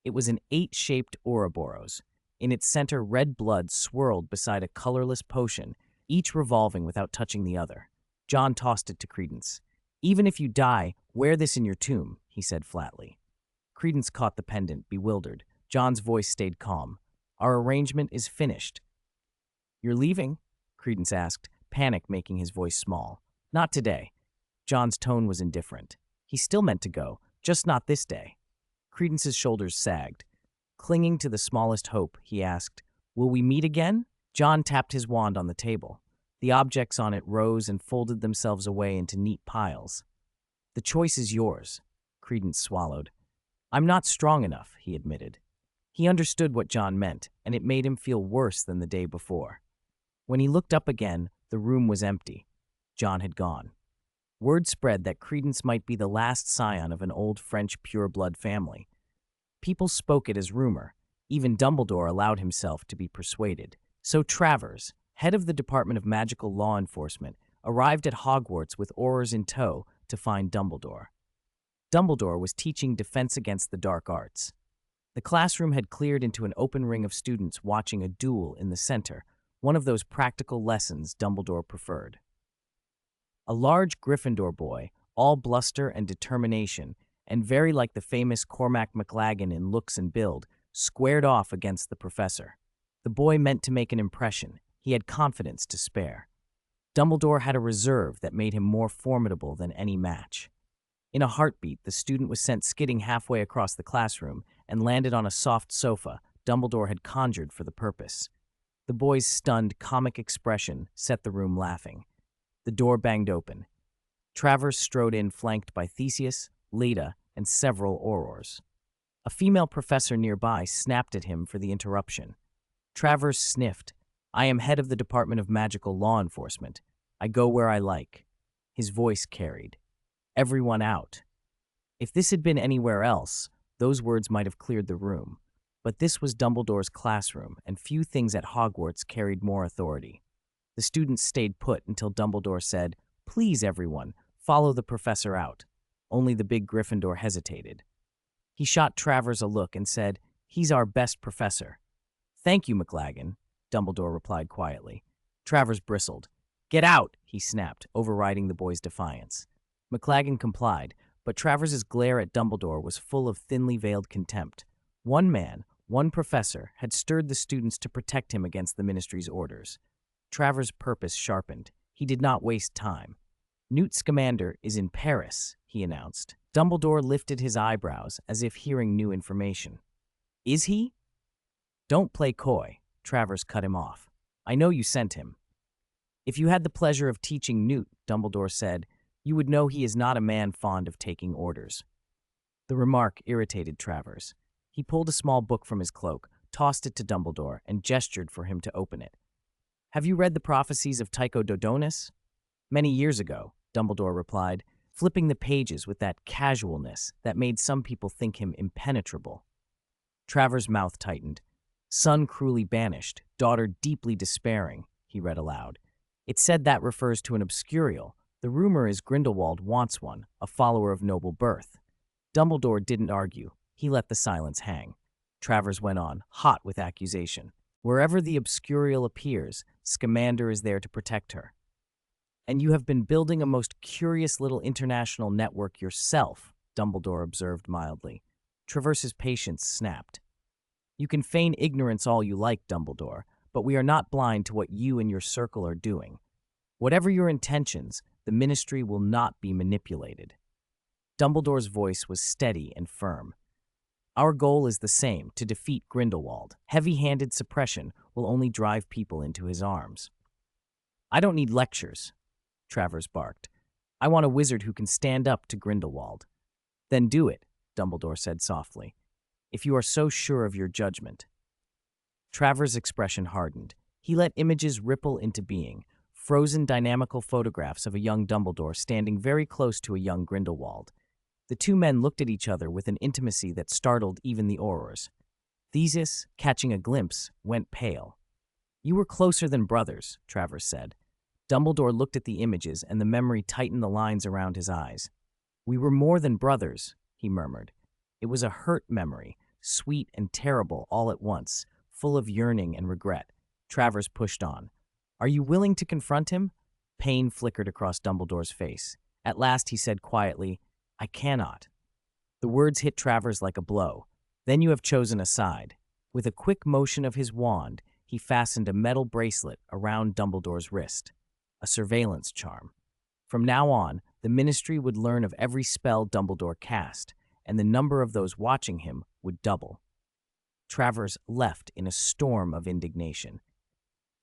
It was an 8-shaped Ouroboros. In its center, red blood swirled beside a colorless potion, each revolving without touching the other. John tossed it to Credence. "Even if you die, wear this in your tomb," he said flatly. Credence caught the pendant, bewildered. John's voice stayed calm. "Our arrangement is finished." "You're leaving?" Credence asked, panic making his voice small. "Not today." John's tone was indifferent. He still meant to go, just not this day. Credence's shoulders sagged. Clinging to the smallest hope, he asked, "Will we meet again?" John tapped his wand on the table. The objects on it rose and folded themselves away into neat piles. "The choice is yours," Credence swallowed. "I'm not strong enough," he admitted. He understood what John meant, and it made him feel worse than the day before. When he looked up again, the room was empty. John had gone. Word spread that Credence might be the last scion of an old French pure-blood family. People spoke it as rumor. Even Dumbledore allowed himself to be persuaded. So Travers, head of the Department of Magical Law Enforcement, arrived at Hogwarts with Aurors in tow to find Dumbledore. Dumbledore was teaching defense against the dark arts. The classroom had cleared into an open ring of students watching a duel in the center, one of those practical lessons Dumbledore preferred. A large Gryffindor boy, all bluster and determination, and very like the famous Cormac McLaggen in looks and build, squared off against the professor. The boy meant to make an impression. He had confidence to spare. Dumbledore had a reserve that made him more formidable than any match. In a heartbeat, the student was sent skidding halfway across the classroom and landed on a soft sofa Dumbledore had conjured for the purpose. The boy's stunned, comic expression set the room laughing. The door banged open. Travers strode in flanked by Theseus, Leda, and several Aurors. A female professor nearby snapped at him for the interruption. Travers sniffed. "I am head of the Department of Magical Law Enforcement. I go where I like." His voice carried. "Everyone out." If this had been anywhere else, those words might have cleared the room. But this was Dumbledore's classroom, and few things at Hogwarts carried more authority. The students stayed put until Dumbledore said, "Please, everyone, follow the professor out." Only the big Gryffindor hesitated. He shot Travers a look and said, "He's our best professor." "Thank you, McLaggen," Dumbledore replied quietly. Travers bristled. "Get out," he snapped, overriding the boy's defiance. McLaggen complied, but Travers's glare at Dumbledore was full of thinly veiled contempt. One man, one professor, had stirred the students to protect him against the Ministry's orders. Travers' purpose sharpened. He did not waste time. "Newt Scamander is in Paris," he announced. Dumbledore lifted his eyebrows as if hearing new information. "Is he?" "Don't play coy," Travers cut him off. "I know you sent him." "If you had the pleasure of teaching Newt," Dumbledore said, "you would know he is not a man fond of taking orders." The remark irritated Travers. He pulled a small book from his cloak, tossed it to Dumbledore, and gestured for him to open it. "Have you read the prophecies of Tycho Dodonis?" "Many years ago," Dumbledore replied, flipping the pages with that casualness that made some people think him impenetrable. Travers' mouth tightened. "Son cruelly banished, daughter deeply despairing," he read aloud. "It said that refers to an obscurial. The rumor is Grindelwald wants one, a follower of noble birth." Dumbledore didn't argue. He let the silence hang. Travers went on, hot with accusation. "Wherever the obscurial appears, Scamander is there to protect her." "And you have been building a most curious little international network yourself," Dumbledore observed mildly. Travers's patience snapped. "You can feign ignorance all you like, Dumbledore, but we are not blind to what you and your circle are doing. Whatever your intentions, the Ministry will not be manipulated." Dumbledore's voice was steady and firm. "Our goal is the same, to defeat Grindelwald. Heavy-handed suppression will only drive people into his arms." "I don't need lectures," Travers barked. "I want a wizard who can stand up to Grindelwald." "Then do it," Dumbledore said softly, "if you are so sure of your judgment." Travers' expression hardened. He let images ripple into being, frozen dynamical photographs of a young Dumbledore standing very close to a young Grindelwald. The two men looked at each other with an intimacy that startled even the Aurors. Theseus, catching a glimpse, went pale. "You were closer than brothers," Travers said. Dumbledore looked at the images, and the memory tightened the lines around his eyes. "We were more than brothers," he murmured. It was a hurt memory, sweet and terrible all at once, full of yearning and regret. Travers pushed on. "Are you willing to confront him?" Pain flickered across Dumbledore's face. At last he said quietly, "I cannot." The words hit Travers like a blow. "Then you have chosen a side." With a quick motion of his wand, he fastened a metal bracelet around Dumbledore's wrist. A surveillance charm. From now on, the Ministry would learn of every spell Dumbledore cast, and the number of those watching him would double. Travers left in a storm of indignation.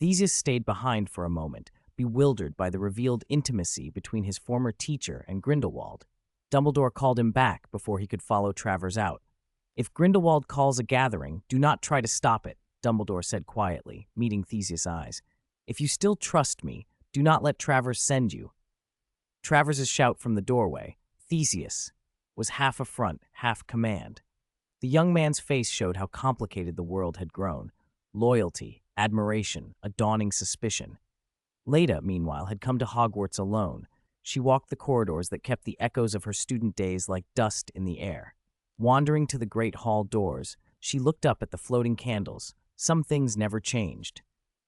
Theseus stayed behind for a moment, bewildered by the revealed intimacy between his former teacher and Grindelwald. Dumbledore called him back before he could follow Travers out. "If Grindelwald calls a gathering, do not try to stop it," Dumbledore said quietly, meeting Theseus' eyes. "If you still trust me, do not let Travers send you." Travers' shout from the doorway, "Theseus," was half affront, half command. The young man's face showed how complicated the world had grown. Loyalty, admiration, a dawning suspicion. Leda, meanwhile, had come to Hogwarts alone. She walked the corridors that kept the echoes of her student days like dust in the air. Wandering to the great hall doors, she looked up at the floating candles. Some things never changed.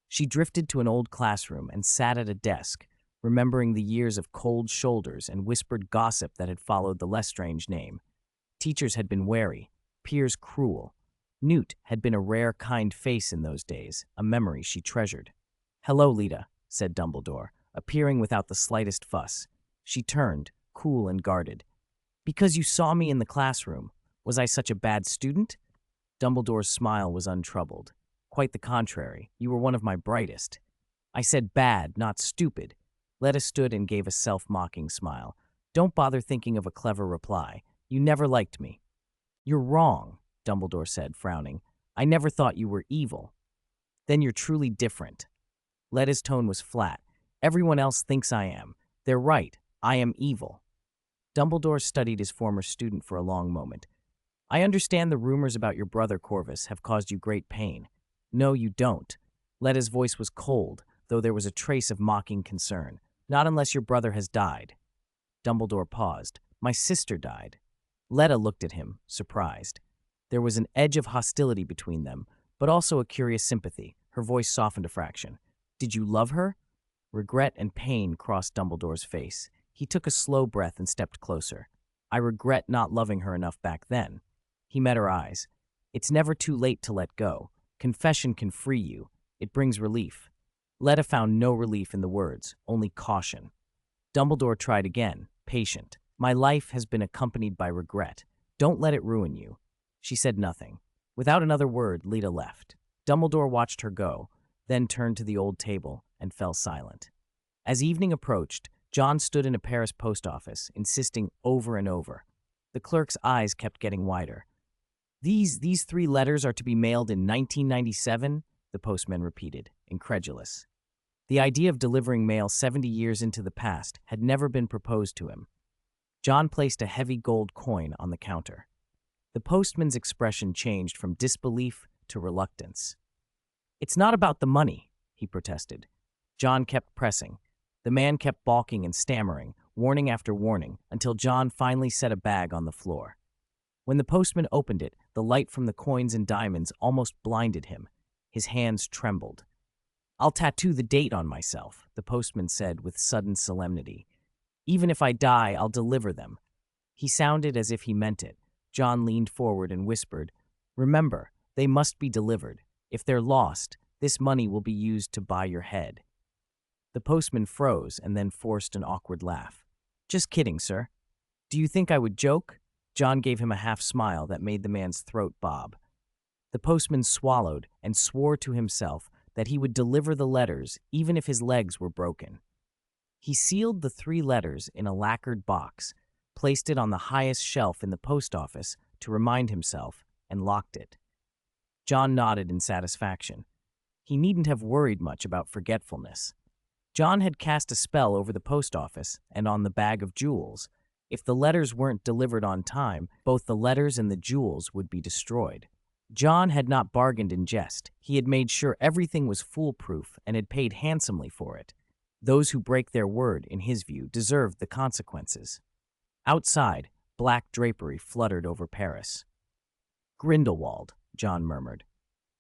She drifted to an old classroom and sat at a desk, remembering the years of cold shoulders and whispered gossip that had followed the Lestrange name. Teachers had been wary, peers cruel. Newt had been a rare, kind face in those days, a memory she treasured. "Hello, Leda," said Dumbledore, appearing without the slightest fuss. She turned, cool and guarded. "Because you saw me in the classroom. Was I such a bad student?" Dumbledore's smile was untroubled. "Quite the contrary. You were one of my brightest." "I said bad, not stupid." Leda stood and gave a self-mocking smile. "Don't bother thinking of a clever reply. You never liked me." "You're wrong," Dumbledore said, frowning. "I never thought you were evil." "Then you're truly different." Leda's tone was flat. "Everyone else thinks I am. They're right. I am evil." Dumbledore studied his former student for a long moment. "I understand the rumors about your brother Corvus have caused you great pain." "No, you don't." Leda's voice was cold, though there was a trace of mocking concern. "Not unless your brother has died." Dumbledore paused. "My sister died." Leda looked at him, surprised. There was an edge of hostility between them, but also a curious sympathy. Her voice softened a fraction. "Did you love her?" Regret and pain crossed Dumbledore's face. He took a slow breath and stepped closer. I regret not loving her enough back then. He met her eyes. It's never too late to let go. Confession can free you. It brings relief. Letta found no relief in the words, only caution. Dumbledore tried again, patient. My life has been accompanied by regret. Don't let it ruin you. She said nothing. Without another word, Leta left. Dumbledore watched her go, then turned to the old table and fell silent. As evening approached, John stood in a Paris post office, insisting over and over. The clerk's eyes kept getting wider. These 3 letters are to be mailed in 1997? The postman repeated, incredulous. The idea of delivering mail 70 years into the past had never been proposed to him. John placed a heavy gold coin on the counter. The postman's expression changed from disbelief to reluctance. It's not about the money, he protested. John kept pressing. The man kept balking and stammering, warning after warning, until John finally set a bag on the floor. When the postman opened it, the light from the coins and diamonds almost blinded him. His hands trembled. I'll tattoo the date on myself, the postman said with sudden solemnity. Even if I die, I'll deliver them. He sounded as if he meant it. John leaned forward and whispered, Remember, they must be delivered. If they're lost, this money will be used to buy your head. The postman froze and then forced an awkward laugh. Just kidding, sir. Do you think I would joke? John gave him a half smile that made the man's throat bob. The postman swallowed and swore to himself that he would deliver the letters even if his legs were broken. He sealed the 3 letters in a lacquered box, placed it on the highest shelf in the post office to remind himself, and locked it. John nodded in satisfaction. He needn't have worried much about forgetfulness. John had cast a spell over the post office and on the bag of jewels. If the letters weren't delivered on time, both the letters and the jewels would be destroyed. John had not bargained in jest. He had made sure everything was foolproof and had paid handsomely for it. Those who break their word, in his view, deserved the consequences. Outside, black drapery fluttered over Paris. Grindelwald, John murmured.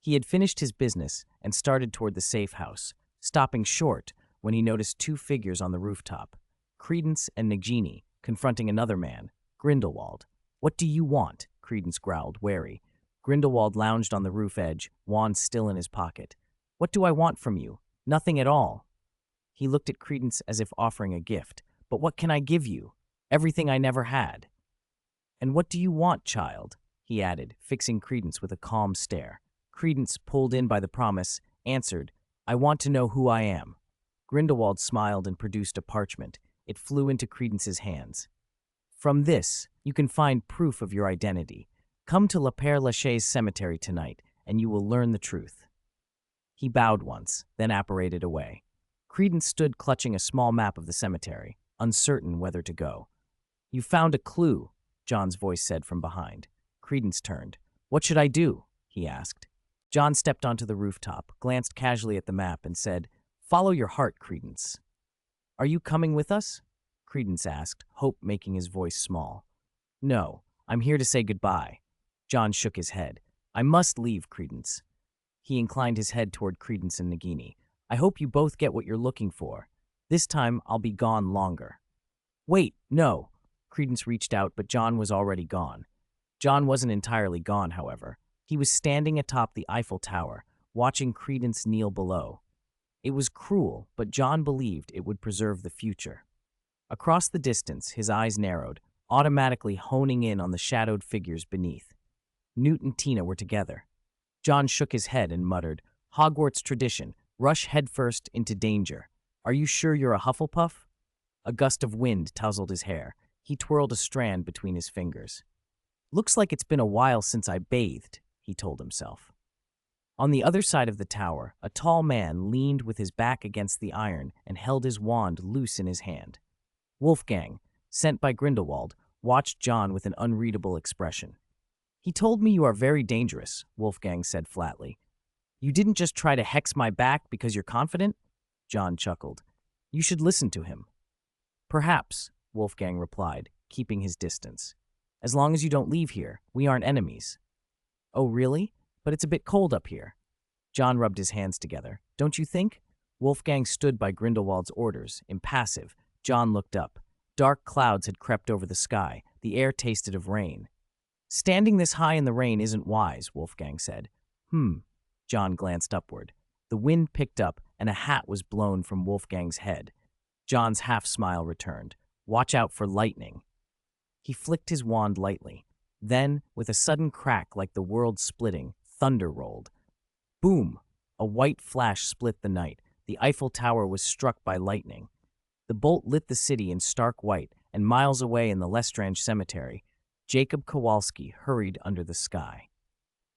He had finished his business and started toward the safe house, stopping short when he noticed 2 figures on the rooftop, Credence and Nagini, confronting another man, Grindelwald. What do you want? Credence growled, wary. Grindelwald lounged on the roof edge, wand still in his pocket. What do I want from you? Nothing at all. He looked at Credence as if offering a gift. But what can I give you? Everything I never had. And what do you want, child? He added, fixing Credence with a calm stare. Credence, pulled in by the promise, answered, I want to know who I am. Grindelwald smiled and produced a parchment. It flew into Credence's hands. From this, you can find proof of your identity. Come to La Père Lachaise cemetery tonight, and you will learn the truth. He bowed once, then apparated away. Credence stood clutching a small map of the cemetery, uncertain whether to go. You found a clue, John's voice said from behind. Credence turned. What should I do? He asked. John stepped onto the rooftop, glanced casually at the map, and said, Follow your heart, Credence. Are you coming with us? Credence asked, hope making his voice small. No, I'm here to say goodbye. John shook his head. I must leave, Credence. He inclined his head toward Credence and Nagini. I hope you both get what you're looking for. This time, I'll be gone longer. Wait, no. Credence reached out, but John was already gone. John wasn't entirely gone, however. He was standing atop the Eiffel Tower, watching Credence kneel below. It was cruel, but John believed it would preserve the future. Across the distance, his eyes narrowed, automatically honing in on the shadowed figures beneath. Newt and Tina were together. John shook his head and muttered, Hogwarts tradition, rush headfirst into danger. Are you sure you're a Hufflepuff? A gust of wind tousled his hair. He twirled a strand between his fingers. Looks like it's been a while since I bathed, he told himself. On the other side of the tower, a tall man leaned with his back against the iron and held his wand loose in his hand. Wolfgang, sent by Grindelwald, watched John with an unreadable expression. He told me you are very dangerous, Wolfgang said flatly. You didn't just try to hex my back because you're confident? John chuckled. You should listen to him. Perhaps, Wolfgang replied, keeping his distance. As long as you don't leave here, we aren't enemies. Oh, really? But it's a bit cold up here. John rubbed his hands together. Don't you think? Wolfgang stood by Grindelwald's orders, impassive. John looked up. Dark clouds had crept over the sky, The air tasted of rain. Standing this high in the rain isn't wise, Wolfgang said. John glanced upward. The wind picked up, and a hat was blown from Wolfgang's head. John's half-smile returned. Watch out for lightning. He flicked his wand lightly. Then, with a sudden crack like the world splitting, thunder rolled. Boom! A white flash split the night. The Eiffel Tower was struck by lightning. The bolt lit the city in stark white, and miles away in the Lestrange cemetery, Jacob Kowalski hurried under the sky.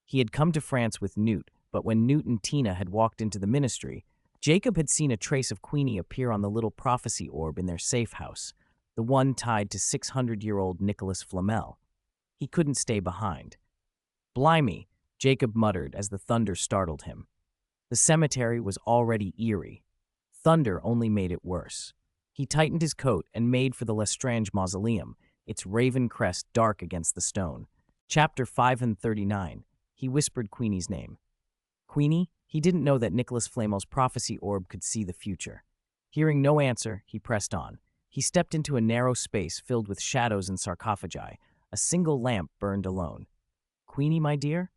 He had come to France with Newt, but when Newt and Tina had walked into the ministry, Jacob had seen a trace of Queenie appear on the little prophecy orb in their safe house, the one tied to 600-year-old Nicholas Flamel. He couldn't stay behind. Blimey, Jacob muttered as the thunder startled him. The cemetery was already eerie. Thunder only made it worse. He tightened his coat and made for the Lestrange mausoleum, its raven crest dark against the stone. Chapter 539. He whispered Queenie's name. Queenie? He didn't know that Nicholas Flamel's prophecy orb could see the future. Hearing no answer, he pressed on. He stepped into a narrow space filled with shadows and sarcophagi. A single lamp burned alone. Queenie, my dear?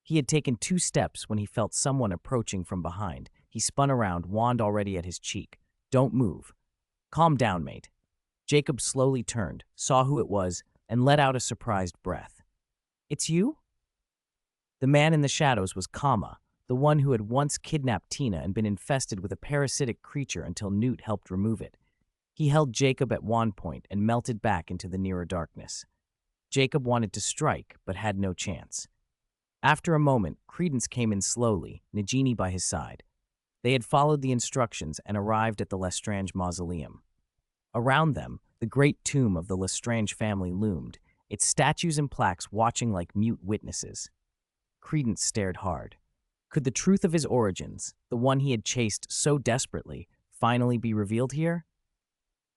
He had taken 2 steps when he felt someone approaching from behind. He spun around, wand already at his cheek. Don't move. Calm down, mate. Jacob slowly turned, saw who it was, and let out a surprised breath. It's you? The man in the shadows was Kama, the one who had once kidnapped Tina and been infested with a parasitic creature until Newt helped remove it. He held Jacob at wand point and melted back into the nearer darkness. Jacob wanted to strike, but had no chance. After a moment, Credence came in slowly, Nagini by his side. They had followed the instructions and arrived at the Lestrange mausoleum. Around them, the great tomb of the Lestrange family loomed, its statues and plaques watching like mute witnesses. Credence stared hard. Could the truth of his origins, the one he had chased so desperately, finally be revealed here?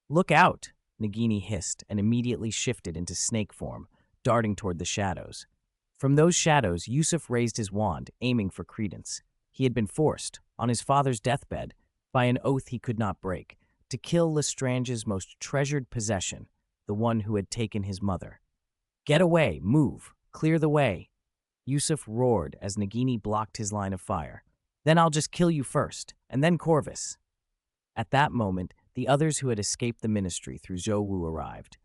Look out, Nagini hissed and immediately shifted into snake form, darting toward the shadows. From those shadows, Yusuf raised his wand, aiming for Credence. He had been forced, on his father's deathbed, by an oath he could not break, to kill Lestrange's most treasured possession, the one who had taken his mother. Get away, move, clear the way. Yusuf roared as Nagini blocked his line of fire. Then I'll just kill you first, and then Corvus. At that moment, the others who had escaped the ministry through Zhou arrived.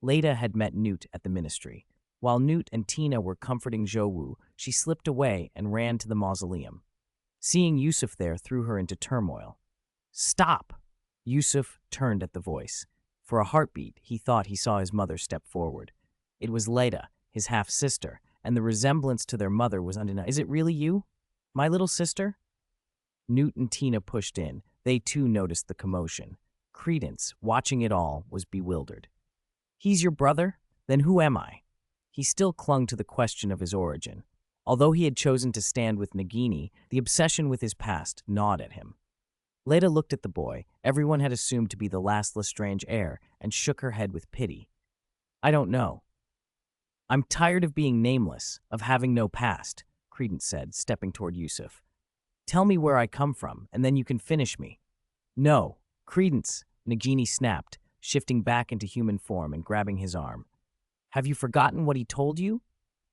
Leda had met Newt at the ministry. While Newt and Tina were comforting Zhou, she slipped away and ran to the mausoleum. Seeing Yusuf there threw her into turmoil. Stop! Yusuf turned at the voice. For a heartbeat, he thought he saw his mother step forward. It was Leda, his half-sister, and the resemblance to their mother was undeniable. Is it really you? My little sister? Newt and Tina pushed in. They too noticed the commotion. Credence, watching it all, was bewildered. He's your brother? Then who am I? He still clung to the question of his origin. Although he had chosen to stand with Nagini, the obsession with his past gnawed at him. Leda looked at the boy, everyone had assumed to be the last Lestrange heir, and shook her head with pity. I don't know. I'm tired of being nameless, of having no past, Credence said, stepping toward Yusuf. Tell me where I come from, and then you can finish me. No, Credence, Nagini snapped, shifting back into human form and grabbing his arm. Have you forgotten what he told you?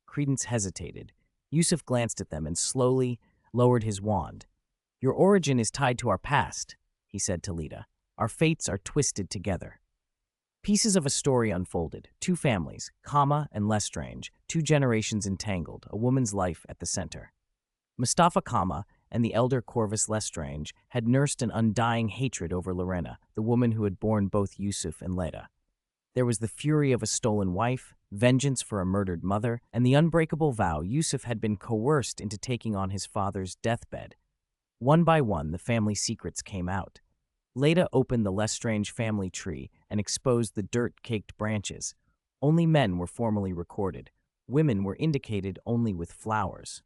Credence hesitated. Yusuf glanced at them and slowly lowered his wand. Your origin is tied to our past, he said to Leda. Our fates are twisted together. Pieces of a story unfolded. 2 families, Kama and Lestrange, 2 generations entangled, a woman's life at the center. Mustafa Kama and the elder Corvus Lestrange had nursed an undying hatred over Lorena, the woman who had borne both Yusuf and Leda. There was the fury of a stolen wife, vengeance for a murdered mother, and the unbreakable vow Yusuf had been coerced into taking on his father's deathbed. One by one, the family secrets came out. Leda opened the Lestrange family tree and exposed the dirt-caked branches. Only men were formally recorded. Women were indicated only with flowers.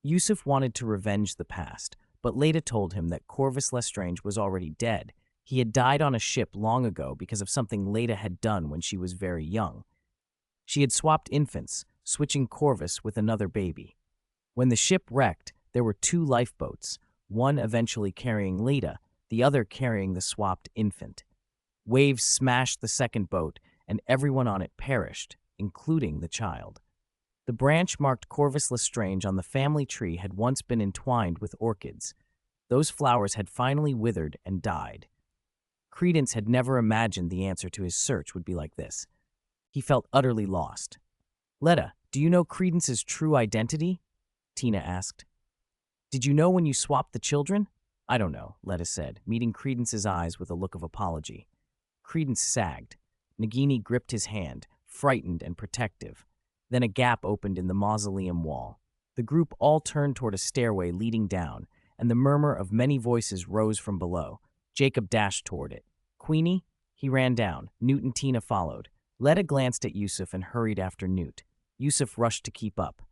Yusuf wanted to revenge the past, but Leda told him that Corvus Lestrange was already dead. He had died on a ship long ago because of something Leda had done when she was very young. She had swapped infants, switching Corvus with another baby. When the ship wrecked, there were 2 lifeboats, one eventually carrying Leda, the other carrying the swapped infant. Waves smashed the second boat, and everyone on it perished, including the child. The branch marked Corvus Lestrange on the family tree had once been entwined with orchids. Those flowers had finally withered and died. Credence had never imagined the answer to his search would be like this. He felt utterly lost. "Letta, do you know Credence's true identity?" Tina asked. "Did you know when you swapped the children?" "I don't know," Letta said, meeting Credence's eyes with a look of apology. Credence sagged. Nagini gripped his hand, frightened and protective. Then a gap opened in the mausoleum wall. The group all turned toward a stairway leading down, and the murmur of many voices rose from below. Jacob dashed toward it. "Queenie?" He ran down. Newt and Tina followed. Letta glanced at Yusuf and hurried after Newt. Yusuf rushed to keep up.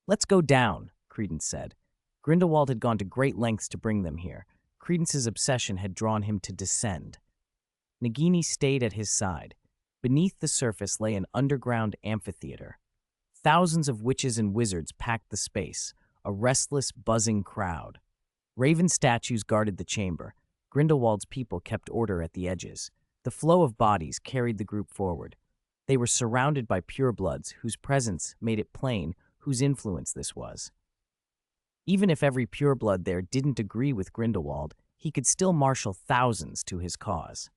"Let's go down," Credence said. Grindelwald had gone to great lengths to bring them here. Credence's obsession had drawn him to descend. Nagini stayed at his side. Beneath the surface lay an underground amphitheater. Thousands of witches and wizards packed the space, a restless, buzzing crowd. Raven statues guarded the chamber. Grindelwald's people kept order at the edges. The flow of bodies carried the group forward. They were surrounded by purebloods whose presence made it plain whose influence this was. Even if every pureblood there didn't agree with Grindelwald, he could still marshal thousands to his cause.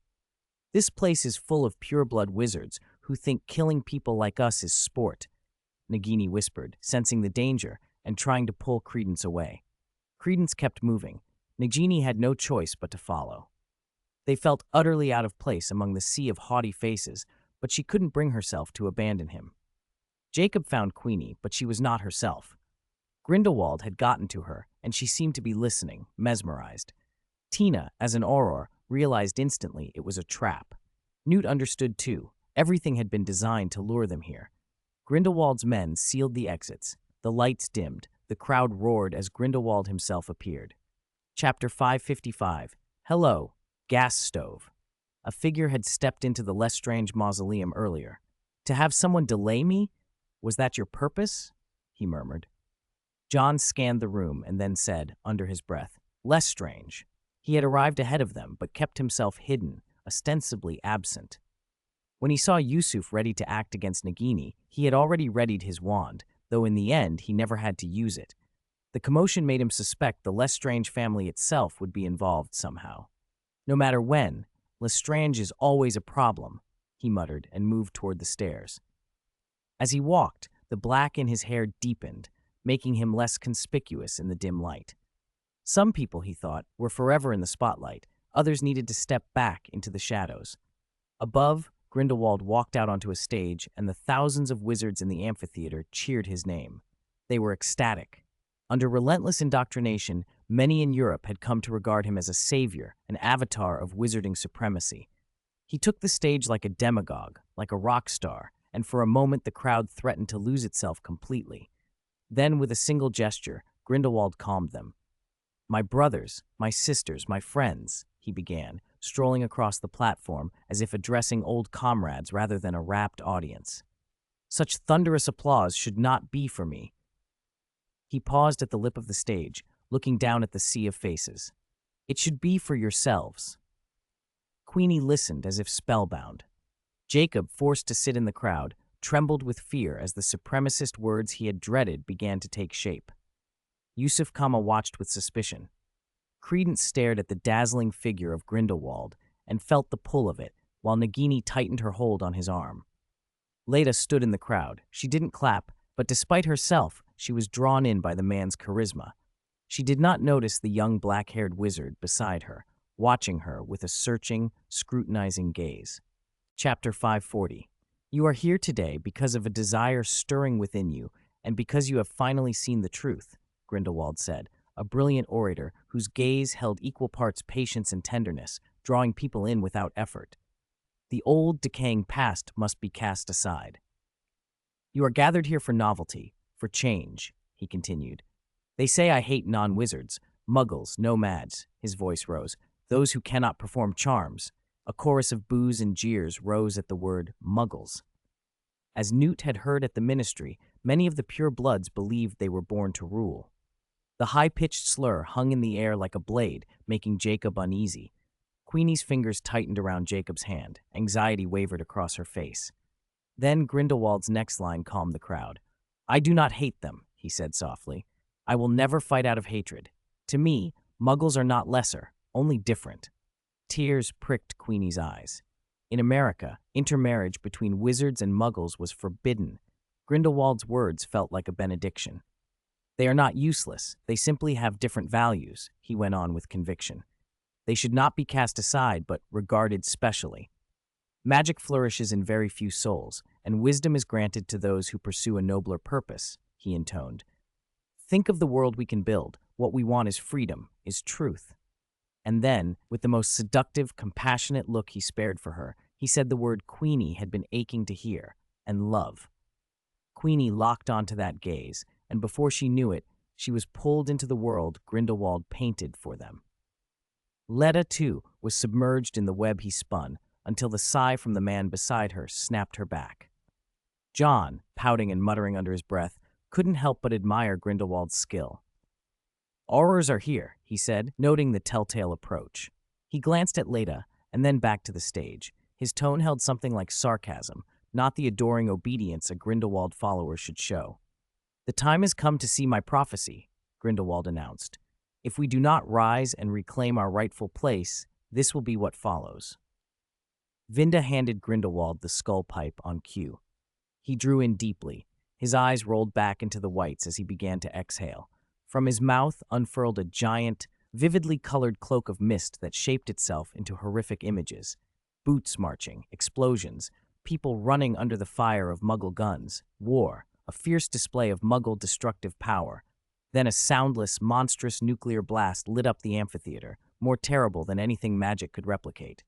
"This place is full of pureblood wizards who think killing people like us is sport," Nagini whispered, sensing the danger and trying to pull Credence away. Credence kept moving. Nagini had no choice but to follow. They felt utterly out of place among the sea of haughty faces, but she couldn't bring herself to abandon him. Jacob found Queenie, but she was not herself. Grindelwald had gotten to her, and she seemed to be listening, mesmerized. Tina, as an Auror, realized instantly it was a trap. Newt understood too. Everything had been designed to lure them here. Grindelwald's men sealed the exits. The lights dimmed. The crowd roared as Grindelwald himself appeared. Chapter 555. Hello, Gas Stove. A figure had stepped into the Lestrange mausoleum earlier. "To have someone delay me? Was that your purpose?" he murmured. John scanned the room and then said, under his breath, "Lestrange." He had arrived ahead of them, but kept himself hidden, ostensibly absent. When he saw Yusuf ready to act against Nagini, he had already readied his wand, though in the end he never had to use it. The commotion made him suspect the Lestrange family itself would be involved somehow. "No matter when, Lestrange is always a problem," he muttered and moved toward the stairs. As he walked, the black in his hair deepened, making him less conspicuous in the dim light. Some people, he thought, were forever in the spotlight. Others needed to step back into the shadows. Above, Grindelwald walked out onto a stage, and the thousands of wizards in the amphitheater cheered his name. They were ecstatic. Under relentless indoctrination, many in Europe had come to regard him as a savior, an avatar of wizarding supremacy. He took the stage like a demagogue, like a rock star, and for a moment the crowd threatened to lose itself completely. Then, with a single gesture, Grindelwald calmed them. "My brothers, my sisters, my friends," he began, strolling across the platform as if addressing old comrades rather than a rapt audience. "Such thunderous applause should not be for me." He paused at the lip of the stage, looking down at the sea of faces. "It should be for yourselves." Queenie listened as if spellbound. Jacob, forced to sit in the crowd, trembled with fear as the supremacist words he had dreaded began to take shape. Yusuf Kama watched with suspicion. Credence stared at the dazzling figure of Grindelwald and felt the pull of it, while Nagini tightened her hold on his arm. Leda stood in the crowd. She didn't clap, but despite herself, she was drawn in by the man's charisma. She did not notice the young black-haired wizard beside her, watching her with a searching, scrutinizing gaze. Chapter 540. You are here today because of a desire stirring within you, and because you have finally seen the truth, Grindelwald said, a brilliant orator whose gaze held equal parts patience and tenderness, drawing people in without effort. The old, decaying past must be cast aside. You are gathered here for novelty, for change, he continued. They say I hate non-wizards, muggles, nomads, his voice rose, those who cannot perform charms. A chorus of boos and jeers rose at the word muggles. As Newt had heard at the ministry, many of the pure bloods believed they were born to rule. The high-pitched slur hung in the air like a blade, making Jacob uneasy. Queenie's fingers tightened around Jacob's hand. Anxiety wavered across her face. Then Grindelwald's next line calmed the crowd. "I do not hate them," he said softly. "I will never fight out of hatred. To me, Muggles are not lesser, only different." Tears pricked Queenie's eyes. In America, intermarriage between wizards and Muggles was forbidden. Grindelwald's words felt like a benediction. "They are not useless, they simply have different values," he went on with conviction. "They should not be cast aside, but regarded specially. Magic flourishes in very few souls, and wisdom is granted to those who pursue a nobler purpose," he intoned. "Think of the world we can build. What we want is freedom, is truth." And then, with the most seductive, compassionate look he spared for her, he said the word Queenie had been aching to hear, and love. Queenie locked onto that gaze, and before she knew it, she was pulled into the world Grindelwald painted for them. Letta, too, was submerged in the web he spun, until the sigh from the man beside her snapped her back. John, pouting and muttering under his breath, couldn't help but admire Grindelwald's skill. "Aurors are here," he said, noting the telltale approach. He glanced at Leda, and then back to the stage. His tone held something like sarcasm, not the adoring obedience a Grindelwald follower should show. "The time has come to see my prophecy," Grindelwald announced. "If we do not rise and reclaim our rightful place, this will be what follows." Vinda handed Grindelwald the skull pipe on cue. He drew in deeply. His eyes rolled back into the whites as he began to exhale. From his mouth unfurled a giant, vividly colored cloak of mist that shaped itself into horrific images. Boots marching, explosions, people running under the fire of Muggle guns, war, a fierce display of Muggle destructive power. Then a soundless, monstrous nuclear blast lit up the amphitheater, more terrible than anything magic could replicate.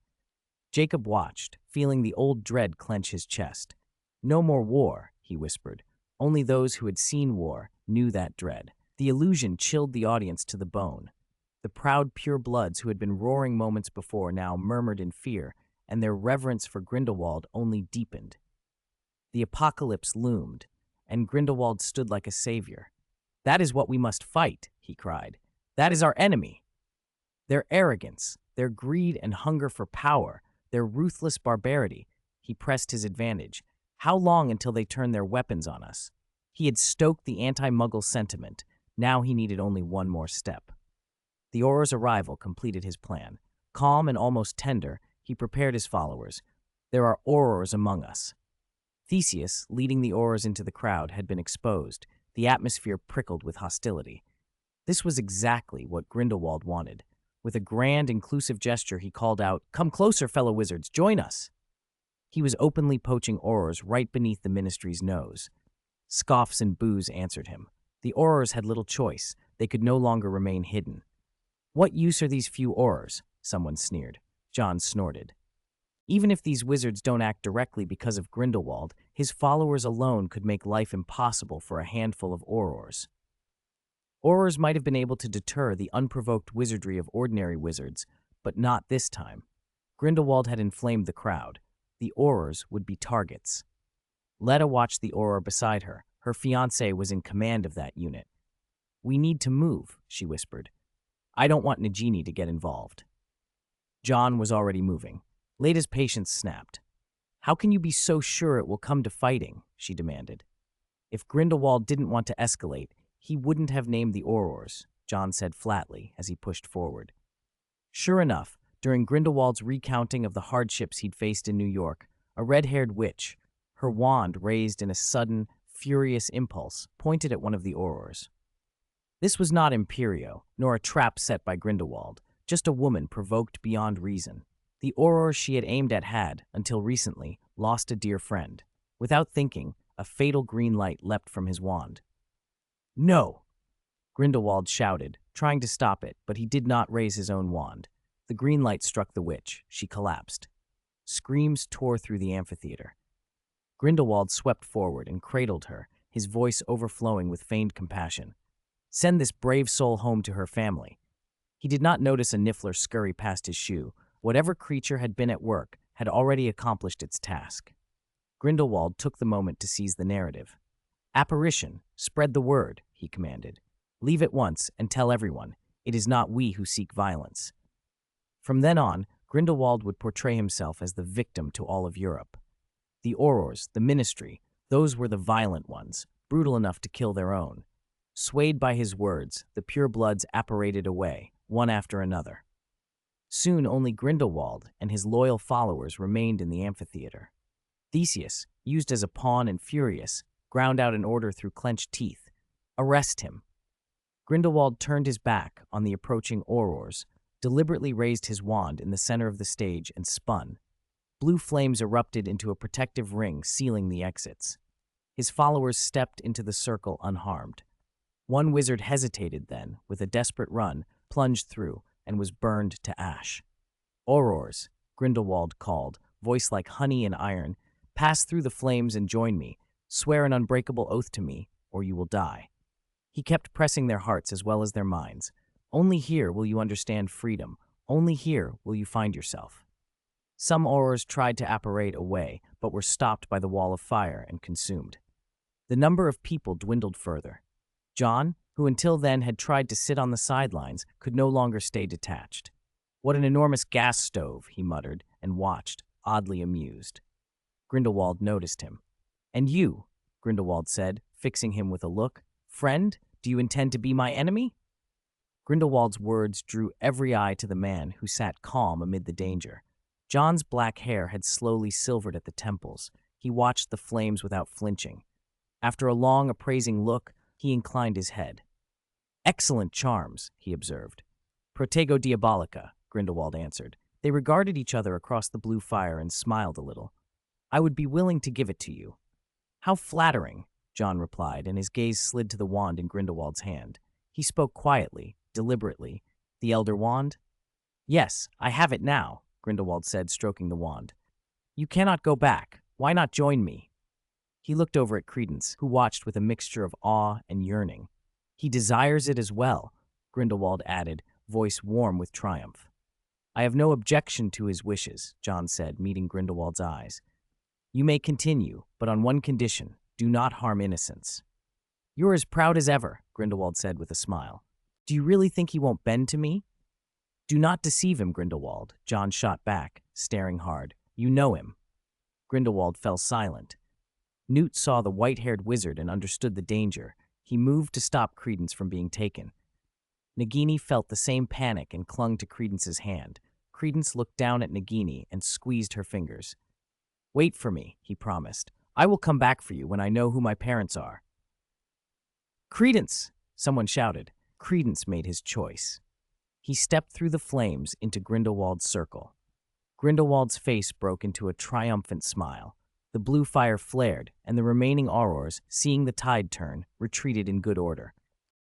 Jacob watched, feeling the old dread clench his chest. "No more war," he whispered. Only those who had seen war knew that dread. The illusion chilled the audience to the bone. The proud purebloods who had been roaring moments before now murmured in fear, and their reverence for Grindelwald only deepened. The apocalypse loomed, and Grindelwald stood like a savior. "That is what we must fight," he cried. "That is our enemy. Their arrogance, their greed and hunger for power, their ruthless barbarity." He pressed his advantage. "How long until they turn their weapons on us?" He had stoked the anti-Muggle sentiment. Now he needed only one more step. The Auror's arrival completed his plan. Calm and almost tender, he prepared his followers. "There are Aurors among us." Theseus, leading the Aurors into the crowd, had been exposed. The atmosphere prickled with hostility. This was exactly what Grindelwald wanted. With a grand, inclusive gesture, he called out, "Come closer, fellow wizards, join us!" He was openly poaching Aurors right beneath the ministry's nose. Scoffs and boos answered him. The Aurors had little choice. They could no longer remain hidden. "What use are these few Aurors?" someone sneered. John snorted. "Even if these wizards don't act directly because of Grindelwald, his followers alone could make life impossible for a handful of Aurors." Aurors might have been able to deter the unprovoked wizardry of ordinary wizards, but not this time. Grindelwald had inflamed the crowd. The Aurors would be targets. Letta watched the Auror beside her. Her fiancé was in command of that unit. "We need to move," she whispered. "I don't want Nagini to get involved." John was already moving. Leda's patience snapped. "How can you be so sure it will come to fighting?" she demanded. "If Grindelwald didn't want to escalate, he wouldn't have named the Aurors," John said flatly as he pushed forward. Sure enough, during Grindelwald's recounting of the hardships he'd faced in New York, a red-haired witch, her wand raised in a sudden, furious impulse, pointed at one of the Aurors. This was not Imperio, nor a trap set by Grindelwald, just a woman provoked beyond reason. The Auror she had aimed at had, until recently, lost a dear friend. Without thinking, a fatal green light leapt from his wand. "No!" Grindelwald shouted, trying to stop it, but he did not raise his own wand. The green light struck the witch. She collapsed. Screams tore through the amphitheater. Grindelwald swept forward and cradled her, his voice overflowing with feigned compassion. "Send this brave soul home to her family." He did not notice a niffler scurry past his shoe. Whatever creature had been at work had already accomplished its task. Grindelwald took the moment to seize the narrative. "Apparition, spread the word," he commanded. "Leave at once and tell everyone. It is not we who seek violence." From then on, Grindelwald would portray himself as the victim to all of Europe. The Aurors, the Ministry, those were the violent ones, brutal enough to kill their own. Swayed by his words, the purebloods apparated away, one after another. Soon only Grindelwald and his loyal followers remained in the amphitheater. Theseus, used as a pawn and furious, ground out an order through clenched teeth. Arrest him. Grindelwald turned his back on the approaching Aurors, deliberately raised his wand in the center of the stage and spun. Blue flames erupted into a protective ring, sealing the exits. His followers stepped into the circle unharmed. One wizard hesitated then, with a desperate run, plunged through, and was burned to ash. Aurors, Grindelwald called, voice like honey and iron, pass through the flames and join me. Swear an unbreakable oath to me, or you will die. He kept pressing their hearts as well as their minds. Only here will you understand freedom. Only here will you find yourself. Some Aurors tried to apparate away, but were stopped by the wall of fire and consumed. The number of people dwindled further. John, who until then had tried to sit on the sidelines, could no longer stay detached. What an enormous gas stove, he muttered, and watched, oddly amused. Grindelwald noticed him. And you, Grindelwald said, fixing him with a look, friend, do you intend to be my enemy? Grindelwald's words drew every eye to the man who sat calm amid the danger. John's black hair had slowly silvered at the temples. He watched the flames without flinching. After a long, appraising look, he inclined his head. Excellent charms, he observed. Protego diabolica, Grindelwald answered. They regarded each other across the blue fire and smiled a little. I would be willing to give it to you. How flattering, John replied, and his gaze slid to the wand in Grindelwald's hand. He spoke quietly, deliberately. The Elder Wand? Yes, I have it now, Grindelwald said, stroking the wand. You cannot go back. Why not join me? He looked over at Credence, who watched with a mixture of awe and yearning. He desires it as well, Grindelwald added, voice warm with triumph. I have no objection to his wishes, John said, meeting Grindelwald's eyes. You may continue, but on one condition. Do not harm innocents. You're as proud as ever, Grindelwald said with a smile. Do you really think he won't bend to me? Do not deceive him, Grindelwald, John shot back, staring hard. You know him. Grindelwald fell silent. Newt saw the white-haired wizard and understood the danger. He moved to stop Credence from being taken. Nagini felt the same panic and clung to Credence's hand. Credence looked down at Nagini and squeezed her fingers. Wait for me, he promised. I will come back for you when I know who my parents are. Credence! Someone shouted. Credence made his choice. He stepped through the flames into Grindelwald's circle. Grindelwald's face broke into a triumphant smile. The blue fire flared, and the remaining Aurors, seeing the tide turn, retreated in good order.